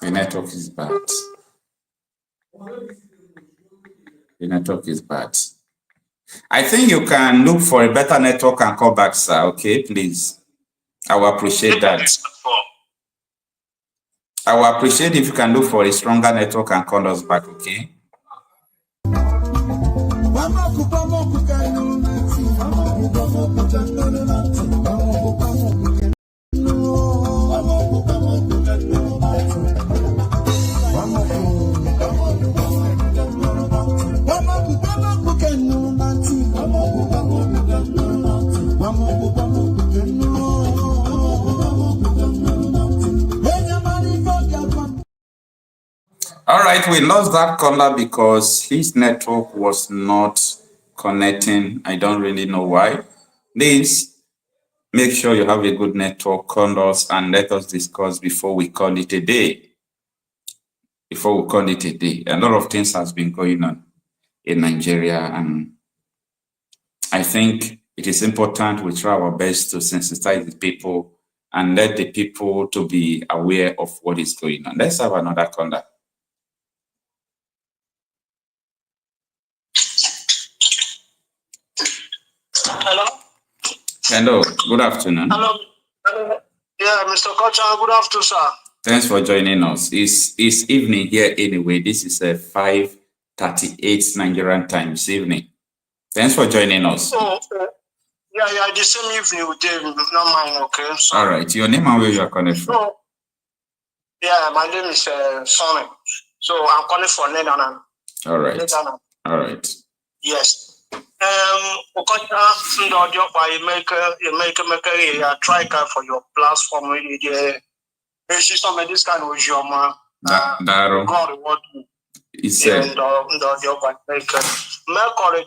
The network is bad. The network is bad. I think you can look for a better network and call back, sir. Okay, please. I will appreciate that. I will appreciate if you can look for a stronger network and call us back, okay? All right, we lost that caller because his network was not connecting. I don't really know why. Please make sure you have a good network, call us and let us discuss before we call it a day. A lot of things has been going on in Nigeria, and I think it is important we try our best to sensitize the people and let the people to be aware of what is going on. Let's have another caller. Hello, good afternoon. Hello. Yeah, Mr. Okocha, good afternoon, sir. Thanks for joining us. It's evening here anyway. This is a 5:38 Nigerian time evening. Thanks for joining us. Yeah, the same evening with Dave, not mine, okay? So, all right, your name and where you are calling from? Yeah, my name is Sonny. So I'm calling for Nedanan. All right. All right. Yes. Okocha, you make a try for your platform. Some of this kind of your man. God reward you. He said. And the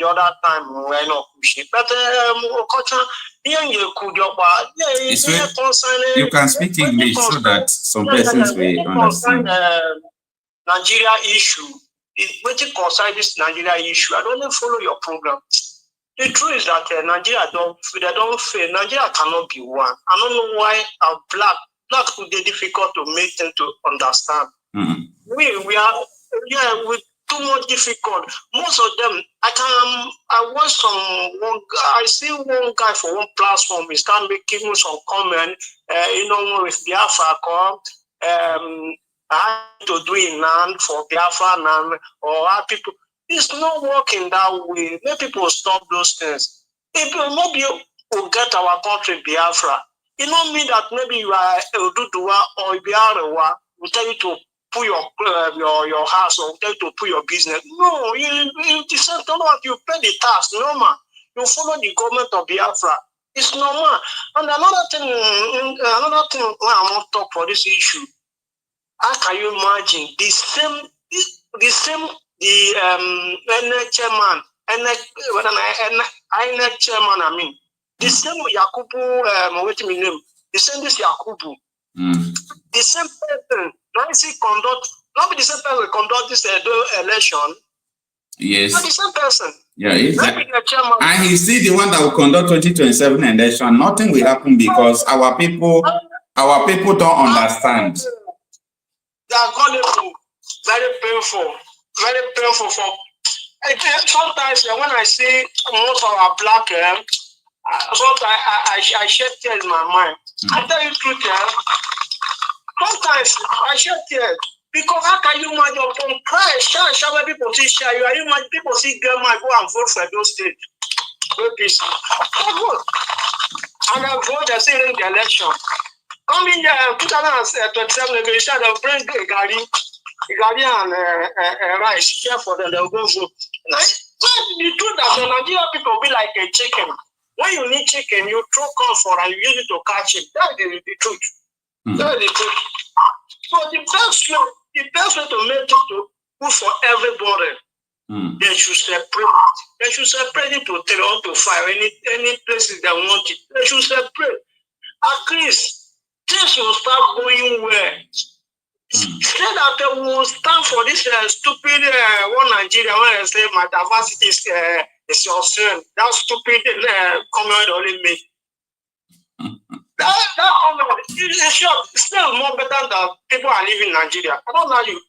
other time when no push. But Okocha, you can speak English so that some persons will understand. Nigeria issue. When you consider this Nigeria issue, I don't follow your program. The truth is that Nigeria don't fail. Nigeria cannot be one. I don't know why black would be difficult to make them to understand. We are with too much difficult. Most of them, I watch I see one guy for one platform. He start making some comment. With Biafra I to do it now for Biafra now, or how people. It's not working that way. Let people stop those things. If maybe we'll get our country Biafra, it don't mean that maybe you are Oduduwa or Biafra will tell you to put your house or tell you to put your business. No, you decide to know you pay the tax, normal. You follow the government of Biafra. It's normal. And another thing I want to talk for this issue. How can you imagine the chairman, INEC chairman, I mean, the same Yakubu, wait a minute, the same this Yakubu, the same person, not be the same person conduct this election. Yes. Not the same person. Yeah, exactly. And he's still the one that will conduct 2027 election. Nothing will happen because our people don't understand. They are gullible, very painful for. Sometimes when I see most of our black, sometimes I shed tears in my mind. I tell you the truth, sometimes I shed tears because how can you imagine from cry, shout when people see share you? Are you imagine people see girl might go and vote for those states? And I vote and say in the election. Coming 2027 negotiation, they'll bring Gari and rice share for them. They'll go vote. The truth that the Nigerian people be like a chicken. When you need chicken, you throw corn for and you use it to catch it. That's the truth. That's the truth. So the best way to make it to good for everybody. They should separate. They should separate it to 3 or to 5. Any places they want it. They should separate. At least things will start going well. Say that they will stand for this stupid one Nigeria when I say my diversity is your sin. That stupid comment only made. That comment is still more better than people are living in Nigeria. I don't know you.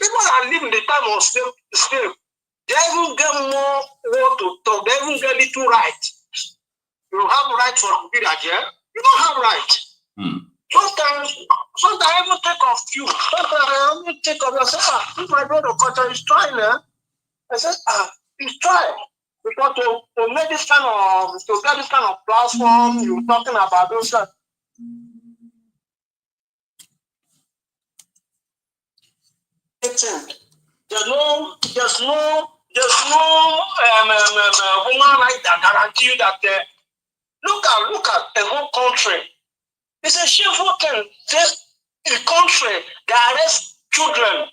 People are living the time of slave. They even get more what to talk. They even get little right. You have right for a village, yeah? You don't have right. Sometimes I even take off you. Sometimes I even take off yourself. If my brother Okocha is trying, I said, he's trying. Because to make this kind of, to get this kind of platform, you're talking about those things. There's no human right that guarantee you that look at the whole country. It's a shameful thing. A country that arrests children.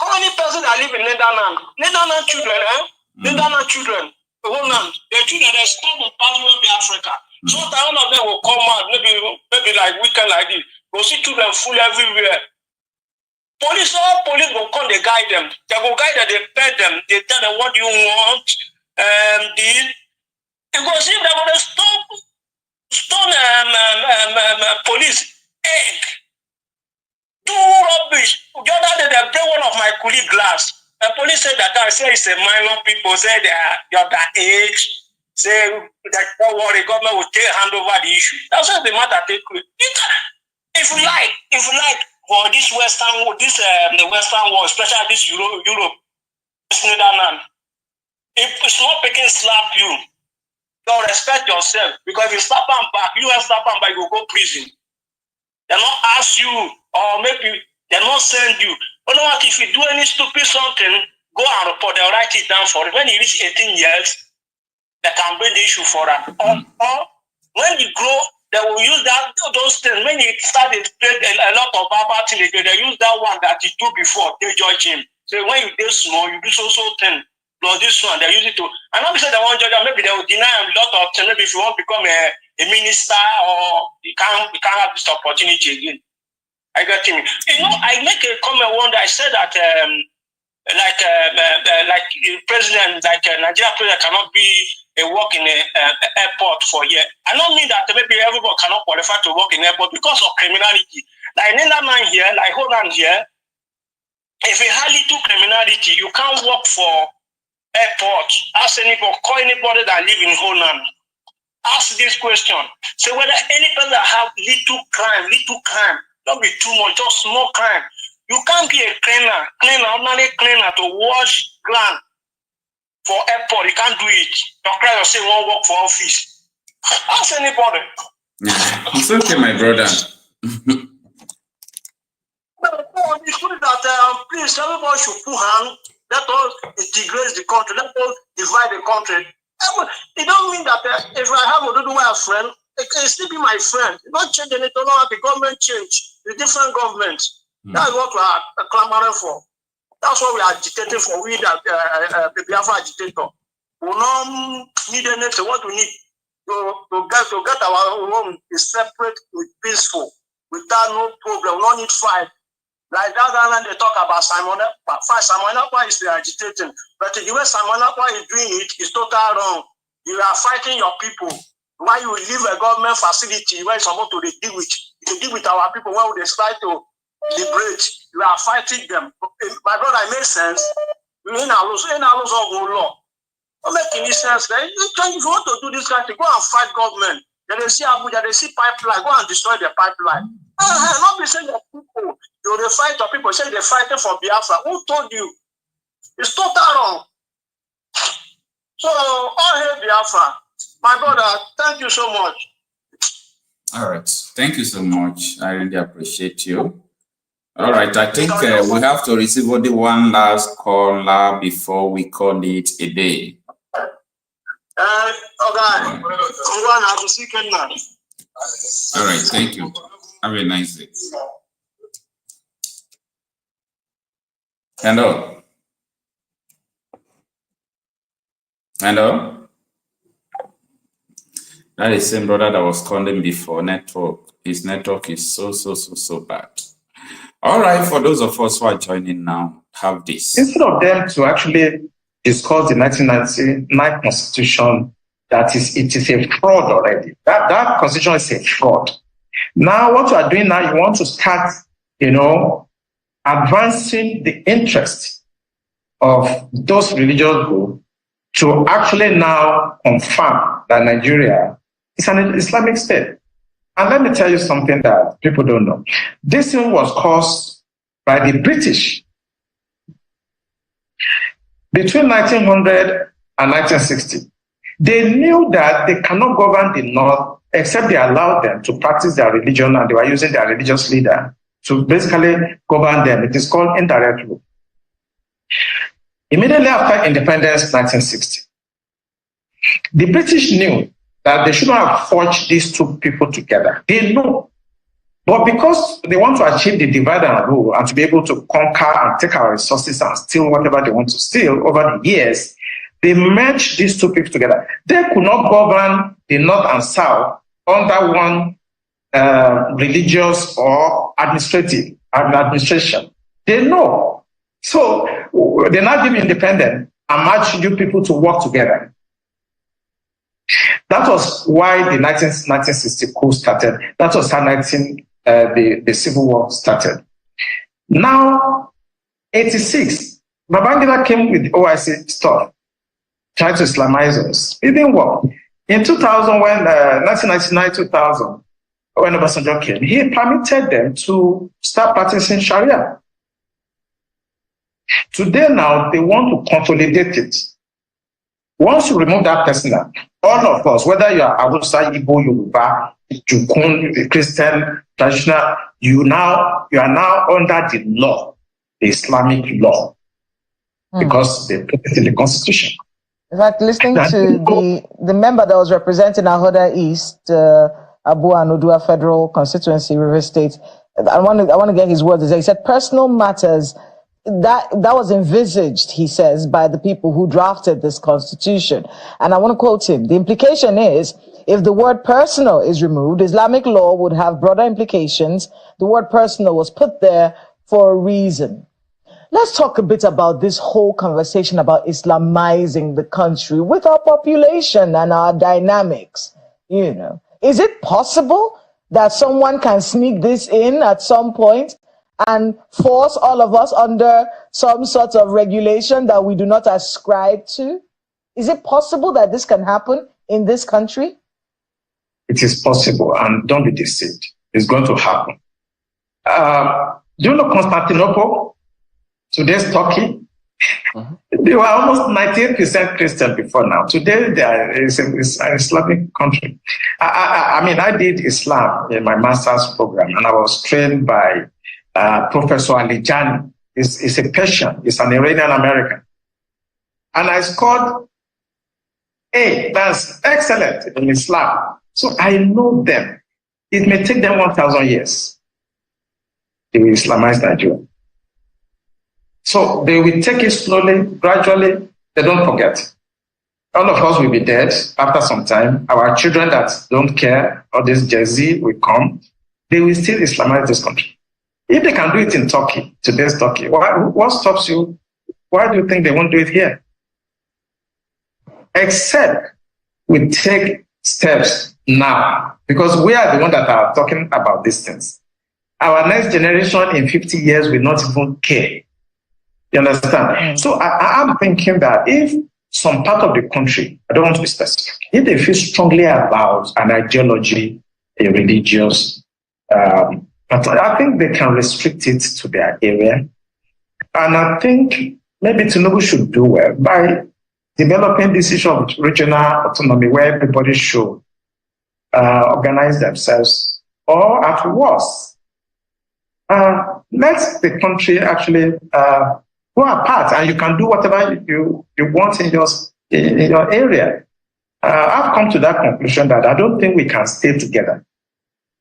How many persons that live in Netherlands children, Netherlands children, the whole land, their children that stop on Parliament Africa. Sometimes one of them will come out, maybe like weekend like this. Go see children full everywhere. All police will come, they guide them. They will guide them, they pay them, they tell them what you want. Because if they will stone police egg, do rubbish. The other day they break one of my colleague glass. The police said that I say it's a minor people, say they're that age, say that don't worry, government will hand over the issue. That's what the matter take. If you like for this Western world, the Western world, especially this Europe, this Netherlands, if small pikin slap you, don't respect yourself, because if you slap them back, US slap them back, you go prison. They not ask you, or maybe they not send you. You know what? If you do any stupid something, go and report. They'll write it down for it. When you reach 18 years, they can bring the issue for that. Or when you grow, they will use those things. When you start to spread a lot of bad things, they use that one that you do before. They judge him. So when you do small, you do so thing. Plus this one, they use it to. And not because they want to judge, maybe they will deny a lot of things. Maybe if you want to become a minister, or you can't have this opportunity again. I got him. You know, I make a comment one day. I said that like president, like Nigeria president cannot be a work in an airport for a year. I don't mean that maybe everybody cannot qualify to work in airport because of criminality. Like Netherlands here, like Holland here, if you have little criminality, you can't work for airport. Ask anybody, call anybody that live in Holland. Ask this question. Say whether any person that have little crime, don't be too much, just small crime. You can't be a ordinary cleaner to wash ground for airport, you can't do it. Your cry or say won't work for office. Ask anybody. It's okay, my brother. It's good that please everybody should put hand. Let us integrate the country. Let us divide the country. It don't mean that if I have a friend, it can still be my friend. Not change anything. Don't have the government change. The different governments. That's what we are clamoring for. That's what we are agitating for. We that the Biafra agitator. We don't need anything. What we need to get our own is separate, with peaceful, without no problem. We don't need fight. Like that and they talk about Simon Ekpa. Fine, Simon Ekpa is agitating. But the way Simon Ekpa is doing it is totally wrong. You are fighting your people. Why you leave a government facility where you're supposed to deal with our people when they try to liberate? You are fighting them. My brother, it makes sense. You ain't a lose of law. Don't make any sense. If you want to do this kind of thing, go and fight government. Then they see Abuja, they see pipeline, go and destroy the pipeline. Not be saying your people, you fight your people, say they're fighting for Biafra. Who told you? It's totally wrong. So, all hail Biafra. My brother, thank you so much. All right. Thank you so much. I really appreciate you. All right. I think we have to receive only one last caller before we call it a day. Okay. All right. Thank you. Have a nice day. Hello. Hello. That is the same brother that was calling before. His network is so bad. All right, for those of us who are joining now, have this. Instead of them to actually discuss the 1999 constitution, it is a fraud already. That constitution is a fraud. Now, what you are doing now, you want to start, advancing the interest of those religious groups to actually now confirm that Nigeria is an Islamic state. And let me tell you something that people don't know. This thing was caused by the British. Between 1900 and 1960, they knew that they cannot govern the North except they allowed them to practice their religion, and they were using their religious leader to basically govern them. It is called indirect rule. Immediately after independence, 1960, the British knew that they shouldn't have forged these two people together. They know. But because they want to achieve the divide and rule and to be able to conquer and take our resources and steal whatever they want to steal over the years, they merged these two people together. They could not govern the North and South under one religious or administration. They know. So they're not giving independent and merge you people to work together. That was why the 1960 coup started. That was how the Civil War started. Now, 86, Babangida came with the OIC stuff, tried to Islamize us. It didn't work. In 2000, when 1999-2000, when Obasanjo came, he permitted them to start practicing Sharia. Today now, they want to consolidate it. Once you remove that person, all of us, whether you are Hausa, Igbo, Yoruba, Jukun, Christian, traditional, you are now under the law, the Islamic law, because they put it in the constitution. In fact, listening to the member that was representing Ahoda East, Abu Anudua Federal Constituency, River State, I want to get his words. He said personal matters that was envisaged, he says, by the people who drafted this constitution. And I want to quote him. The implication is, if the word personal is removed, Islamic law would have broader implications. The word personal was put there for a reason. Let's talk a bit about this whole conversation about Islamizing the country with our population and our dynamics. Is it possible that someone can sneak this in at some point and force all of us under some sort of regulation that we do not ascribe to? Is it possible that this can happen in this country? It is possible, and don't be deceived. It's going to happen. Do you know Constantinople? Today's Turkey? They were almost 98% Christian before now. Today, it's an Islamic country. I mean, I did Islam in my master's program, and I was trained by Professor Alijani. He's a Persian. He's an Iranian American. And I scored A. That's excellent in Islam. So I know them. It may take them 1,000 years. They will Islamize Nigeria. So they will take it slowly, gradually. They don't forget. All of us will be dead after some time. Our children that don't care, or this Jay-Z will come. They will still Islamize this country. If they can do it in Turkey, today's Turkey, what stops you? Why do you think they won't do it here? Except we take steps now, because we are the ones that are talking about these things. Our next generation in 50 years will not even care. You understand? So I'm thinking that if some part of the country, I don't want to be specific, if they feel strongly about an ideology, a religious, but I think they can restrict it to their area. And I think maybe Tinubu should do well by developing this issue of regional autonomy where everybody should organize themselves, or at worst, let the country actually go apart, and you can do whatever you want in your area. I've come to that conclusion that I don't think we can stay together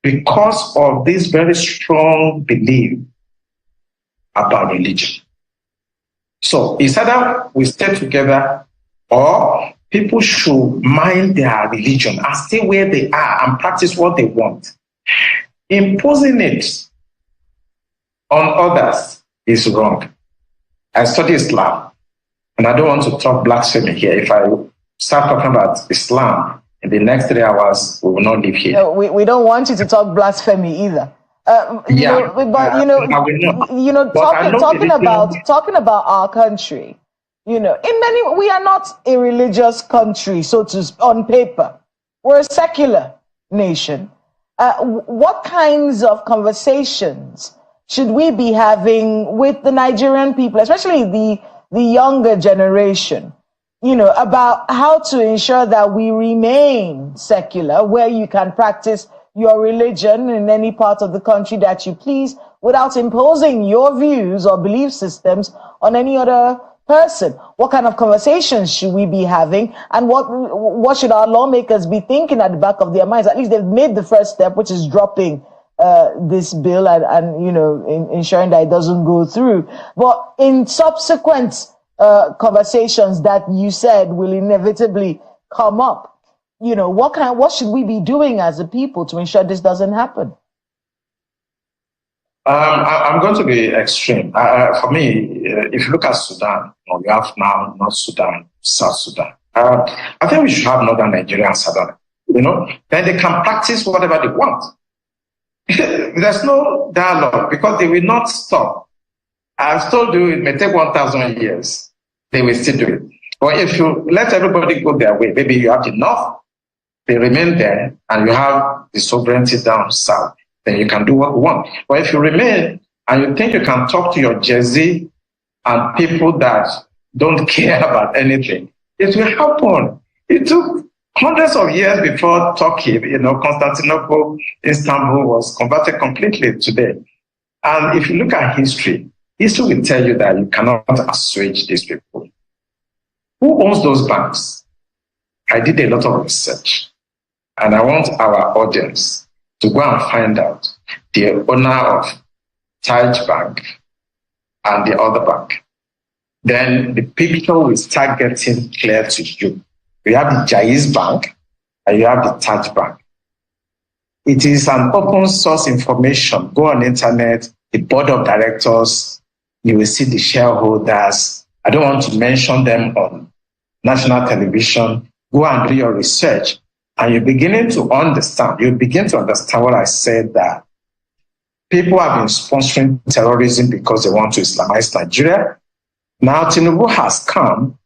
because of this very strong belief about religion. So it's either we stay together, or people should mind their religion and stay where they are and practice what they want. Imposing it on others is wrong. I study Islam, and I don't want to talk blasphemy here. If I start talking about Islam in the next 3 hours, we will not live here. No, we don't want you to talk blasphemy either. Talking about our country, in many, we are not a religious country, so to on paper. We're a secular nation. What kinds of conversations should we be having with the Nigerian people, especially the younger generation, about how to ensure that we remain secular, where you can practice your religion in any part of the country that you please without imposing your views or belief systems on any other person? What kind of conversations should we be having, and what should our lawmakers be thinking at the back of their minds? At least they've made the first step, which is dropping this bill and ensuring that it doesn't go through. But in subsequent conversations that you said will inevitably come up, what should we be doing as a people to ensure this doesn't happen? I'm going to be extreme. For me, if you look at Sudan, you have now North Sudan, South Sudan. I think we should have Northern Nigeria and Southern. Then they can practice whatever they want. There's no dialogue because they will not stop. I've told you it may take 1,000 years. They will still do it. But if you let everybody go their way, maybe you have enough, they remain there, and you have the sovereignty down south, then you can do what you want. But if you remain and you think you can talk to your Jay-Z and people that don't care about anything, it will happen. It took hundreds of years before Turkey, Constantinople, Istanbul was converted completely today. And if you look at history will tell you that you cannot assuage these people. Who owns those banks? I did a lot of research, and I want our audience to go and find out the owner of Taj Bank and the other bank. Then the picture will start getting clear to you. You have the Jaiz Bank and you have the Taj Bank. It is an open source information. Go on the internet, the board of directors, you will see the shareholders. I don't want to mention them on national television. Go and do your research, and you're beginning to understand. You begin to understand what I said, that people have been sponsoring terrorism because they want to Islamize Nigeria. Now Tinubu has come,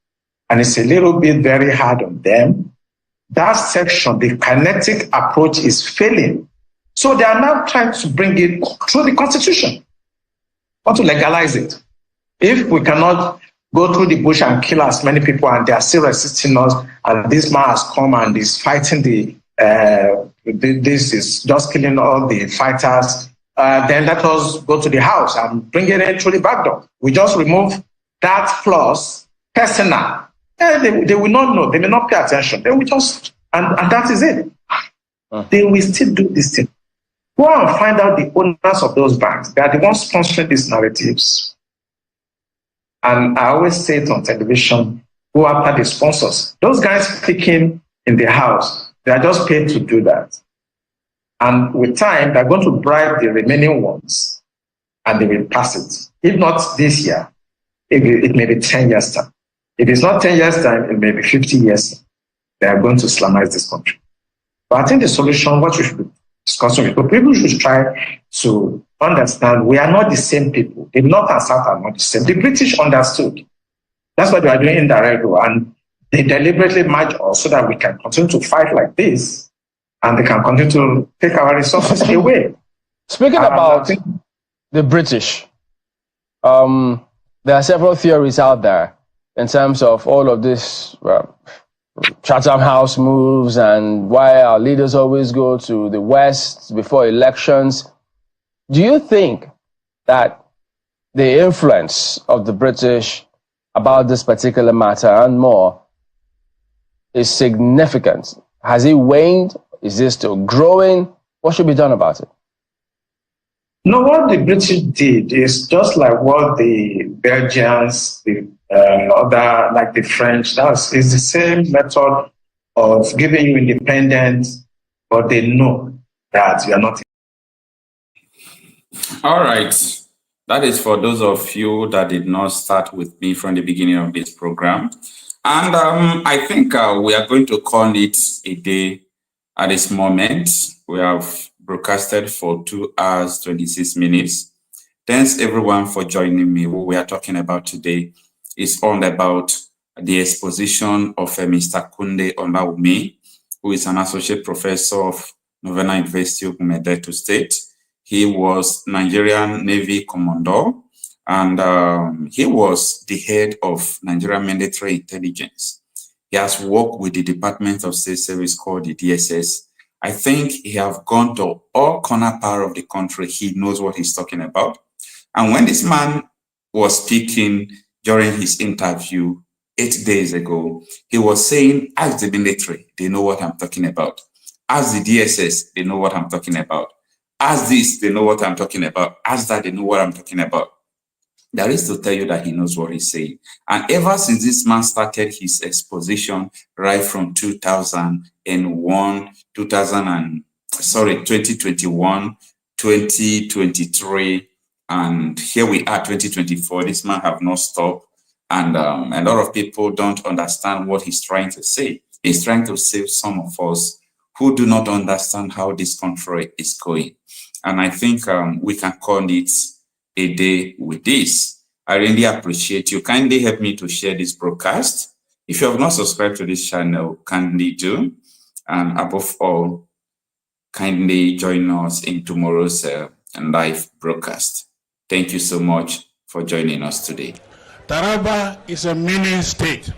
and it's a little bit very hard on them. That section, the kinetic approach is failing. So they are now trying to bring it through the constitution, want to legalize it. If we cannot go through the bush and kill as many people, and they are still resisting us, and this man has come and is fighting this is just killing all the fighters, then let us go to the house and bring it in through the back door. We just remove that clause, personal. They will not know, they may not pay attention. They will just, and that is it. They will still do this thing. Go and find out the owners of those banks. They are the ones sponsoring these narratives. And I always say it on television, go after the sponsors. Those guys speaking in the house, they are just paid to do that. And with time, they're going to bribe the remaining ones and they will pass it. If not this year, it may be 10 years' time. If it's not 10 years' time, it may be 50 years. They are going to Islamize this country. But I think the solution, what we should be discussing with people should try to understand we are not the same people. The North and South are not the same. The British understood. That's what they are doing indirectly. And they deliberately merge us so that we can continue to fight like this and they can continue to take our resources away. Speaking about the British, there are several theories out there in terms of all of this Chatham House moves and why our leaders always go to the West before elections. Do you think that the influence of the British about this particular matter and more is significant? Has it waned? Is it still growing? What should be done about it? No, what the British did is just like what the Belgians, the other, like the French, is the same method of giving you independence, but they know that you are not. All right. That is for those of you that did not start with me from the beginning of this program. And I think we are going to call it a day at this moment. We have broadcasted for 2 hours, 26 minutes. Thanks everyone for joining me. What we are talking about today is all about the exposition of Mr. Kunde Onawumi, who is an associate professor of Novena University of Medeto State. He was Nigerian Navy Commodore, and he was the head of Nigerian Military Intelligence. He has worked with the Department of State Service called the DSS. I think he has gone to all corner part of the country. He knows what he's talking about. And when this man was speaking during his interview 8 days ago, he was saying, as the military, they know what I'm talking about. As the DSS, they know what I'm talking about. As this, they know what I'm talking about. As that, they know what I'm talking about. That is to tell you that he knows what he's saying. And ever since this man started his exposition right from 2021, 2021, 2023, and here we are, 2024. This man have not stopped. And a lot of people don't understand what he's trying to say. He's trying to save some of us who do not understand how this country is going. And I think we can call it a day with this. I really appreciate you. Kindly help me to share this broadcast. If you have not subscribed to this channel, kindly do. And above all, kindly join us in tomorrow's live broadcast. Thank you so much for joining us today. Taraba is a mini state.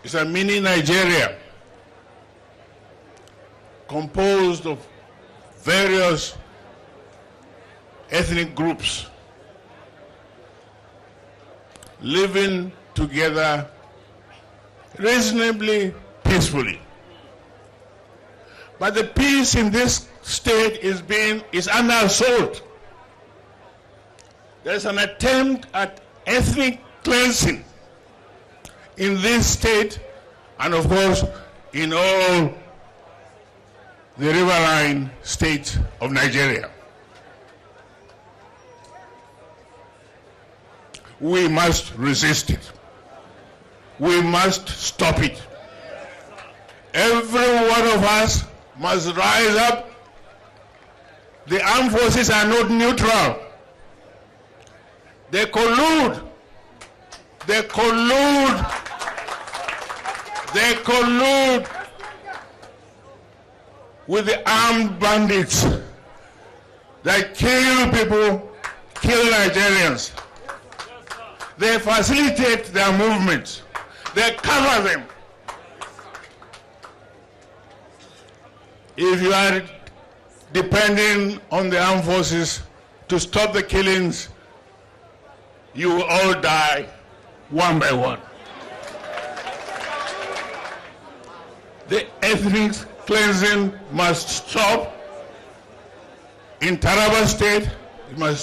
It's a mini Nigeria composed of various ethnic groups living together reasonably peacefully. But the peace in this state is under assault. There's an attempt at ethnic cleansing in this state and of course in all the riverine states of Nigeria. We must resist it. We must stop it. Every one of us must rise up. The armed forces are not neutral. They collude. They collude. They collude with the armed bandits that kill people, kill Nigerians. They facilitate their movements. They cover them. If you are depending on the armed forces to stop the killings, you will all die one by one. The ethnic cleansing must stop. In Taraba State, it must